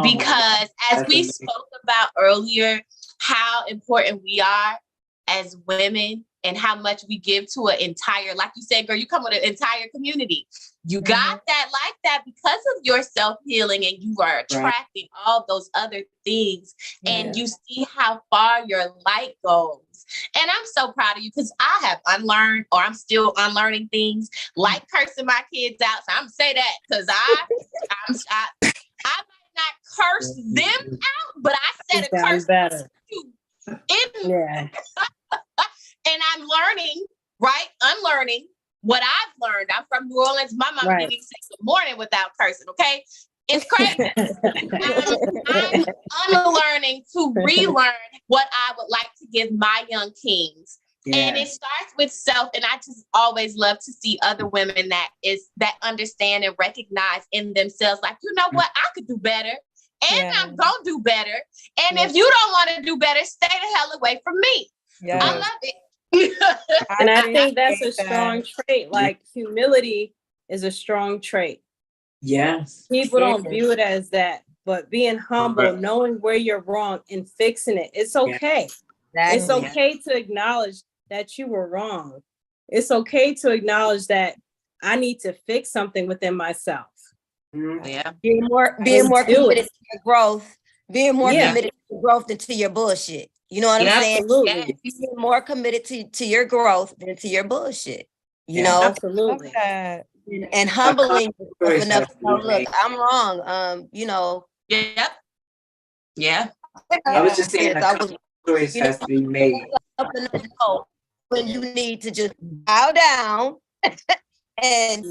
Because as we spoke about earlier, how important we are as women and how much we give to an entire, like you said, girl, you come with an entire community. You got that like that because of your self-healing, and you are attracting all those other things, and you see how far your light goes. And I'm so proud of you because I have unlearned, or I'm still unlearning things like cursing my kids out. So I'm gonna say that because I might not curse them out, but I said a curse better. Yeah. And I'm learning, right? Unlearning what I've learned. I'm from New Orleans. My mom didn't even say good morning without cursing, okay? It's crazy. I'm unlearning to relearn what I would like to give my young kings. Yeah. And it starts with self. And I just always love to see other women that understand and recognize in themselves, like, you know what, I could do better. And I'm going to do better. And if you don't want to do better, stay the hell away from me. I love it. And I think that's a strong trait. Like, humility is a strong trait. Yes. People don't view it as that, but being humble, knowing where you're wrong and fixing it, it's okay. It's okay to acknowledge that you were wrong. It's okay to acknowledge that I need to fix something within myself. Yeah. Being more committed to your growth, being more committed to growth than to your bullshit. You know what I'm saying? Absolutely. Being more committed to your growth than to your bullshit. You know? Absolutely. And humbling yourself enough to know, look, I'm wrong. You know. Yep. Yeah. I was just saying choice has to be made. When you need to just bow down and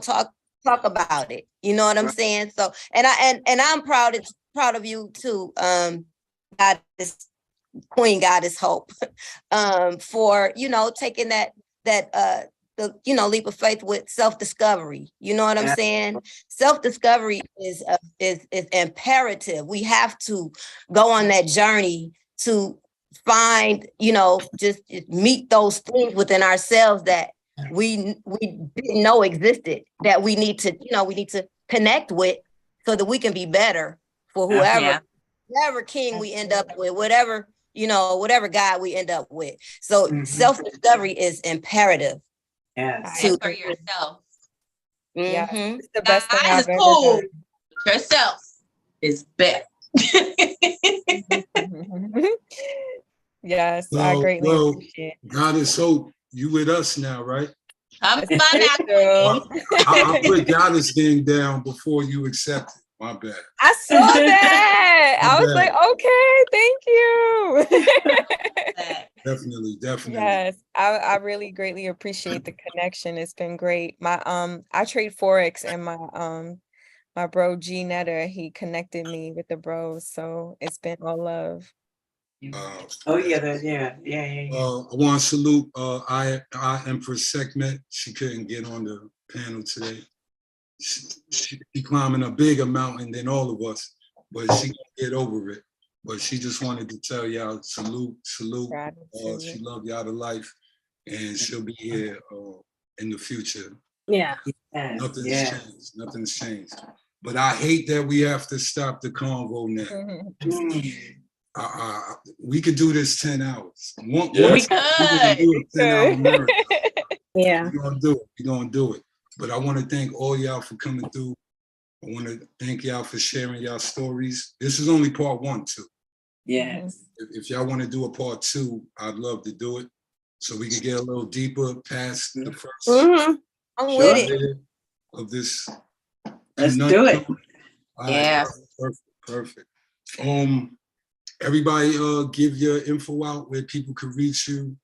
talk about it. You know what I'm saying? So I'm proud of you too. Queen Goddess Hope, for taking that leap of faith with self-discovery. You know what I'm saying? Self-discovery is imperative. We have to go on that journey to find, just meet those things within ourselves that we didn't know existed, that we need to connect with so that we can be better for whatever king we end up with, whatever God we end up with. So self-discovery is imperative. And for yourself. Yeah, it's the best thing I've ever done. Yourself is best. Yes, I greatly appreciate it. Goddess Hope, you with us now, right? I'm fun now. I put Goddess thing down before you accepted. My bad. I saw that. I was like, okay, thank you. Definitely. Yes, I really greatly appreciate the connection. It's been great. I trade Forex, and my bro G Netter, he connected me with the bros, so it's been all love. I want to salute I Empress Sekhmet. She couldn't get on the panel today. She climbing a bigger mountain than all of us, but she can get over it. But she just wanted to tell y'all salute. She love y'all to life, and she'll be here in the future. Yeah. Nothing's changed. But I hate that we have to stop the convo now. We could do this 10 hours. We can do a 10-hour marathon. Yeah. We're gonna do it. But I want to thank all y'all for coming through. I want to thank y'all for sharing y'all stories. This is only part 1, too. Yes. If y'all want to do a part 2, I'd love to do it, so we can get a little deeper past the first I'm with it. of this. Let's do it. Yeah. Perfect. Everybody, give your info out where people can reach you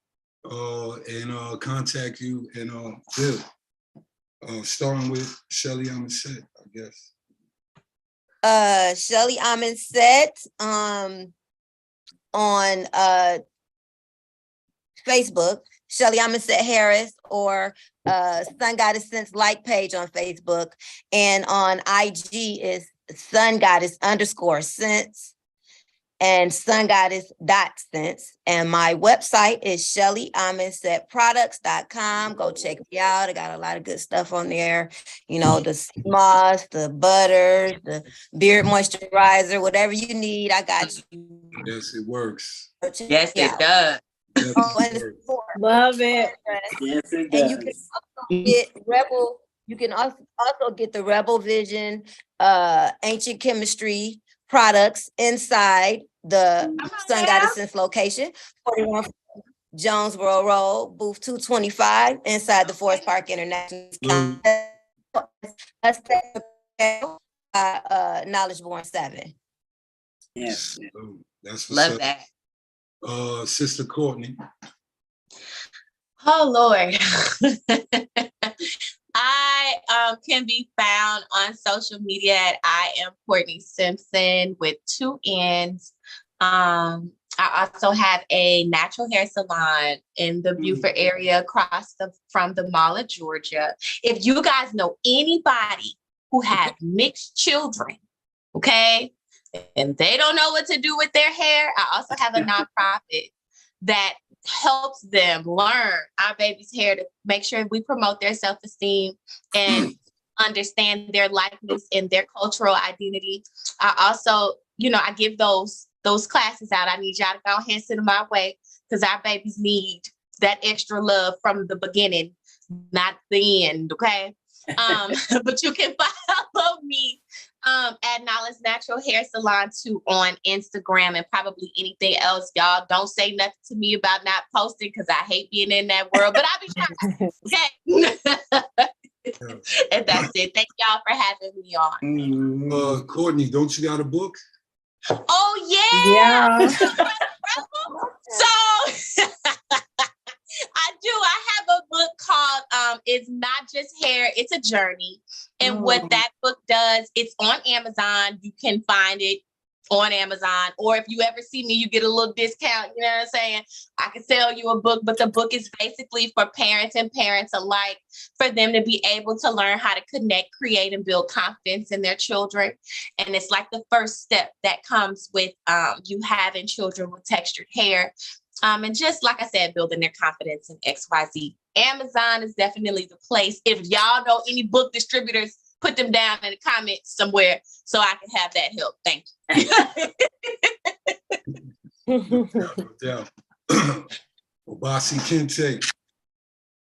and contact you, and starting with Shelly Amonset, I guess. Shelly Amonset on Facebook, Shelly Amonset Harris, or Sun Goddess Sense like page on Facebook, and on IG is Sun Goddess _sense and Sun Goddess .sense. And my website is ShellyAmonsetProducts.com. Go check me out. I got a lot of good stuff on there. The moss, the butters, the beard moisturizer, whatever you need, I got you. Yes, it works. Yes, it does. Yes, Oh, it and it's works. for Love it. Yes, it and you can does. also get Rebel. You can also get the Rebel Vision ancient chemistry products inside the Sun Goddess Sense location, 41 Jonesboro Road, booth 225, inside the Forest Park International. Knowledge Born 7. Yes. That's what's Love up. that. Sister Courtney. Oh Lord. I can be found on social media at I am Courtney Simpson with 2 N's. I also have a natural hair salon in the Beaufort area across from the Mall of Georgia. If you guys know anybody who have mixed children, okay, and they don't know what to do with their hair, I also have a nonprofit that helps them learn our baby's hair to make sure we promote their self-esteem and understand their likeness and their cultural identity. I also, I give those classes out. I need y'all to go ahead and send them my way because our babies need that extra love from the beginning, not the end, okay? But you can follow me at Nala's Natural Hair Salon too on Instagram and probably anything else. Y'all don't say nothing to me about not posting because I hate being in that world, but I'll be trying. Okay. And that's it. Thank y'all for having me on. Courtney, don't you got a book? Oh yeah. So I do. I have a book called It's Not Just Hair, It's a Journey. And what that book does, it's on Amazon. You can find it on Amazon. Or if you ever see me, you get a little discount. You know what I'm saying? I can sell you a book, but the book is basically for parents and parents alike, for them to be able to learn how to connect, create, and build confidence in their children. And it's like the first step that comes with you having children with textured hair. And just like I said, building their confidence in XYZ. Amazon is definitely the place. If y'all know any book distributors, put them down in the comments somewhere so I can have that help. Thank you. Yeah. Obasi Kente.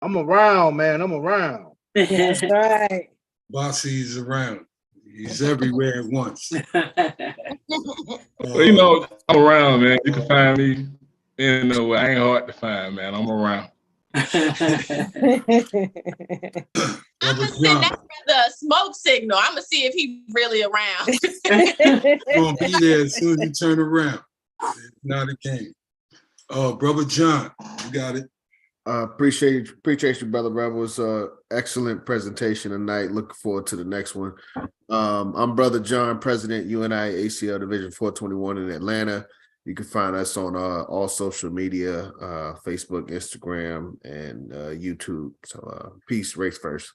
I'm around, man. I'm around. That's right. Obasi's around. He's everywhere at once. Well, I'm around, man. You can find me. I ain't hard to find, man. I'm around. I'm gonna send that brother a smoke signal. I'm gonna see if he's really around. Gonna be there as soon as you turn around. It's not a game. Brother John, you got it. Appreciate you, Brother Rebel. It was an excellent presentation tonight. Looking forward to the next one. I'm Brother John, President, UNI ACL Division 421 in Atlanta. You can find us on all social media, Facebook, Instagram, and YouTube. So peace, race first.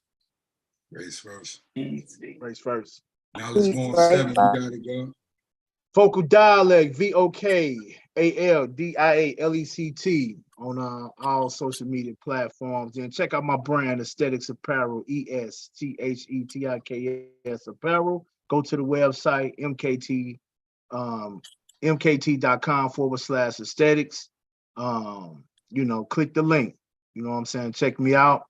Race first. Race first. Now let's go on 7. You got it, go. Vocal Dialect, VOKALDIALECT on all social media platforms. And check out my brand, Aesthetics Apparel, ESTHETIKS Apparel. Go to the website, mkt.com/aesthetics. Click the link. You know what I'm saying? Check me out.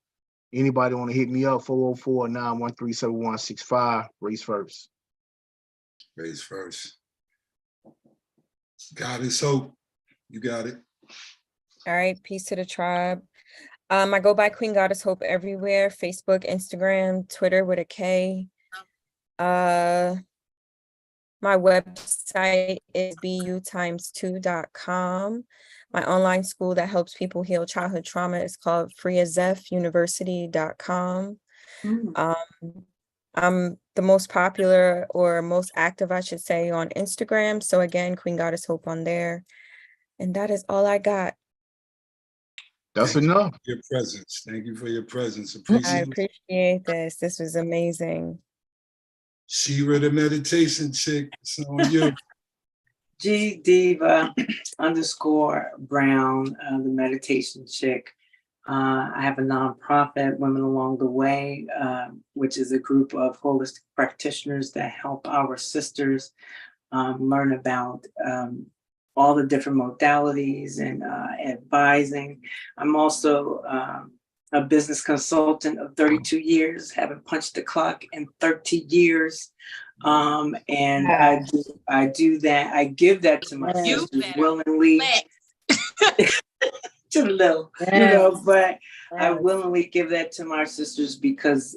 Anybody want to hit me up, 404-913-7165. Race first. Race first. Goddess Hope, you got it. All right, peace to the tribe. I go by Queen Goddess Hope everywhere, Facebook, Instagram, Twitter with a K. My website is bu2.com. My online school that helps people heal childhood trauma is called freeazefuniversity.com. I'm the most popular or most active, I should say, on Instagram. So again, Queen Goddess Hope on there. And that is all I got. That's enough. Your presence. Thank you for your presence. I appreciate this. This was amazing. Shira, the meditation chick. It's on you. G Diva _Brown, the meditation chick. I have a nonprofit, Women Along the Way, which is a group of holistic practitioners that help our sisters learn about all the different modalities and advising. I'm also a business consultant of 32 years, haven't punched the clock in 30 years. And I do that. I give that to my sisters willingly. Too little, but I willingly give that to my sisters because,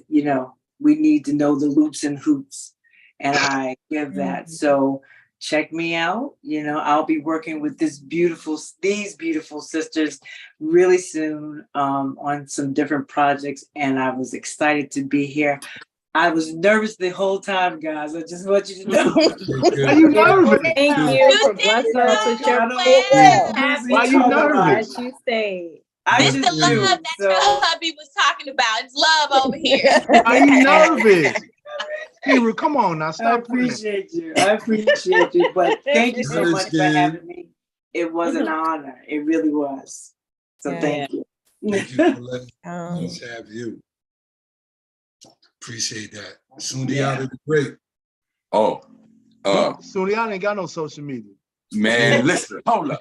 we need to know the loops and hoops. And I give that. So check me out. I'll be working with these beautiful sisters really soon on some different projects. And I was excited to be here. I was nervous the whole time, guys. I just want you to know. Are you nervous? Thank you for blessing us with your Why you nervous? As you say. This the love that your hubby was talking about. It's love over here. Are you nervous? Kira, come on now, stop. I appreciate you. But thank you so much for having me. It was an honor. It really was. So thank you. Thank you for letting us have you. Appreciate that. Sundiata the Great. Sundiata ain't got no social media. Man, listen, hold up.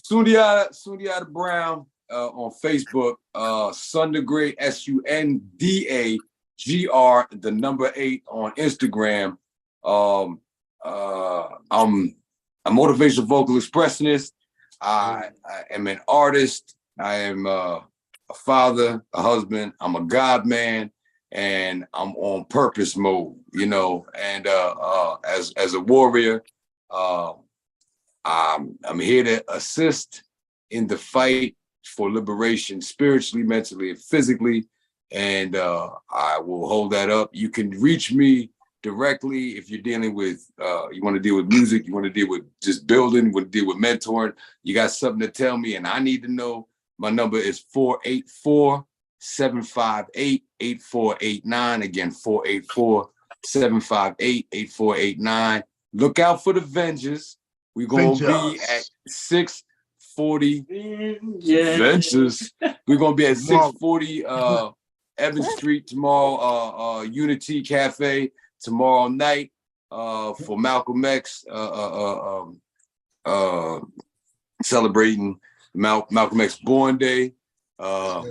Sundiata Brown on Facebook, Sundagray, SUNDAGR, the number 8 on Instagram. I'm a motivational vocal expressionist. I am an artist. I am a father, a husband. I'm a God man, and I'm on purpose mode, and as a warrior, I'm here to assist in the fight for liberation, spiritually, mentally, and physically. And I will hold that up. You can reach me directly if you're dealing with, you want to deal with music, you want to deal with just building, you want to deal with mentoring, you got something to tell me and I need to know. My number is 484-758-8489. Again, 484-758-8489. Look out for the Vengers. We're going to be at 640 Vengers. We're going to be at 640 Evans Street tomorrow, Unity Cafe tomorrow night for Malcolm X, celebrating Malcolm X Born Day.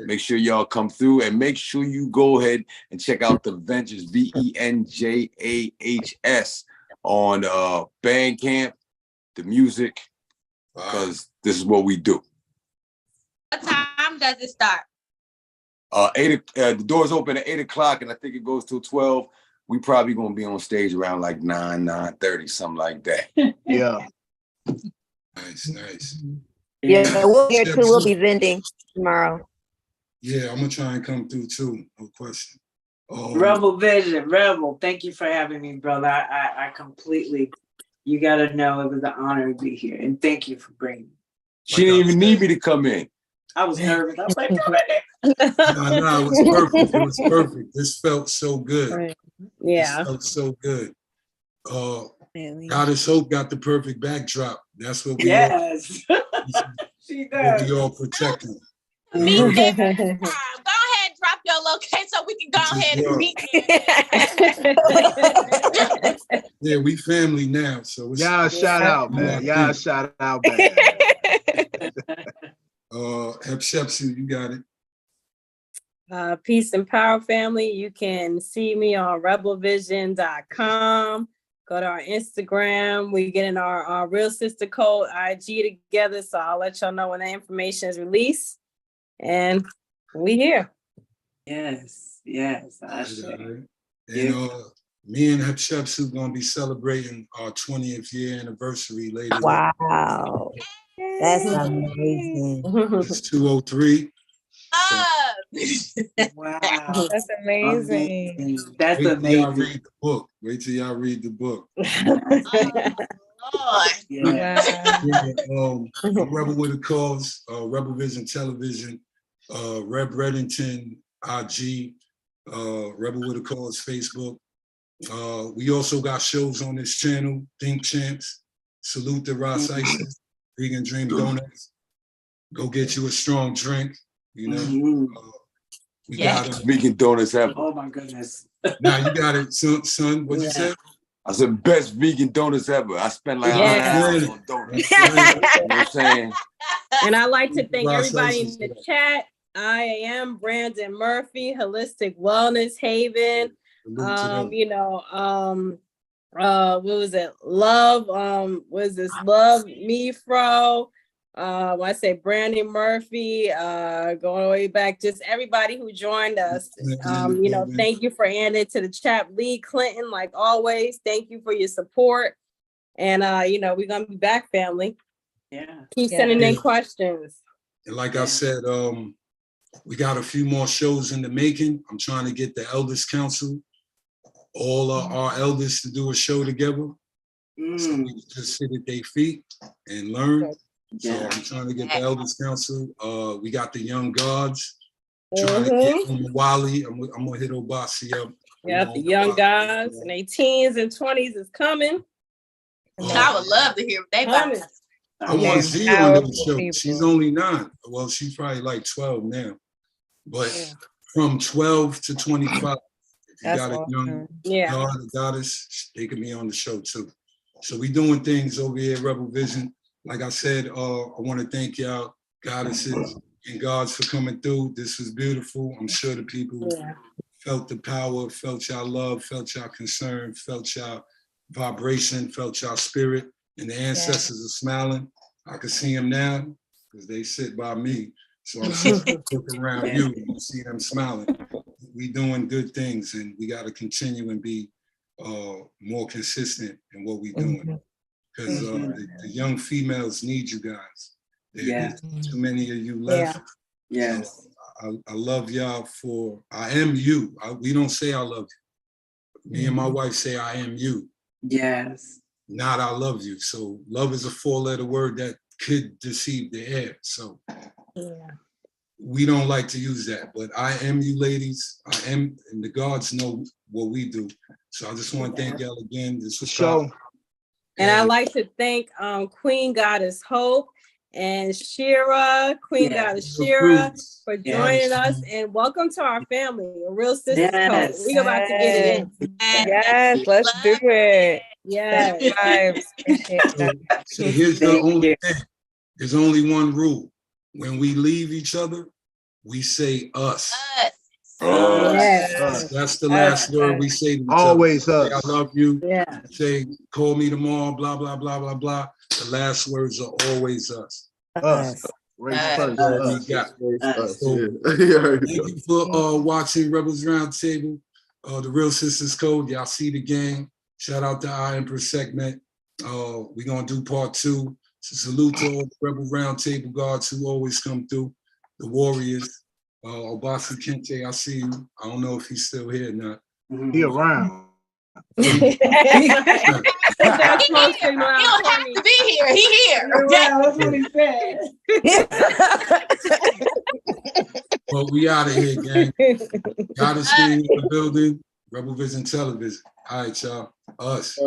Make sure y'all come through and make sure you go ahead and check out the Vengers, VENJAHS on Bandcamp, the music, because this is what we do. What time does it start? The doors open at 8 o'clock, and I think it goes till 12. We probably gonna be on stage around like 9:30, something like that. Yeah. Nice. Yeah, we'll be here too. We'll be vending tomorrow. Yeah, I'm gonna try and come through too. No question. Rebel Vision, Rebel. Thank you for having me, brother. I completely. You gotta know it was an honor to be here, and thank you for bringing me. She didn't even need me to come in. I was nervous. I was like, come in. No, it was perfect. It was perfect. This felt so good. Right. Yeah. This felt so good. Goddess Hope got the perfect backdrop. That's what we all, she does. we all protecting. Me every time. Go ahead, drop your location so we can go ahead and meet. Yeah, we family now. So it's y'all shout out, man. Y'all shout out, man. Shepsu, you got it. Peace and Power family. You can see me on rebelvision.com. Go to our Instagram. We get in our Real Sister Code IG together. So I'll let y'all know when that information is released. And we here. Yes. And me and Shepsu gonna be celebrating our 20th year anniversary later. Wow. That's amazing. It's 203. Wow. That's amazing. That's amazing. Wait till y'all read the book. Rebel with a Cause, Rebel Vision Television, Reb Reddington IG, Rebel with a Cause Facebook. We also got shows on this channel, Think Champs, Salute the Ross Isis, Vegan Dream Donuts. Go get you a strong drink, we got Vegan donuts have. Oh my goodness. Now you got it, son. What you said? I said, best vegan donuts ever. I spent like $100 on donuts. You know what I'm saying? And I'd like to thank everybody in the chat. I am Brandon Murphy, Holistic Wellness Haven. What was it? Love, Love Me Fro. I say Brandon Murphy, going way back, just everybody who joined us. Thank you for adding to the chat. Lee Clinton, like always, thank you for your support. And we're gonna be back, family. Yeah. Keep sending in questions. And like I said, we got a few more shows in the making. I'm trying to get the Elders Council, all our elders, to do a show together. So we can just sit at their feet and learn. So I'm trying to get the Elders Council. We got the Young Gods. Trying to get on Wally. I'm gonna hit Obasi up. Yeah, the Young Gods and their teens and 20s is coming. I would love to hear what they about. I want Z on the show. She's only 9. Well, she's probably like 12 now. But from 12 to 25, if you got a young god or goddess, they can be on the show too. So we doing things over here at Rebel Vision. Like I said, I want to thank y'all goddesses and gods for coming through. This was beautiful. I'm sure the people felt the power, felt y'all love, felt y'all concern, felt y'all vibration, felt y'all spirit. And the ancestors are smiling. I can see them now because they sit by me. So I'm looking around you and see them smiling. We doing good things, and we got to continue and be more consistent in what we doing. Because the young females need you guys. There's too many of you left. Yes. So I love y'all for, I am you. We don't say I love you. Me and my wife say I am you. Yes. Not I love you. So love is a 4-letter word that could deceive the air. So we don't like to use that, but I am you ladies. I am, and the gods know what we do. So I just want to thank y'all again. This was show. And I'd like to thank Queen Goddess Hope and Shira, Queen Goddess Shira, for joining us, and welcome to our family, a Real Sisters Code. We're about to get it in. Yes, let's do it. Yes. So here's the only thing. There's only one rule. When we leave each other, we say us. That's the last word we say to each always other. us. Say, I love you. Say, call me tomorrow, blah, blah, blah, blah, blah. The last words are always us. Us. Thank you for watching Rebels Roundtable, the Real Sisters Code. Y'all see the game. Shout out to our Empress segment. We're going to do part 2. So salute to all the Rebel Roundtable guards who always come through. The Warriors. Obasi Kente, I see you. I don't know if he's still here or not. He around. He don't have to be here. He here. That's what he said. Well, we out of here, gang. Goddess Gang in the building. Rebel Vision Television. All right, y'all. Us.